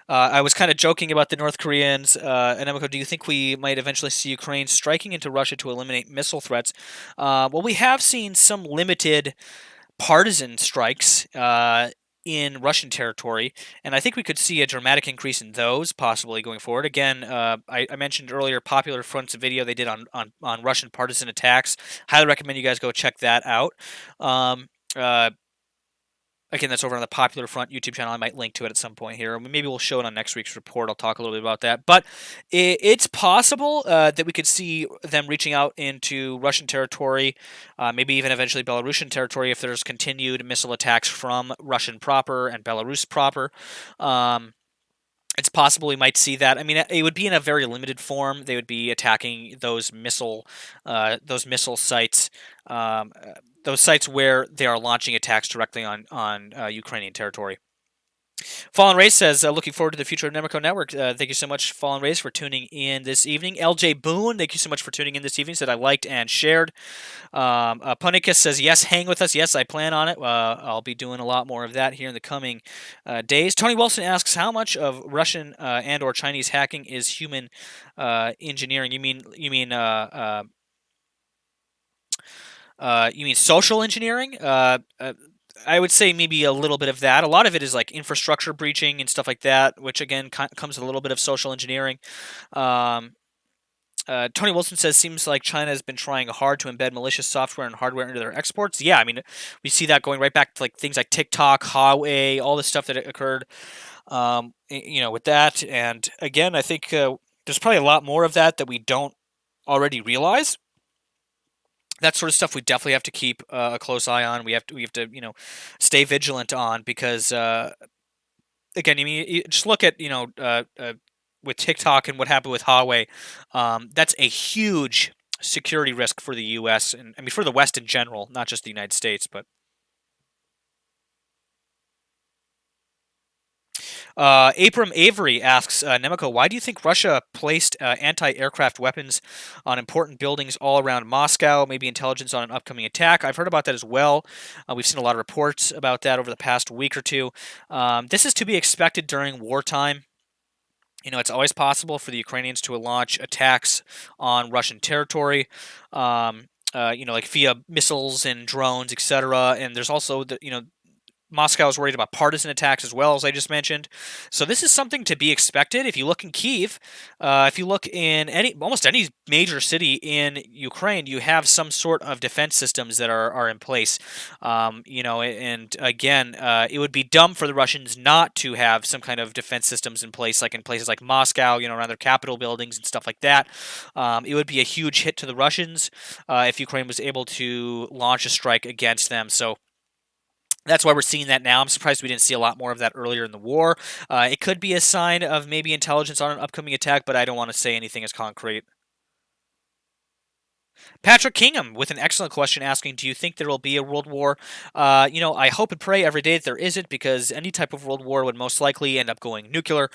I was kind of joking about the North Koreans. And Nemico, do you think we might eventually see Ukraine striking into Russia to eliminate missile threats? Well, we have seen some limited partisan strikes in Russian territory, and I think we could see a dramatic increase in those possibly going forward. Again, I mentioned earlier Popular Front's video they did on Russian partisan attacks. Highly recommend you guys go check that out. Um, uh, Again, that's over on the Popular Front YouTube channel. I might link to it at some point here. Maybe we'll show it on next week's report. I'll talk a little bit about that. But it's possible that we could see them reaching out into Russian territory, maybe even eventually Belarusian territory if there's continued missile attacks from Russian proper and Belarus proper. It's possible we might see that. I mean, it would be in a very limited form. They would be attacking those missile sites, those sites where they are launching attacks directly on Ukrainian territory. Fallen Race says, looking forward to the future of Nemico Network. Thank you so much, Fallen Race, for tuning in this evening. LJ Boone, thank you so much for tuning in this evening. Said I liked and shared. Punicus says, yes, hang with us. Yes, I plan on it. I'll be doing a lot more of that here in the coming days. Tony Wilson asks, how much of Russian and or Chinese hacking is human engineering? You mean social engineering? I would say maybe a little bit of that. A lot of it is like infrastructure breaching and stuff like that, which again comes with a little bit of social engineering. Tony Wilson says, seems like China has been trying hard to embed malicious software and hardware into their exports. Yeah, I mean, we see that going right back to like things like TikTok, Huawei, all this stuff that occurred, with that. And again, I think there's probably a lot more of that we don't already realize. That sort of stuff we definitely have to keep a close eye on. We have to stay vigilant on because again, I mean, you just look at with TikTok and what happened with Huawei. That's a huge security risk for the U.S. and I mean for the West in general, not just the United States, but. Abram Avery asks, Nemico, why do you think Russia placed anti-aircraft weapons on important buildings all around Moscow? Maybe intelligence on an upcoming attack. I've heard about that as well. We've seen a lot of reports about that over the past week or two. This is to be expected during wartime. It's always possible for the Ukrainians to launch attacks on Russian territory. Like via missiles and drones, etc. And there's also Moscow is worried about partisan attacks as well, as I just mentioned. So this is something to be expected. If you look in Kyiv, if you look in almost any major city in Ukraine, you have some sort of defense systems that are in place. And again, it would be dumb for the Russians not to have some kind of defense systems in place, like in places like Moscow, around their capital buildings and stuff like that. It would be a huge hit to the Russians if Ukraine was able to launch a strike against them. So that's why we're seeing that now. I'm surprised we didn't see a lot more of that earlier in the war. It could be a sign of maybe intelligence on an upcoming attack, but I don't want to say anything as concrete. Patrick Kingham with an excellent question asking, do you think there will be a world war? I hope and pray every day that there isn't, because any type of world war would most likely end up going nuclear,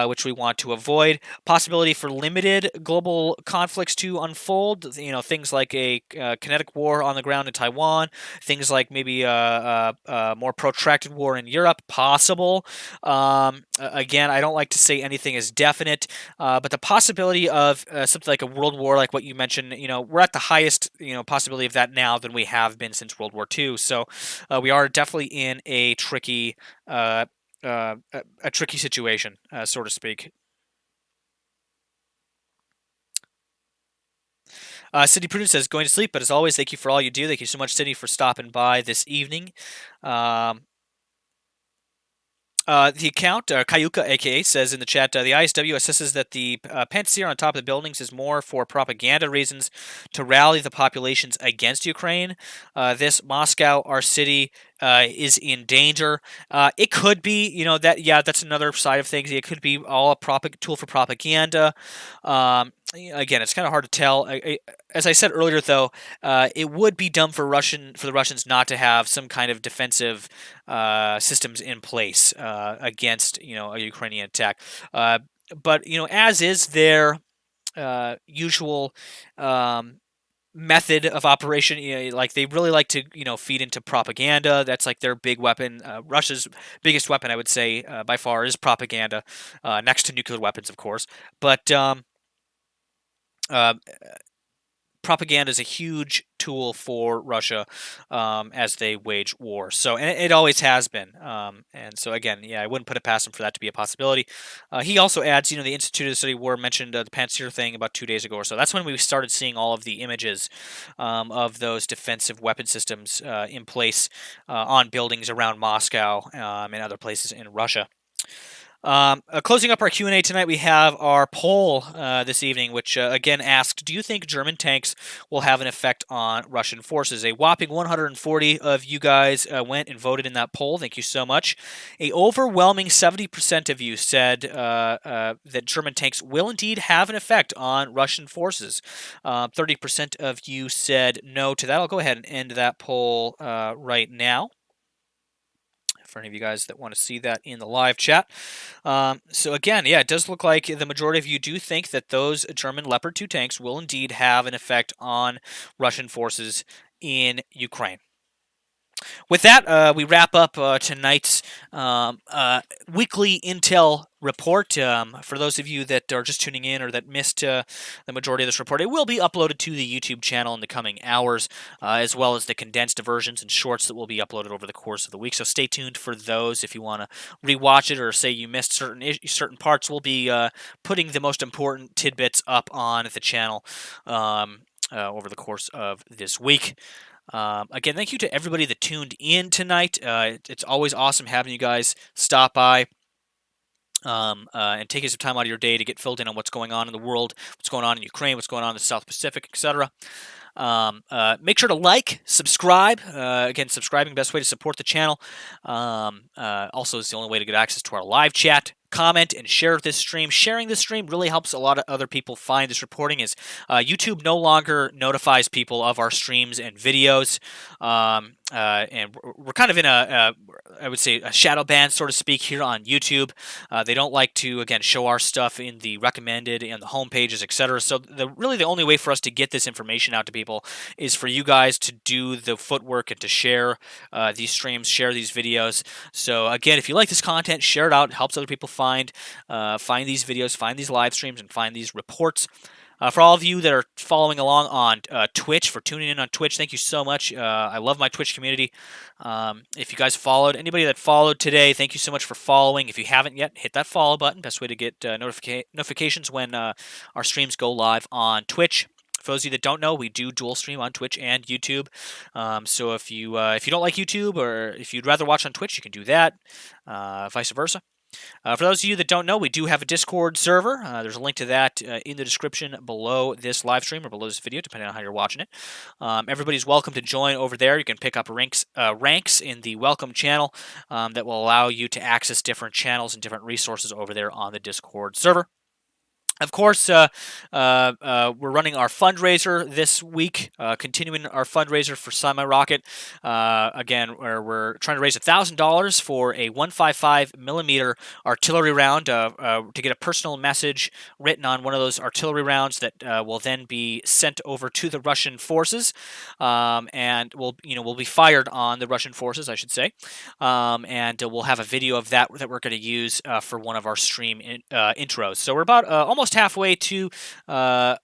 which we want to avoid. Possibility for limited global conflicts to unfold, things like a kinetic war on the ground in Taiwan, things like maybe a more protracted war in Europe, possible. Again, I don't like to say anything is definite, but the possibility of something like a world war, like what you mentioned, we're at the highest, possibility of that now than we have been since World War II. So we are definitely in a tricky, a tricky situation, so to speak. Sydney Prudence says, going to sleep, but as always, thank you for all you do. Thank you so much, Sydney, for stopping by this evening. The account, Kayuka, aka, says in the chat, the ISW assesses that the pantsir on top of the buildings is more for propaganda reasons to rally the populations against Ukraine. This Moscow, our city, is in danger. It could be, that's another side of things. It could be all a tool for propaganda. Again, it's kind of hard to tell. As I said earlier, though, it would be dumb for the Russians not to have some kind of defensive systems in place against a Ukrainian attack. But as is their usual method of operation. Like they really like to feed into propaganda. That's like their big weapon. Russia's biggest weapon, I would say, by far, is propaganda, next to nuclear weapons, of course. But uh, propaganda is a huge tool for Russia as they wage war. So, and it always has been. And so, again, yeah, I wouldn't put it past him for that to be a possibility. He also adds, the Institute of Study of War mentioned the Pantsir thing about 2 days ago or so. That's when we started seeing all of the images of those defensive weapon systems in place on buildings around Moscow and other places in Russia. Closing up our Q&A tonight, we have our poll this evening, which again asked, do you think German tanks will have an effect on Russian forces? A whopping 140 of you guys went and voted in that poll. Thank you so much. A overwhelming 70% of you said that German tanks will indeed have an effect on Russian forces. 30% of you said no to that. I'll go ahead and end that poll right now for any of you guys that want to see that in the live chat. So again, yeah, it does look like the majority of you do think that those German Leopard 2 tanks will indeed have an effect on Russian forces in Ukraine. With that, we wrap up tonight's weekly intel report. For those of you that are just tuning in or that missed the majority of this report, it will be uploaded to the YouTube channel in the coming hours, as well as the condensed versions and shorts that will be uploaded over the course of the week. So stay tuned for those if you want to rewatch it or say you missed certain parts. We'll be putting the most important tidbits up on the channel over the course of this week. Again, thank you to everybody that tuned in tonight. It's always awesome having you guys stop by and taking some time out of your day to get filled in on what's going on in the world, what's going on in Ukraine, what's going on in the South Pacific, etc. Make sure to like, subscribe. Again, subscribing best way to support the channel. Also, is the only way to get access to our live chat. Comment and share this stream. Sharing this stream really helps a lot of other people find this reporting. As YouTube no longer notifies people of our streams and videos, and we're kind of in I would say, a shadow ban, so to speak, here on YouTube. They don't like to, again, show our stuff in the recommended and the home pages, etc. So really the only way for us to get this information out to people is for you guys to do the footwork and to share these streams, share these videos. So again, if you like this content, share it out. It helps other people find these videos, find these live streams, and find these reports. For all of you that are following along on Twitch, for tuning in on Twitch, thank you so much. I love my Twitch community. If you guys followed, anybody that followed today, thank you so much for following. If you haven't yet, hit that follow button. Best way to get notifications when our streams go live on Twitch. For those of you that don't know, we do dual stream on Twitch and YouTube. So if you don't like YouTube, or if you'd rather watch on Twitch, you can do that. Vice versa. For those of you that don't know, we do have a Discord server. There's a link to that in the description below this live stream or below this video, depending on how you're watching it. Everybody's welcome to join over there. You can pick up ranks in the welcome channel that will allow you to access different channels and different resources over there on the Discord server. Of course, we're running our fundraiser this week, continuing our fundraiser for Semi-Rocket. Again, we're trying to raise $1,000 for a 155 millimeter artillery round to get a personal message written on one of those artillery rounds that will then be sent over to the Russian forces, and will be fired on the Russian forces, I should say. And we'll have a video of that we're going to use for one of our stream intros. So we're about almost halfway to our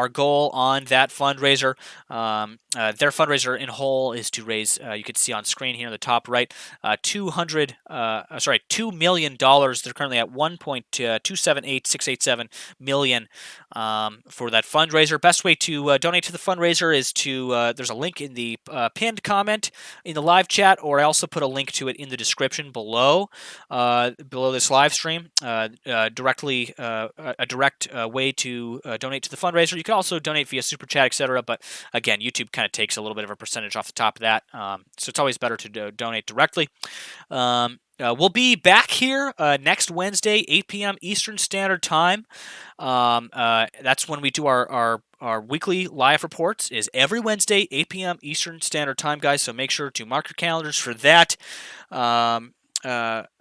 goal on that fundraiser. Their fundraiser in whole is to raise, you can see on screen here in the top right, $2 million. They're currently at $1.278687 million for that fundraiser. Best way to donate to the fundraiser is to, there's a link in the pinned comment in the live chat, or I also put a link to it in the description below this live stream. Directly, a direct way to donate to the fundraiser. You can also donate via super chat, etc. But again, YouTube kind of takes a little bit of a percentage off the top of that, so it's always better to donate directly. We'll be back here next Wednesday, 8 p.m. Eastern Standard Time. That's when we do our weekly live reports. Is every Wednesday, 8 p.m. Eastern Standard Time, guys. So make sure to mark your calendars for that.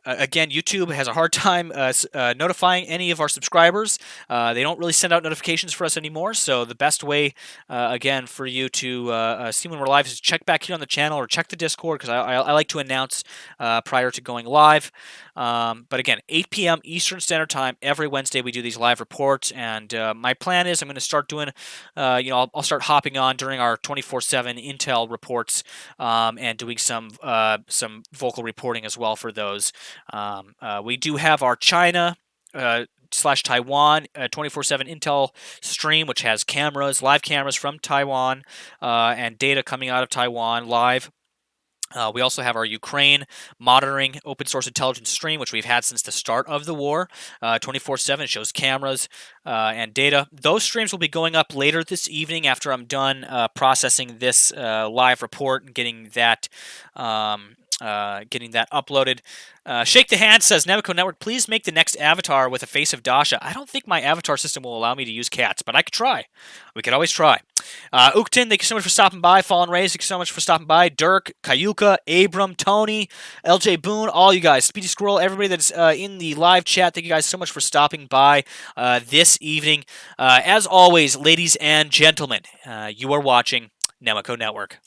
Again, YouTube has a hard time notifying any of our subscribers. They don't really send out notifications for us anymore. So the best way, again, for you to see when we're live is check back here on the channel or check the Discord, because I like to announce prior to going live. But again, 8 p.m. Eastern Standard Time every Wednesday we do these live reports, and my plan is I'm going to start doing, I'll start hopping on during our 24/7 Intel reports and doing some vocal reporting as well for those. We do have our China / Taiwan 24/7 Intel stream, which has live cameras from Taiwan, and data coming out of Taiwan live. We also have our Ukraine monitoring open source intelligence stream, which we've had since the start of the war. 24/7 shows cameras and data. Those streams will be going up later this evening after I'm done processing this live report and getting that uploaded. Shake the Hand says, Nemico Network, please make the next avatar with a face of Dasha. I don't think my avatar system will allow me to use cats, but I could try. We could always try. Uktin, thank you so much for stopping by. Fallen Rays, thank you so much for stopping by. Dirk, Kayuka, Abram, Tony, LJ Boone, all you guys. Speedy Squirrel, everybody that's in the live chat, thank you guys so much for stopping by this evening. As always, ladies and gentlemen, you are watching Nemico Network.